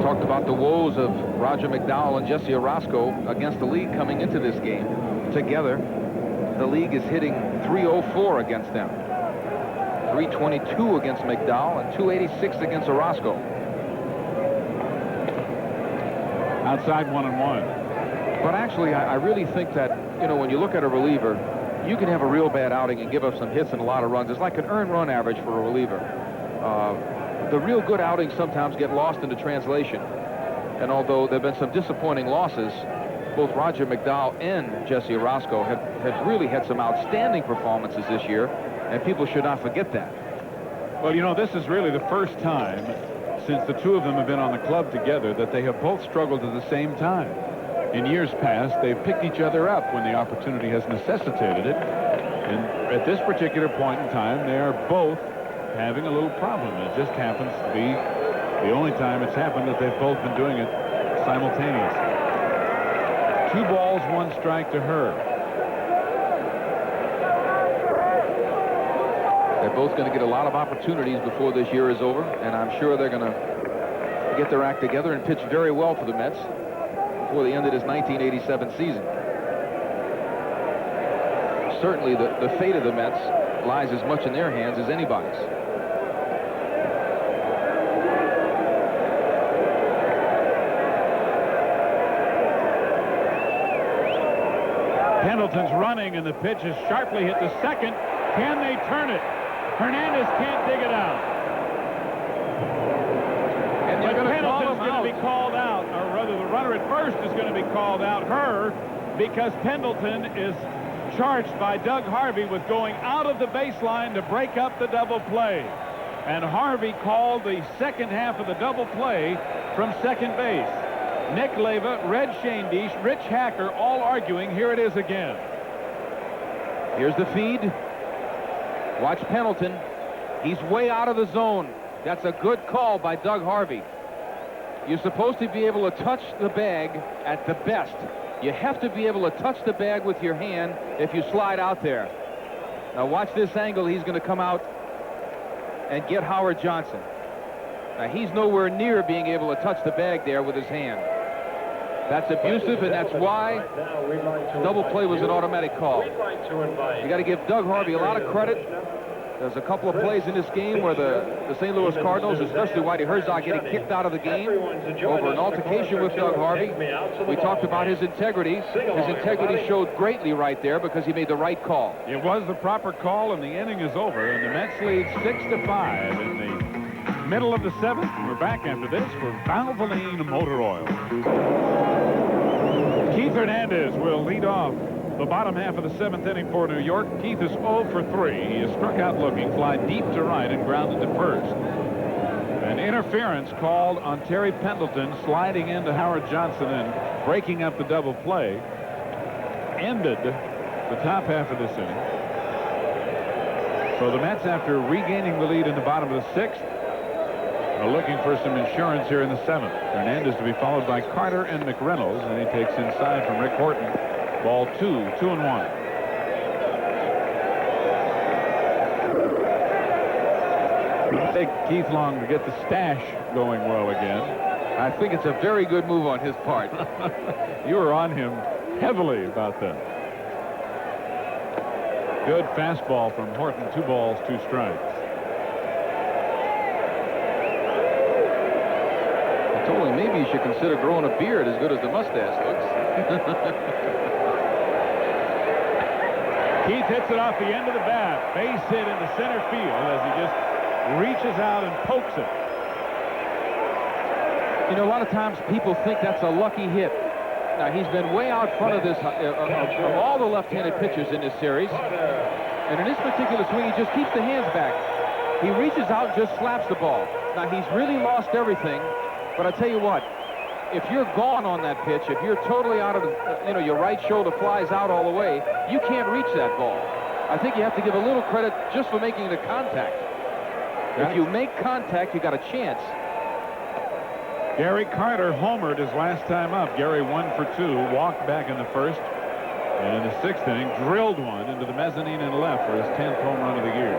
Talked about the woes of Roger McDowell and Jesse Orozco against the league coming into this game. Together, the league is hitting .304 against them. .322 against McDowell and .286 against Orozco. Outside 1-1. But actually, I really think that, you know, when you look at a reliever, you can have a real bad outing and give up some hits and a lot of runs. It's like an earned run average for a reliever. The real good outings sometimes get lost into translation. And although there have been some disappointing losses, both Roger McDowell and Jesse Orozco have really had some outstanding performances this year, and people should not forget that. Well, you know, this is really the first time since the two of them have been on the club together that they have both struggled at the same time. In years past, they've picked each other up when the opportunity has necessitated it. And at this particular point in time, they are both having a little problem. It just happens to be the only time it's happened that they've both been doing it simultaneously. 2 balls, 1 strike to Herr. They're both going to get a lot of opportunities before this year is over, and I'm sure they're going to get their act together and pitch very well for the Mets before the end of this 1987 season. Certainly the fate of the Mets lies as much in their hands as anybody's. Pendleton's running, and the pitch is sharply hit to second. Can they turn it? Hernandez can't dig it out. And But Pendleton's going to be called out, or rather the runner at first is going to be called out, Herr, because Pendleton is charged by Doug Harvey with going out of the baseline to break up the double play. And Harvey called the second half of the double play from second base. Nick Leyva, Red Shaindish, Rich Hacker all arguing. Here it is again. Here's the feed. Watch Pendleton. He's way out of the zone. That's a good call by Doug Harvey. You're supposed to be able to touch the bag at the best. You have to be able to touch the bag with your hand if you slide out there. Now watch this angle. He's going to come out and get Howard Johnson. Now he's nowhere near being able to touch the bag there with his hand. That's abusive, and that's why double play was an automatic call. You got to give Doug Harvey a lot of credit. There's a couple of plays in this game where the St. Louis Cardinals, especially Whitey Herzog, getting kicked out of the game over an altercation with Doug Harvey. We talked about his integrity. His integrity showed greatly right there because he made the right call. It was the proper call, and the inning is over, and the Mets lead 6-5 in the middle of the 7th. We're back after this for Valvoline Motor Oil. Keith Hernandez will lead off the bottom half of the 7th inning for New York. Keith is 0 for 3. He is struck out looking, fly deep to right, and grounded to first. An interference called on Terry Pendleton sliding into Howard Johnson and breaking up the double play ended the top half of this inning. So the Mets, after regaining the lead in the bottom of the 6th, are looking for some insurance here in the 7th. Hernandez to be followed by Carter and McReynolds, and he takes inside from Rick Horton. Ball 2-1. Take Keith Long to get the stash going well again. I think it's a very good move on his part. You were on him heavily about that. Good fastball from Horton. 2 balls, 2 strikes. I told him maybe you should consider growing a beard as good as the mustache looks. Keith hits it off the end of the bat. Base hit into center field as he just reaches out and pokes it. You know, a lot of times people think that's a lucky hit. Now, he's been way out front of this, of all the left-handed pitchers in this series. And in this particular swing, he just keeps the hands back. He reaches out and just slaps the ball. Now, he's really lost everything. But I tell you what, if you're gone on that pitch, if you're totally out of, your right shoulder flies out all the way, you can't reach that ball. I think you have to give a little credit just for making the contact. If you make contact, you got a chance. Gary Carter homered his last time up. Gary 1 for 2, walked back in the first, and in the 6th inning, drilled one into the mezzanine and left for his 10th home run of the year.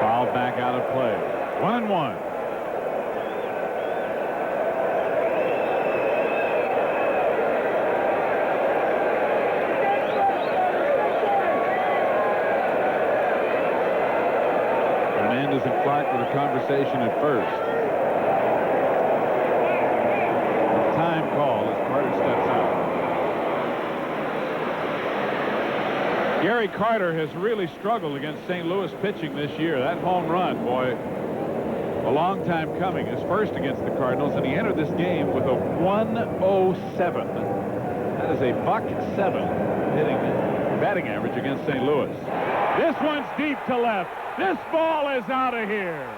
Fouled back out of play. 1-1. Hernandez and Clark with a conversation at first. Time call as Carter steps out. Gary Carter has really struggled against St. Louis pitching this year. That home run, boy, a long time coming. His first against the Cardinals, and he entered this game with a 107. That is a .7 batting average against St. Louis. This one's deep to left. This ball is out of here.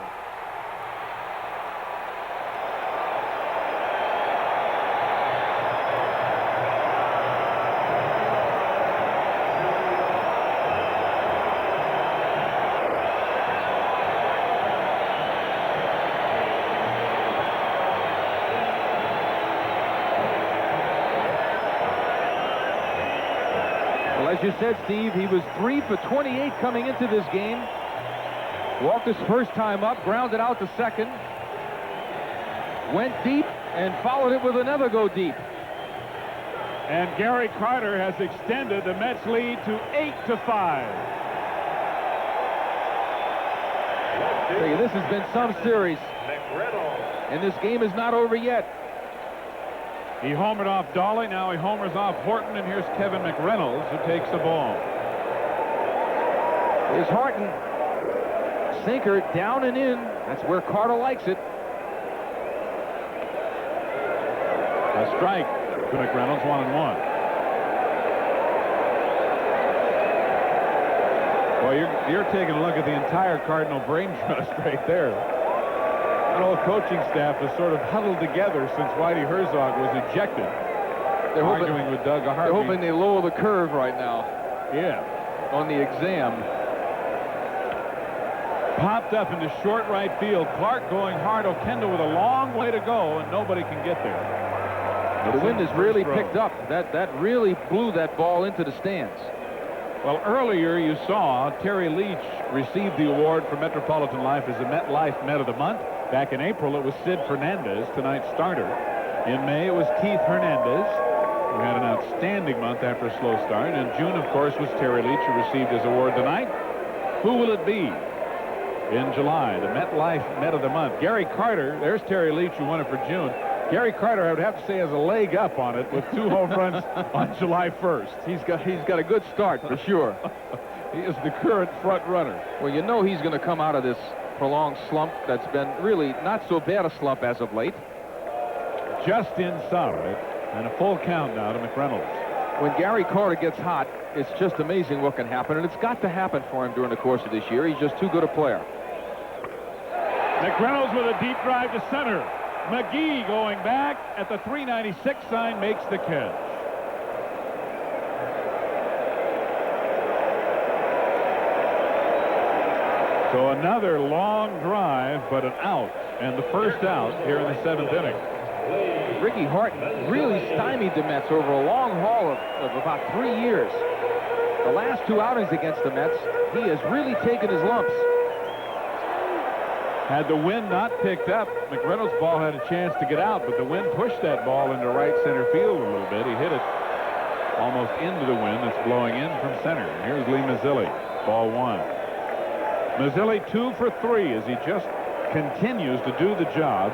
As you said, Steve, he was 3 for 28 coming into this game. Walked his first time up, grounded out to second. Went deep and followed it with another go deep. And Gary Carter has extended the Mets lead to 8-5. This has been some series. And this game is not over yet. He homered off Dolly. Now he homers off Horton, and here's Kevin McReynolds who takes the ball. Here's Horton. Sinker down and in. That's where Carter likes it. A strike to McReynolds, 1-1. Well, you're taking a look at the entire Cardinal brain trust right there. The whole coaching staff is sort of huddled together since Whitey Herzog was ejected. They're arguing with Doug Harvey. They're hoping they lower the curve right now. Yeah. On the exam. Popped up into short right field. Clark going hard. Okenda with a long way to go, and nobody can get there. The wind has really picked up. That really blew that ball into the stands. Well, earlier you saw Terry Leach receive the award for Metropolitan Life as the MetLife Met of the Month. Back in April, it was Sid Fernandez, tonight's starter. In May, it was Keith Hernandez, who had an outstanding month after a slow start. In June, of course, was Terry Leach, who received his award tonight. Who will it be in July? The MetLife Met of the Month. Gary Carter, there's Terry Leach, who won it for June. Gary Carter, I would have to say, has a leg up on it with 2 home runs on July 1st. He's got a good start for sure. He is the current front runner. Well, you know he's going to come out of this prolonged slump that's been really not so bad a slump as of late. Just inside, and a full count now to McReynolds. When Gary Carter gets hot, it's just amazing what can happen, and it's got to happen for him during the course of this year. He's just too good a player. McReynolds with a deep drive to center. McGee going back at the 396 sign makes the catch. So another long drive, but an out, and the first out here in the 7th inning. Ricky Horton really stymied the Mets over a long haul of about 3 years. The last 2 outings against the Mets, he has really taken his lumps. Had the wind not picked up, McReynolds' ball had a chance to get out, but the wind pushed that ball into right center field a little bit. He hit it almost into the wind that's blowing in from center. And here's Lee Mazzilli, ball 1. Mazzilli 2 for 3 as he just continues to do the job.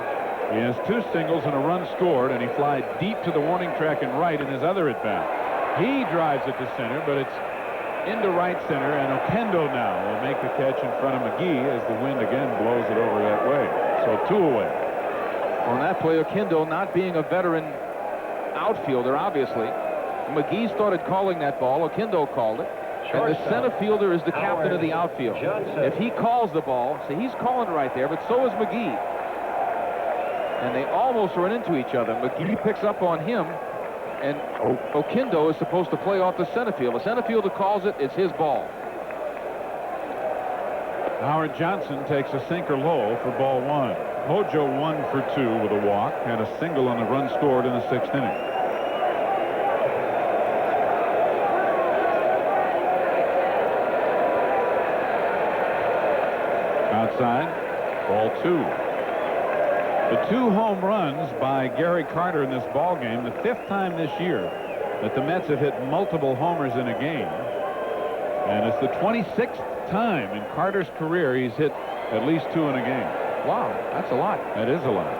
He has 2 singles and a run scored, and he flied deep to the warning track and right in his other at-bat. He drives it to center, but it's into right center, and Oquendo now will make the catch in front of McGee as the wind again blows it over that way. So 2 away. On that play, Oquendo, not being a veteran outfielder, obviously, McGee started calling that ball. Oquendo called it. And the center fielder is the captain of the outfield. If he calls the ball, see, he's calling it right there, but so is McGee. And they almost run into each other. McGee picks up on him, and Oquendo is supposed to play off the center field. The center fielder calls it, it's his ball. Howard Johnson takes a sinker low for ball 1. Hojo 1 for 2 with a walk, had a single on the run scored in the 6th inning. Outside, ball 2. The 2 home runs by Gary Carter in this ball game, the 5th time this year that the Mets have hit multiple homers in a game. And it's the 26th time in Carter's career he's hit at least 2 in a game. Wow, that's a lot. That is a lot.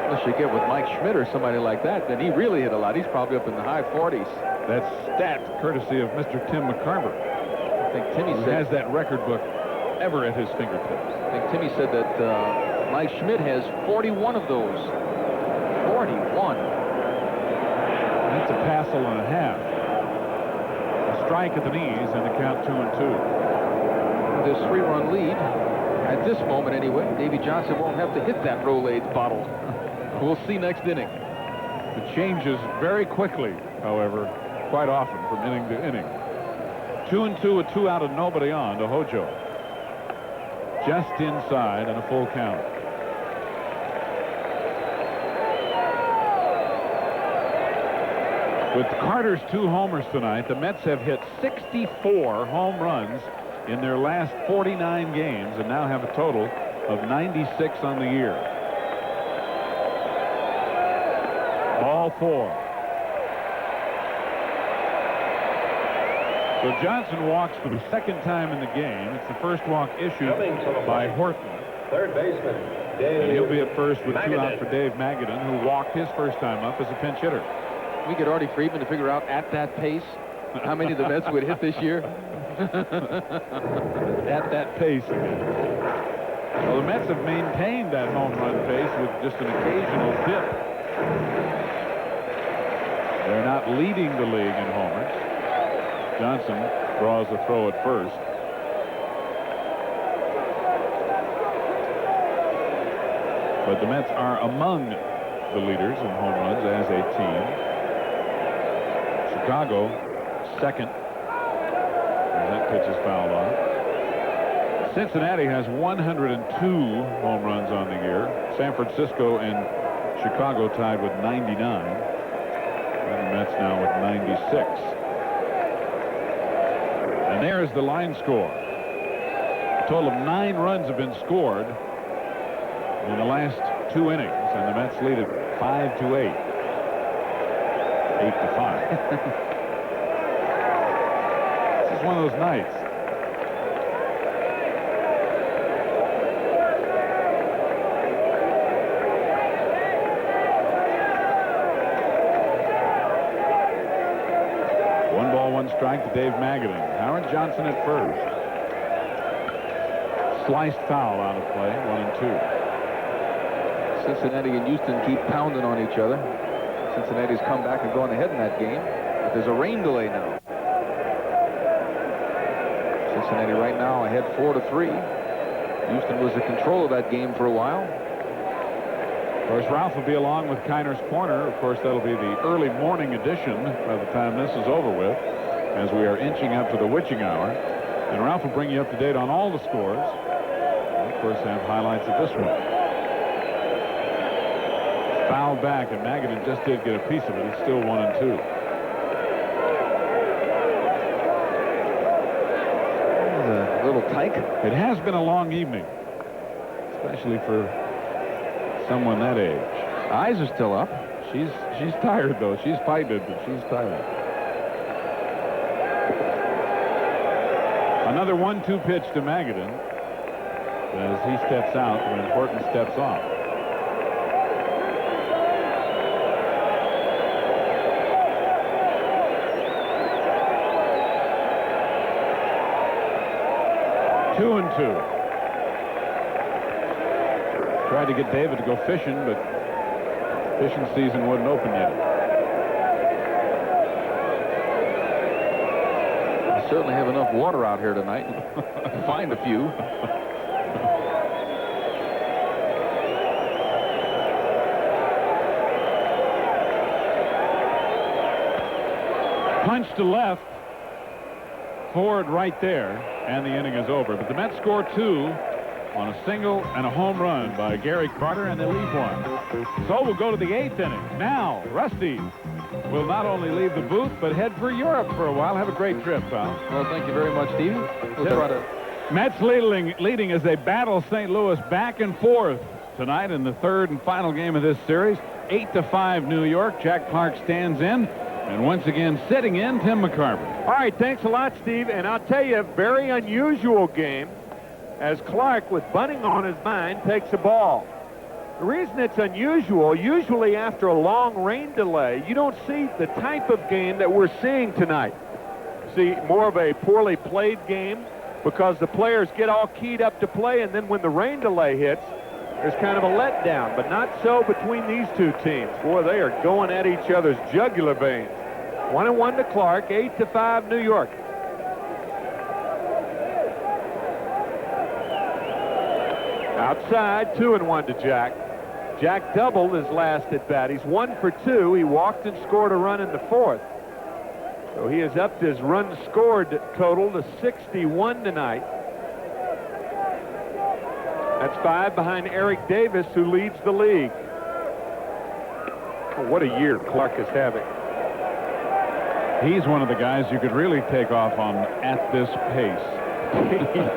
Unless you get with Mike Schmidt or somebody like that, then he really hit a lot. He's probably up in the high 40s. That's stat courtesy of Mr. Tim McCarver. I think Timmy has that record book ever at his fingertips. I think Timmy said that Mike Schmidt has 41 of those. 41. That's a passel and a half. A strike at the knees and the count 2-2. This 3-run lead, at this moment anyway, Davy Johnson won't have to hit that Rolaids bottle. We'll see next inning. It changes very quickly, however, quite often from inning to inning. 2-2 with 2 out and nobody on to Hojo. Just inside and a full count. With Carter's 2 homers tonight, the Mets have hit 64 home runs in their last 49 games and now have a total of 96 on the year. Ball 4. So Johnson walks for the 2nd time in the game. It's the first walk issued by Horton. Third baseman, Dave. And he'll be at first with Magadin. 2 out for Dave Magadin, who walked his first time up as a pinch hitter. We get Artie Friedman to figure out at that pace how many the Mets would hit this year. At that pace again. Well, the Mets have maintained that home run pace with just an occasional dip. They're not leading the league in homers. Johnson draws the throw at first. But the Mets are among the leaders in home runs as a team. Chicago, 2nd. And that pitch is fouled off. Cincinnati has 102 home runs on the year. San Francisco and Chicago tied with 99. And the Mets now with 96. And there's the line score. A total of 9 runs have been scored in the last 2 innings, and the Mets lead it 5-8. 8-5. This is one of those nights. One ball, one strike to Dave Magrane. Howard Johnson at first. Sliced foul out of play, 1-2. Cincinnati and Houston keep pounding on each other. Cincinnati's come back and gone ahead in that game, but there's a rain delay now. Cincinnati right now ahead 4-3. Houston was in control of that game for a while. Of course, Ralph will be along with Kiner's Corner. Of course, that'll be the early morning edition by the time this is over with, as we are inching up to the witching hour. And Ralph will bring you up to date on all the scores. And of course, have highlights of this one. Fouled back, and Magrane just did get a piece of it. It's still 1-2. A little tyke. It has been a long evening, especially for someone that age. Eyes are still up. She's tired, though. She's fighting it, but she's tired. Another 1-2 pitch to Magrane as he steps out when Horton steps off. Two and two. Tried to get David to go fishing, but fishing season wasn't open yet. We certainly have enough water out here tonight. Find a few. Punch to left. Ford right there, and the inning is over. But the Mets score 2 on a single and a home run by Gary Carter, and they leave 1. So we'll go to the 8th inning. Now, Rusty will not only leave the booth, but head for Europe for a while. Have a great trip, pal. Well, thank you very much, Stevie. We'll try to... Mets leading as they battle St. Louis back and forth tonight in the 3rd and final game of this series. 8-5 New York. Jack Clark stands in. And once again, sitting in, Tim McCarver. All right, thanks a lot, Steve. And I'll tell you, very unusual game as Clark, with bunting on his mind, takes a ball. The reason it's unusual, usually after a long rain delay, you don't see the type of game that we're seeing tonight. See more of a poorly played game because the players get all keyed up to play, and then when the rain delay hits, there's kind of a letdown, but not so between these two teams. Boy, they are going at each other's jugular veins. 1-1 to Clark, 8-5 New York. Outside, 2-1 to Jack. Jack doubled his last at bat. He's 1 for 2. He walked and scored a run in the 4th. So he has upped his run scored total to 61 tonight. That's 5 behind Eric Davis, who leads the league. Oh, what a year Clark is having. He's one of the guys you could really take off on at this pace.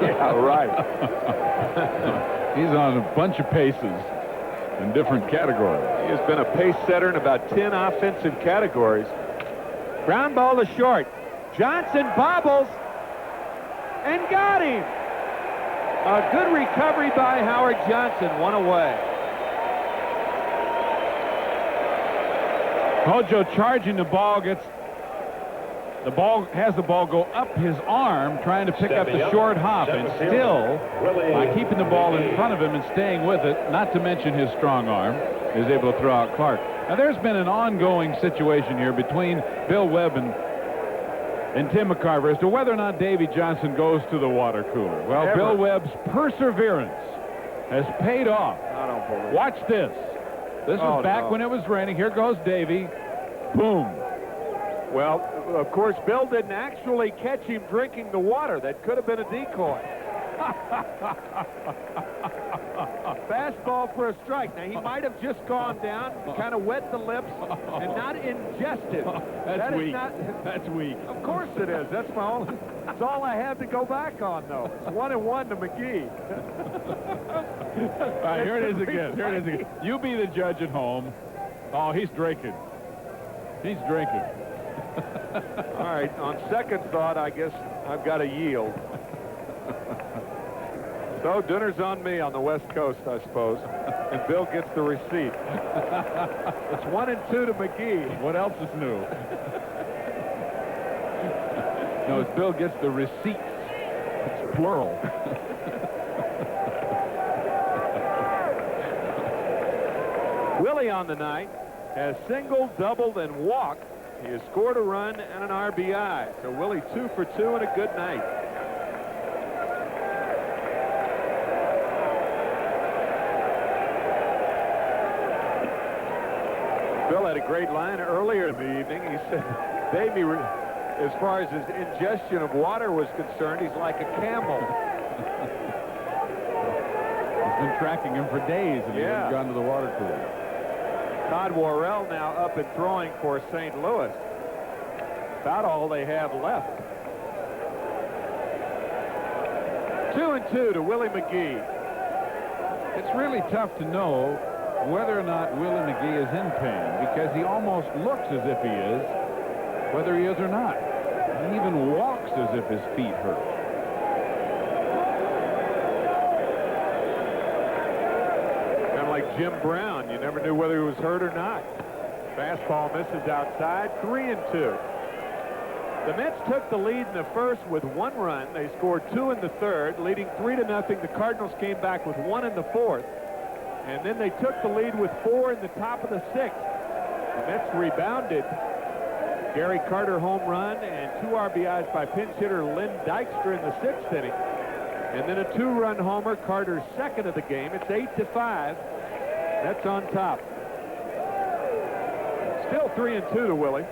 Yeah, right. He's on a bunch of paces in different categories. He has been a pace setter in about 10 offensive categories. Ground ball to short. Johnson bobbles and got him. A good recovery by Howard Johnson. 1 away. Hojo charging the ball, has the ball go up his arm, trying to pick up the short hop, and still, by keeping the ball in front of him and staying with it, not to mention his strong arm, is able to throw out Clark. Now, there's been an ongoing situation here between Bill Webb and Tim McCarver as to whether or not Davy Johnson goes to the water cooler. Well, Bill Webb's perseverance has paid off. I don't believe it. Watch this. This was back when it was raining. Here goes Davy. Boom. Well, of course, Bill didn't actually catch him drinking the water. That could have been a decoy. Fastball for a strike. Now, he might have just gone down, kind of wet the lips, and not ingested. That's weak. That's weak. Of course it is. That's all I have to go back on, though. It's 1-1 to McGee. All right, here it is again. You be the judge at home. Oh, he's drinking. He's drinking. All right, on second thought, I guess I've got to yield. So dinner's on me on the West Coast, I suppose. And Bill gets the receipt. It's 1-2 to McGee. What else is new? No, it's Bill gets the receipts. It's plural. Willie on the night has singled, doubled, and walked. He has scored a run and an RBI. So Willie 2 for 2 and a good night. Bill had a great line earlier in the evening. He said, Davey, as far as his ingestion of water was concerned, he's like a camel. He's been tracking him for days, and he hasn't gone to the water cooler. Todd Worrell now up and throwing for St. Louis. About all they have left. 2-2 to Willie McGee. It's really tough to know whether or not Willie McGee is in pain, because he almost looks as if he is, whether he is or not. He even walks as if his feet hurt. Kind of like Jim Brown. You never knew whether he was hurt or not. Fastball misses outside. 3-2. The Mets took the lead in the first with 1 run. They scored 2 in the third, leading 3-0. The Cardinals came back with 1 in the fourth. And then they took the lead with 4 in the top of the 6th. The Mets rebounded. Gary Carter home run and 2 RBIs by pinch hitter Lynn Dykstra in the 6th inning. And then a 2-run homer, Carter's second of the game. It's 8-5. That's on top. Still 3-2 to Willie.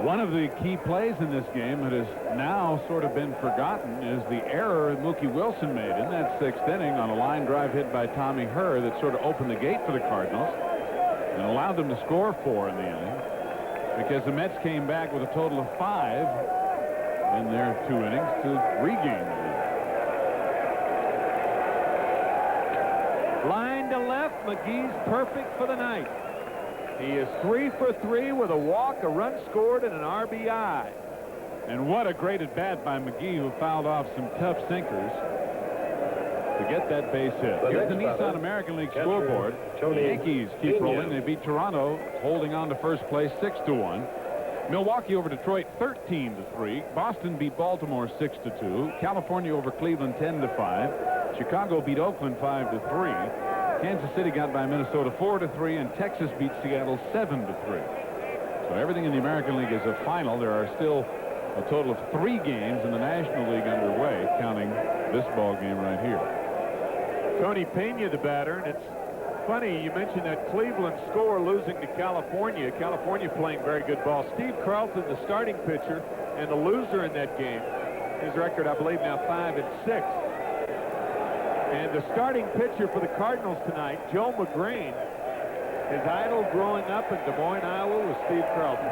One of the key plays in this game that has now sort of been forgotten is the error Mookie Wilson made in that 6th inning on a line drive hit by Tommy Herr that sort of opened the gate for the Cardinals and allowed them to score 4 in the inning, because the Mets came back with a total of 5 in their 2 innings to regain the lead. Line to left. McGee's perfect for the night. He is 3 for 3 with a walk, a run scored, and an RBI. And what a great at-bat by McGee, who fouled off some tough sinkers to get that base hit. Here's the Nissan American League scoreboard. The Yankees keep rolling. They beat Toronto, holding on to first place 6-1. Milwaukee over Detroit 13-3. Boston beat Baltimore 6-2. California over Cleveland 10-5. Chicago beat Oakland 5-3. Kansas City got by Minnesota 4-3, and Texas beat Seattle 7-3. So everything in the American League is a final. There are still a total of 3 games in the National League underway, counting this ball game right here. Tony Pena, the batter, and it's funny you mentioned that Cleveland score losing to California. California playing very good ball. Steve Carlton, the starting pitcher, and the loser in that game. His record, I believe, now 5-6. And the starting pitcher for the Cardinals tonight, Joe Magrane, his idol growing up in Des Moines, Iowa, was Steve Carlton.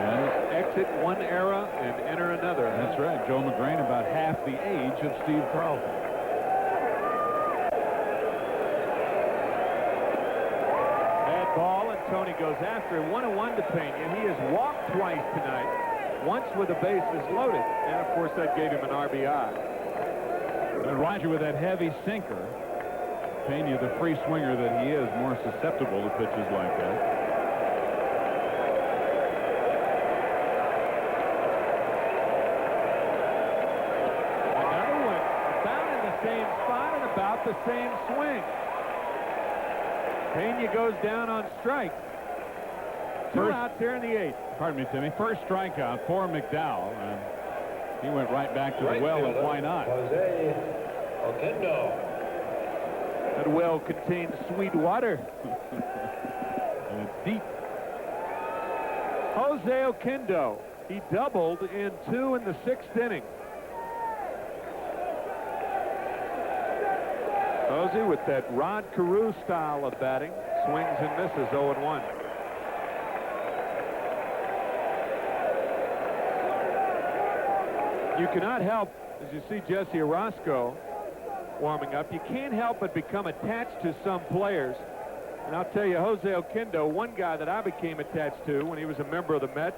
And exit one era and enter another. That's right. Joe Magrane, about half the age of Steve Carlton. Bad ball, and Tony goes after it. 1-1 to Pena. He has walked twice tonight. Once with the bases loaded, and of course that gave him an RBI. And Roger, with that heavy sinker, Pena, the free swinger that he is, more susceptible to pitches like that. Another one down in the same spot and about the same swing. Pena goes down on strike. 2 outs here in the 8th. Pardon me, Timmy. First strikeout for McDowell. And he went right back to the well, and why not? That well contains sweet water. And it's deep. Jose Oquendo He doubled in 2 in the 6th inning. Posey with that Rod Carew style of batting. Swings and misses, 0-1. You cannot help, as you see Jesse Orozco warming up, you can't help but become attached to some players. And I'll tell you, Jose Oquendo, one guy that I became attached to when he was a member of the Mets,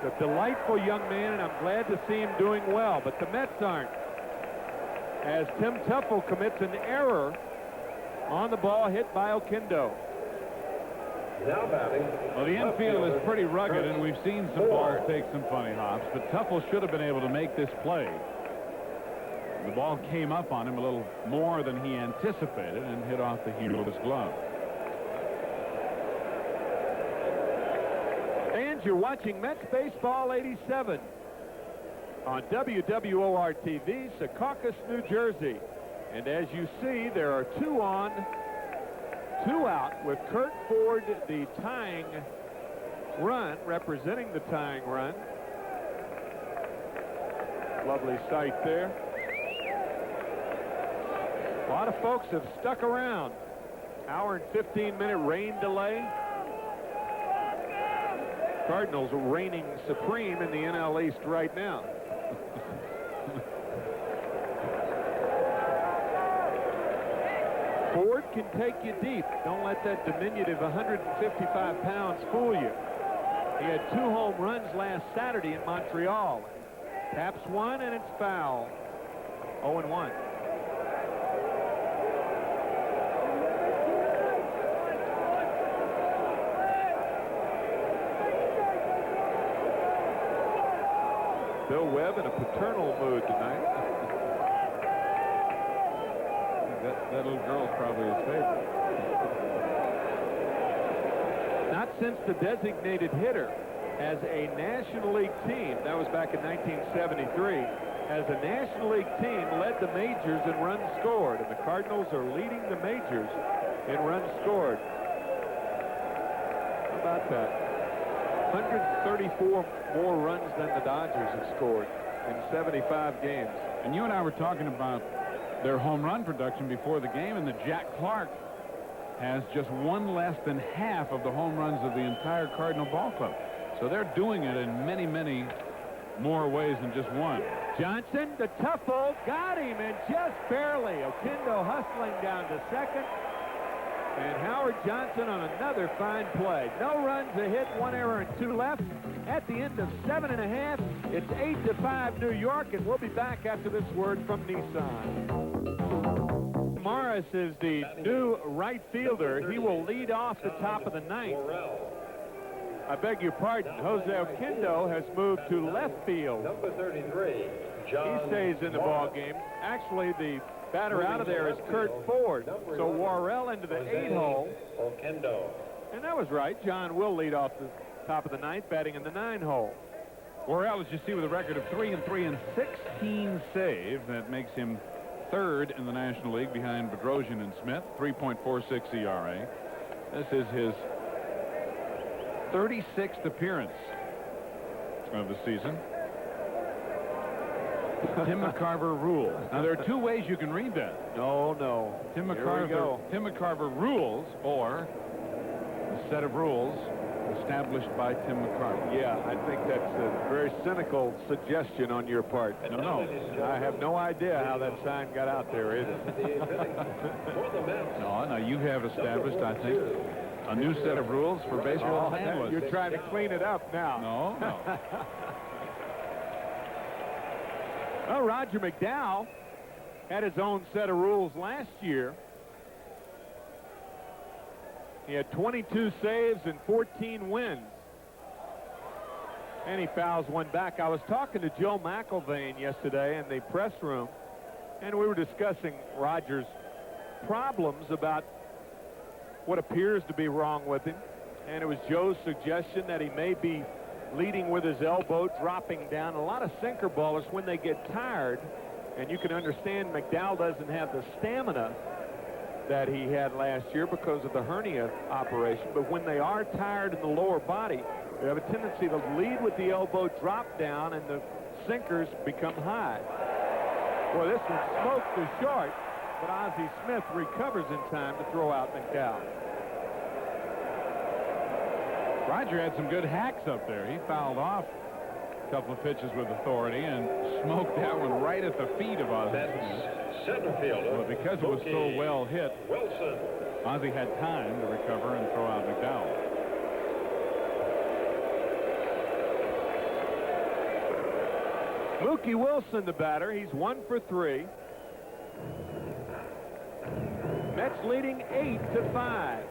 a delightful young man, and I'm glad to see him doing well. But the Mets aren't. As Tim Teufel commits an error on the ball hit by Oquendo. Now batting. Well, the infield is pretty rugged, and we've seen some balls take some funny hops, but Teufel should have been able to make this play. The ball came up on him a little more than he anticipated and hit off the heel of his glove. And you're watching Mets Baseball 87 on WWOR-TV, Secaucus, New Jersey. And as you see, there are 2 on, 2 out, with Curt Ford, the tying run, representing the tying run. Lovely sight there. A lot of folks have stuck around. Hour and 15-minute rain delay. Cardinals reigning supreme in the NL East right now. Ford can take you deep. Don't let that diminutive 155 pounds fool you. He had 2 home runs last Saturday in Montreal. Taps one, and it's foul. 0-1. Bill Webb in a paternal mood tonight. That little girl's probably his favorite. Not since the designated hitter as a National League team, that was back in 1973, as a National League team led the majors in runs scored, and the Cardinals are leading the majors in runs scored. How about that? 134 more runs than the Dodgers have scored in 75 games. And you and I were talking about their home run production before the game, and that Jack Clark has just 1 less than half of the home runs of the entire Cardinal ball club. So they're doing it in many, many more ways than just one. Johnson, the Teufel, got him, and just barely. Oquendo hustling down to second. And Howard Johnson on another fine play. No runs, a hit, 1 error, and 2 left. At the end of 7.5, it's 8-5 New York, and we'll be back after this word from Nissan. Morris is the new right fielder. He will lead off the top of the 9th. I beg your pardon. Jose Oquendo has moved to left field. Number 33, John. He stays in the ball game. Actually, the batter out of there is Curt Ford. So Worrell into the 8 hole. Oquendo. And that was right. John will lead off the top of the 9th, batting in the 9 hole. Worrell, as you see, with a record of 3-3 and 16 saves. That makes him 3rd in the National League behind Bedrosian and Smith. 3.46 ERA. This is his 36th appearance of the season. Tim McCarver rules. Now, there are 2 ways you can read that. No. Tim McCarver rules, or a set of rules established by Tim McCarver. Yeah, I think that's a very cynical suggestion on your part. No. I have no idea how that sign got out there either. No, you have established, I think, a new set of rules for baseball analysts. You're trying to clean it up now. No. Well, Roger McDowell had his own set of rules last year. He had 22 saves and 14 wins. And he fouls one back. I was talking to Joe Magrane yesterday in the press room, and we were discussing Roger's problems about what appears to be wrong with him. And it was Joe's suggestion that he may be leading with his elbow, dropping down. A lot of sinker ballers, when they get tired, and you can understand McDowell doesn't have the stamina that he had last year because of the hernia operation, but when they are tired in the lower body, They have a tendency to lead with the elbow, drop down, and the sinkers become high. Well, this one smoked to short, but Ozzie Smith recovers in time to throw out McDowell. Roger had some good hacks up there. He fouled off a couple of pitches with authority and smoked that one right at the feet of Ozzie Smith. Center fielder. But because it was so well hit, Wilson. Ozzie had time to recover and throw out McDowell. Mookie Wilson, the batter. He's 1 for 3. Mets leading 8-5.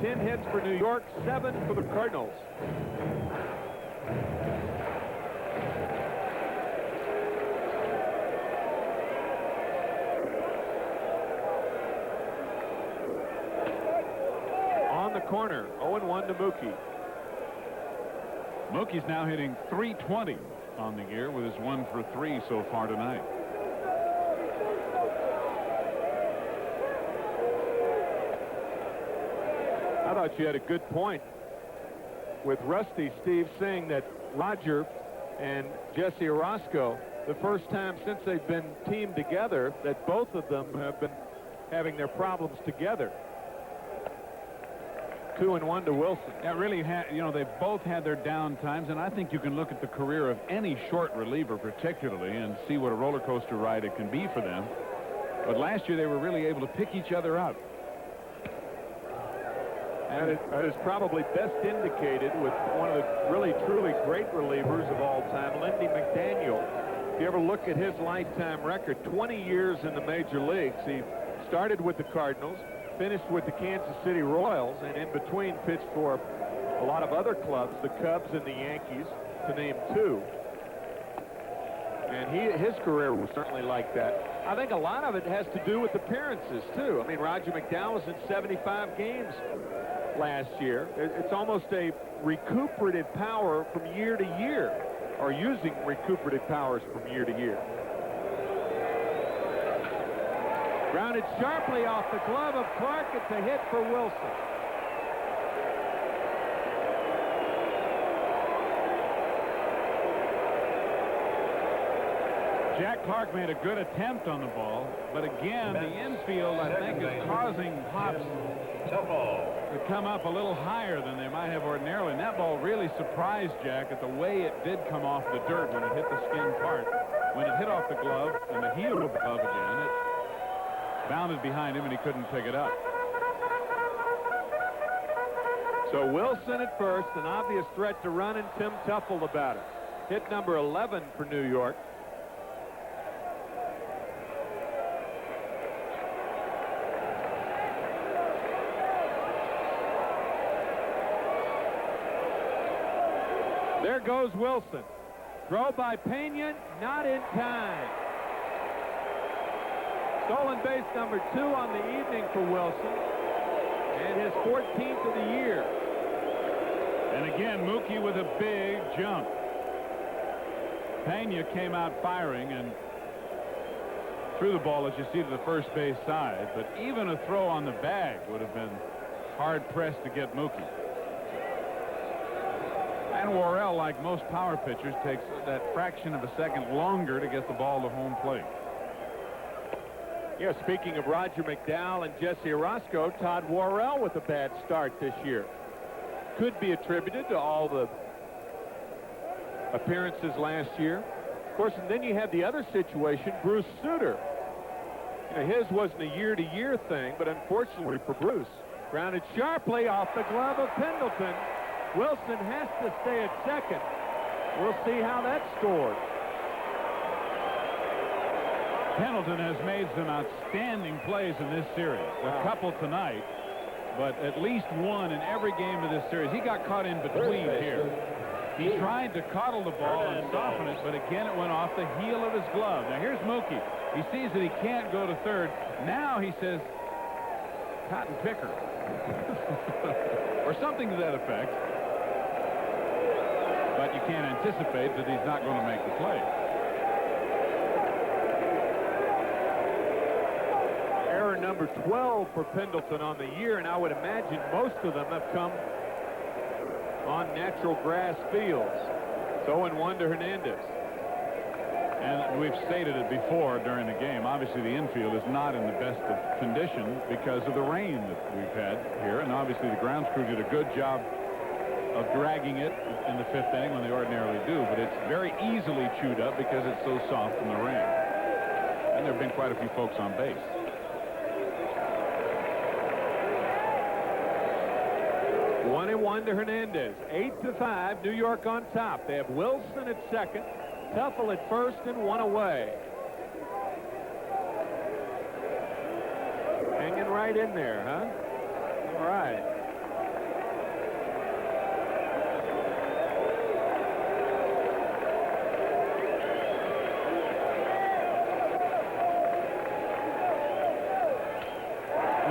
10 hits for New York, 7 for the Cardinals. On the corner, 0-1 to Mookie. Mookie's now hitting .320 on the year with his 1 for 3 so far tonight. I thought you had a good point with Rusty, Steve, saying that Roger and Jesse Orozco, the first time since they've been teamed together, that both of them have been having their problems together. 2-1 to Wilson. Yeah, really, you know, they've both had their down times, and I think you can look at the career of any short reliever particularly and see what a roller coaster ride it can be for them. But last year they were really able to pick each other up. And that is probably best indicated with one of the really, truly great relievers of all time, Lindy McDaniel. If you ever look at his lifetime record, 20 years in the major leagues. He started with the Cardinals, finished with the Kansas City Royals, and in between pitched for a lot of other clubs, the Cubs and the Yankees, to name 2. And his career was certainly like that. I think a lot of it has to do with appearances, too. I mean, Roger McDowell was in 75 games last year. It's almost a recuperative power from year to year, or using recuperative powers from year to year. Grounded sharply off the glove of Clark. It's a hit for Wilson. Jack Clark made a good attempt on the ball, but again, the infield, I think, is causing hops to come up a little higher than they might have ordinarily. And that ball really surprised Jack at the way it did come off the dirt when it hit the skin part. When it hit off the glove and the heel of the glove again, it bounded behind him and he couldn't pick it up. So Wilson at first, an obvious threat to run, and Tim Tuffle the batter. Hit number 11 for New York. There goes Wilson. Throw by Pena, not in time. Stolen base number 2 on the evening for Wilson, and his 14th of the year. And again, Mookie with a big jump. Pena came out firing and threw the ball, as you see, to the first base side. But even a throw on the bag would have been hard-pressed to get Mookie. And Worrell, like most power pitchers, takes that fraction of a second longer to get the ball to home plate. Yeah, speaking of Roger McDowell and Jesse Orozco, Todd Worrell with a bad start this year. Could be attributed to all the appearances last year. Of course, and then you have the other situation, Bruce Sutter. You know, his wasn't a year-to-year thing, but unfortunately for Bruce. Grounded sharply off the glove of Pendleton. Wilson has to stay at second. We'll see how that's scored. Pendleton has made some outstanding plays in this series. A couple tonight, but at least one in every game of this series. He got caught in between here. He tried to coddle the ball and soften it, but again it went off the heel of his glove. Now here's Mookie. He sees that he can't go to third. Now he says, cotton picker. Or something to that effect. But you can't anticipate that he's not going to make the play. Error number 12 for Pendleton on the year, and I would imagine most of them have come on natural grass fields. It's 0-1 to Hernandez. And we've stated it before during the game. Obviously, the infield is not in the best of condition because of the rain that we've had here. And obviously, the grounds crew did a good job of dragging it in the 5th inning when they ordinarily do. But it's very easily chewed up because it's so soft from the rain. And there have been quite a few folks on base. One and one to Hernandez. 8-5, New York on top. They have Wilson at second, Tuffle at first, and one away. Hanging right in there, huh? All right.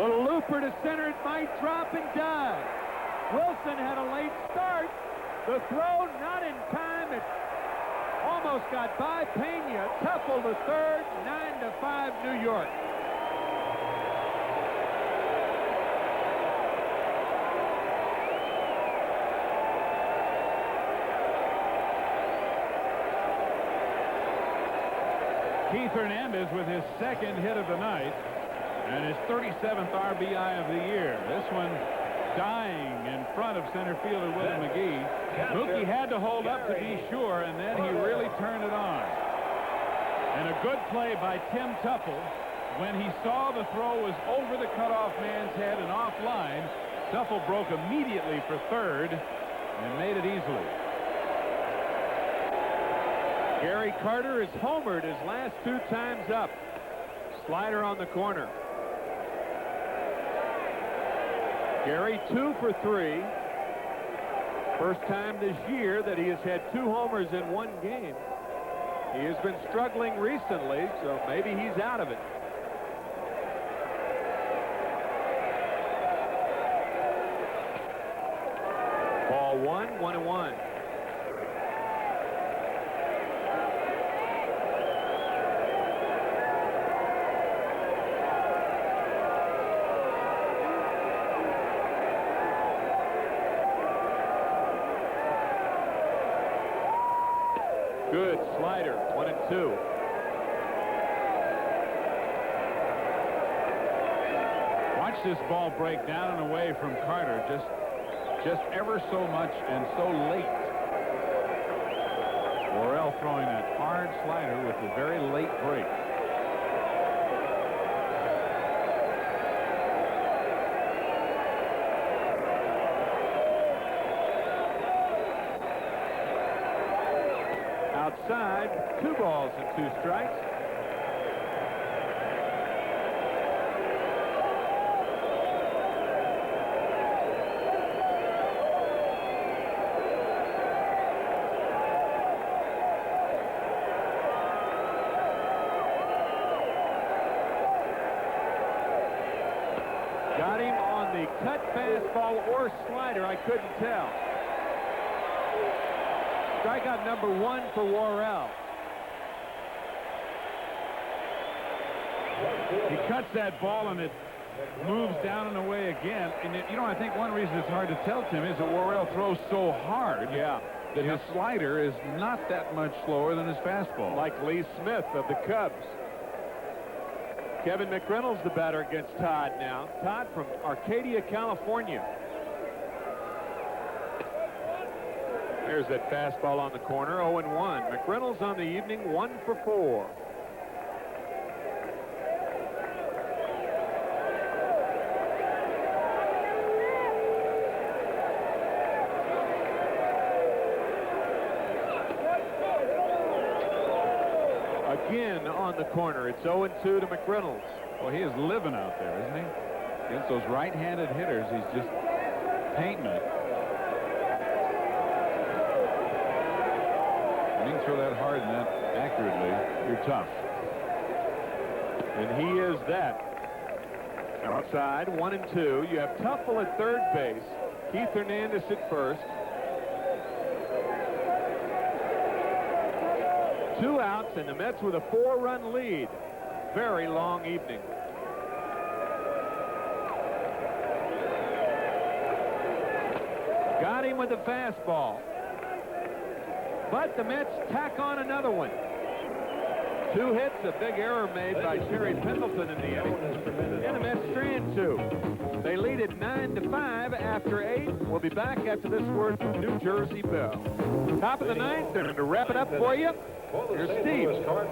Little looper to center. It might drop and die. Wilson had a late start. The throw not in time. It almost got by Pena. Tuffle the third. 9-5 New York. Keith Hernandez with his second hit of the night and his 37th RBI of the year. This one dying in front of center fielder Willie McGee. Mookie had to hold up to be sure, and then he really turned it on. And a good play by Tim Tuffle. When he saw the throw was over the cutoff man's head and offline, Tuffle broke immediately for third and made it easily. Gary Carter has homered his last 2 times up. Slider on the corner. Gary 2 for 3. First time this year that he has had 2 homers in 1 game. He has been struggling recently, so maybe he's out of it. Ball 1, 1-1. Good slider, 1-2. Watch this ball break down and away from Carter, just ever so much and so late. Worrell throwing that hard slider with a very late break. Outside, 2 balls and 2 strikes. Got him on the cut fastball or slider. I couldn't tell. Strikeout number 1 for Worrell. He cuts that ball and it moves down and away again. And you know, I think one reason it's hard to tell, Tim, is that Worrell throws so hard that his slider is not that much slower than his fastball. Like Lee Smith of the Cubs. Kevin McReynolds the batter against Todd now. Todd from Arcadia, California. There's that fastball on the corner, 0-1. McReynolds on the evening, 1 for 4. Again on the corner, it's 0-2 to McReynolds. Well, he is living out there, isn't he? Against those right-handed hitters, he's just painting it. When you can throw that hard and that accurately, you're tough. And he is that. Outside, 1-2. You have Tuffle at third base. Keith Hernandez at first. 2 outs, and the Mets with a 4-run lead. Very long evening. Got him him with the fastball. But the Mets tack on another one. 2 hits, a big error made by Terry Pendleton in the inning. And the Mets strand 2. They lead it 9-5 after 8. We'll be back after this word from New Jersey Bell. Top of the 9th, and to wrap it up for you, here's Steve.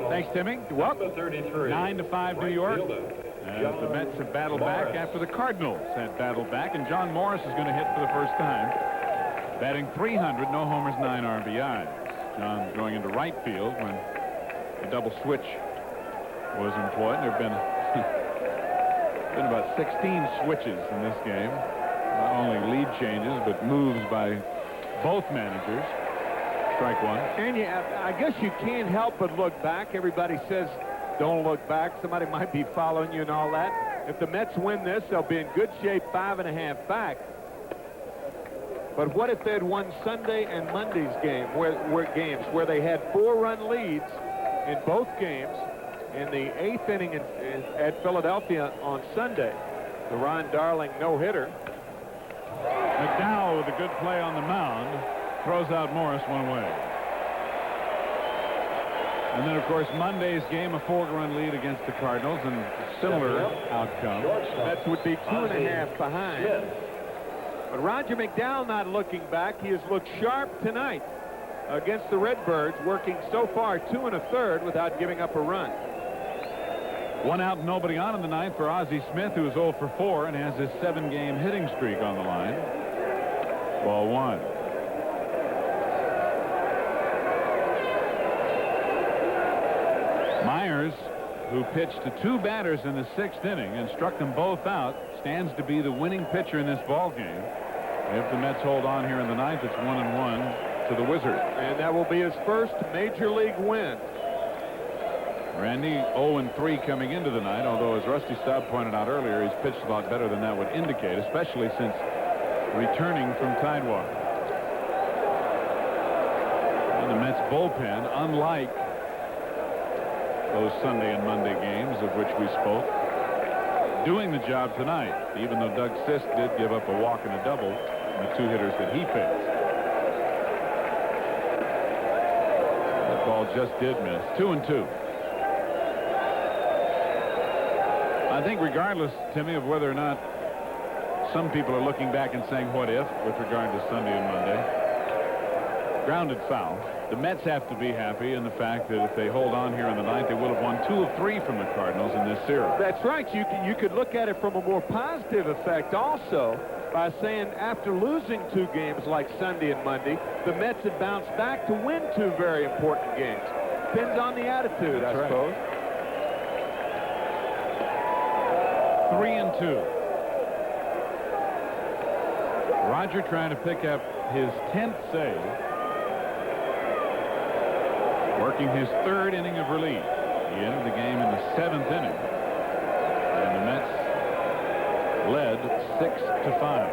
Thanks, Timmy. Welcome. 9-5 New York. As the Mets have battled back after the Cardinals had battled back, and John Morris is going to hit for the first time. Batting .300, no homers, 9 RBIs. John's going into right field when the double switch was employed. There have been about 16 switches in this game. Not only lead changes, but moves by both managers. Strike one. And I guess you can't help but look back. Everybody says don't look back. Somebody might be following you and all that. If the Mets win this, they'll be in good shape 5.5 back. But what if they had won Sunday and Monday's game, where they had 4-run leads in both games in the 8th inning at Philadelphia on Sunday? The Ron Darling no-hitter. McDowell with a good play on the mound throws out Morris one way. And then, of course, Monday's game, a 4-run lead against the Cardinals, and similar outcome. That would be 2.5 behind. But Roger McDowell not looking back. He has looked sharp tonight against the Redbirds, working so far 2 1/3 without giving up a run. 1 out and nobody on in the 9th for Ozzie Smith, who is 0 for 4 and has his 7-game hitting streak on the line. Ball 1. Myers, who pitched to 2 batters in the 6th inning and struck them both out, stands to be the winning pitcher in this ball game. If the Mets hold on here in the 9th, it's 1-1 to the Wizards. And that will be his first major league win. Randy 0-3 coming into the night, although as Rusty Staub pointed out earlier, he's pitched a lot better than that would indicate, especially since returning from Tidewater. And the Mets bullpen, unlike those Sunday and Monday games of which we spoke, doing the job tonight, even though Doug Sisk did give up a walk and a double in the 2 hitters that he faced. That ball just did miss. 2-2. I think regardless, Timmy, of whether or not some people are looking back and saying what if with regard to Sunday and Monday, grounded foul. The Mets have to be happy in the fact that if they hold on here in the 9th, they will have won 2 of 3 from the Cardinals in this series. That's right. You could look at it from a more positive effect also by saying after losing 2 games like Sunday and Monday, the Mets had bounced back to win 2 very important games. Depends on the attitude, That's I suppose. 3-2. Roger trying to pick up his 10th save. Working his 3rd inning of relief. He ended the game in the 7th inning. And the Mets led 6-5.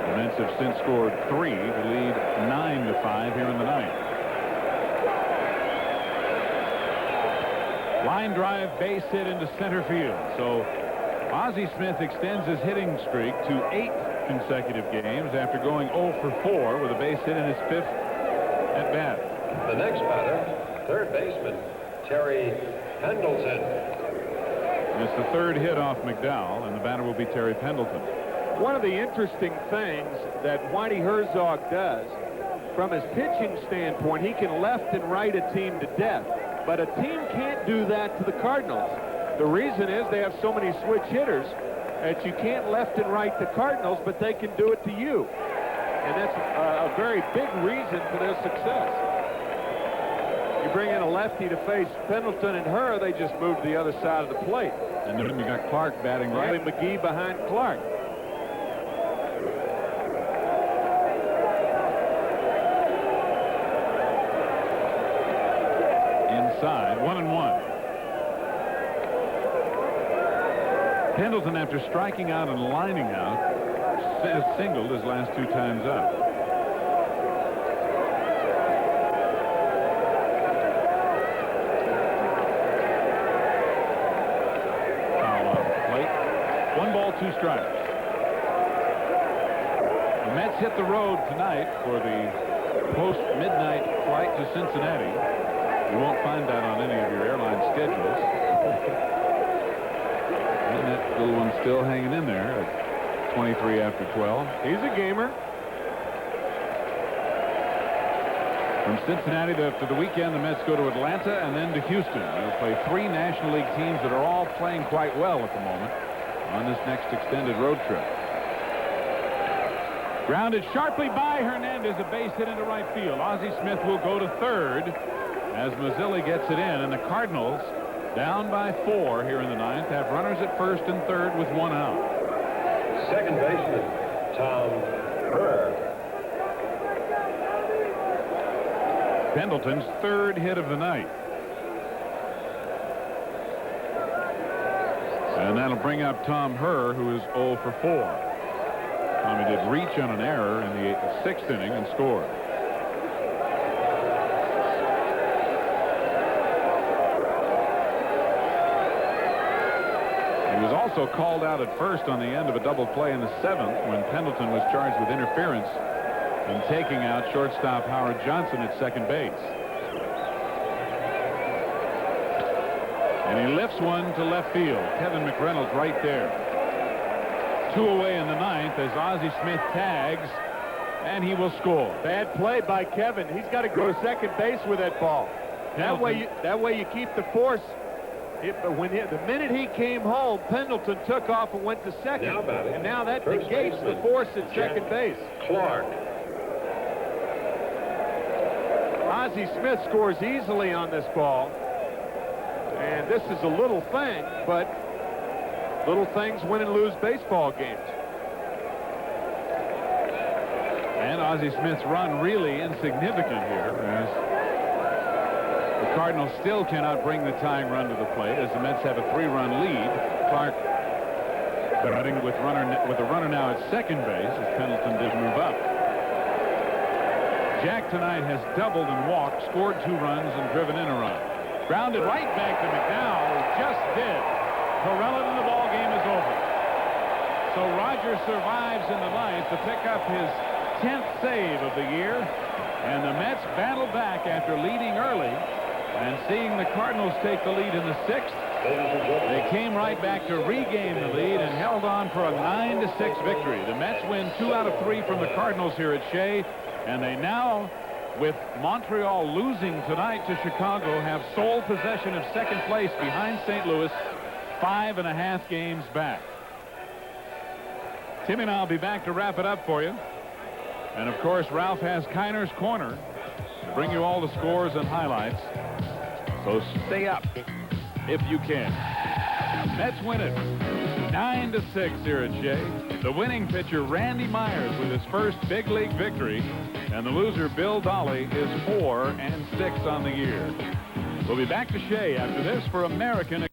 The Mets have since scored 3 to lead 9-5 here in the 9th. Line drive, base hit into center field. So Ozzie Smith extends his hitting streak to 8 consecutive games after going 0 for 4 with a base hit in his 5th at bat. The next batter, 3rd baseman, Terry Pendleton. And it's the 3rd hit off McDowell, and the batter will be Terry Pendleton. One of the interesting things that Whitey Herzog does, from his pitching standpoint, he can left and right a team to death. But a team can't do that to the Cardinals. The reason is they have so many switch hitters that you can't left and right the Cardinals, but they can do it to you. And that's a very big reason for their success. You bring in a lefty to face Pendleton and her, they just move to the other side of the plate. And then you got Clark batting right. Riley McGee behind Clark. Inside, 1-1. Pendleton, after striking out and lining out, has singled his last 2 times up. Foul off the plate. 1 ball, 2 strikes. The Mets hit the road tonight for the post-midnight flight to Cincinnati. You won't find that on any of your airline schedules. And that little one's still hanging in there at 23 after 12. He's a gamer. From Cincinnati to the weekend, the Mets go to Atlanta and then to Houston. They'll play 3 National League teams that are all playing quite well at the moment on this next extended road trip. Grounded sharply by Hernandez, a base hit into right field. Ozzie Smith will go to third as Mazzilli gets it in, and the Cardinals, down by 4 here in the 9th, have runners at first and third with 1 out. Second baseman, Tom Herr. Pendleton's 3rd hit of the night. And that'll bring up Tom Herr, who is 0 for 4. Tommy did reach on an error in the 6th inning and scored. He was also called out at first on the end of a double play in the 7th when Pendleton was charged with interference and taking out shortstop Howard Johnson at second base. And he lifts one to left field. Kevin McReynolds right there. 2 away in the 9th as Ozzie Smith tags, and he will score. Bad play by Kevin. He's got to go to second base with that ball. That way you keep the force. The minute he came home, Pendleton took off and went to second. And now that negates the force at second base. Clark. Ozzie Smith scores easily on this ball. And this is a little thing, but little things win and lose baseball games. And Ozzie Smith's run really insignificant here as the Cardinals still cannot bring the tying run to the plate as the Mets have a 3-run lead. Clark batting with a runner now at second base as Pendleton did move up. Jack tonight has doubled and walked, scored 2 runs and driven in a run. Grounded right back to McDowell, who just did. Correllan, and the ball game is over. So Rogers survives in the 9th to pick up his 10th save of the year, and the Mets battle back after leading early and seeing the Cardinals take the lead in the 6th. They came right back to regain the lead and held on for a 9-6 victory. The Mets win 2 out of 3 from the Cardinals here at Shea, and they now, with Montreal losing tonight to Chicago, have sole possession of second place behind St. Louis, 5.5 games back. Timmy and I'll be back to wrap it up for you. And of course, Ralph has Kiner's Corner to bring you all the scores and highlights. So stay up if you can. Mets win it 9-6 here at Shea. The winning pitcher, Randy Myers, with his first big league victory. And the loser, Bill Dolly, is 4-6 on the year. We'll be back to Shea after this for American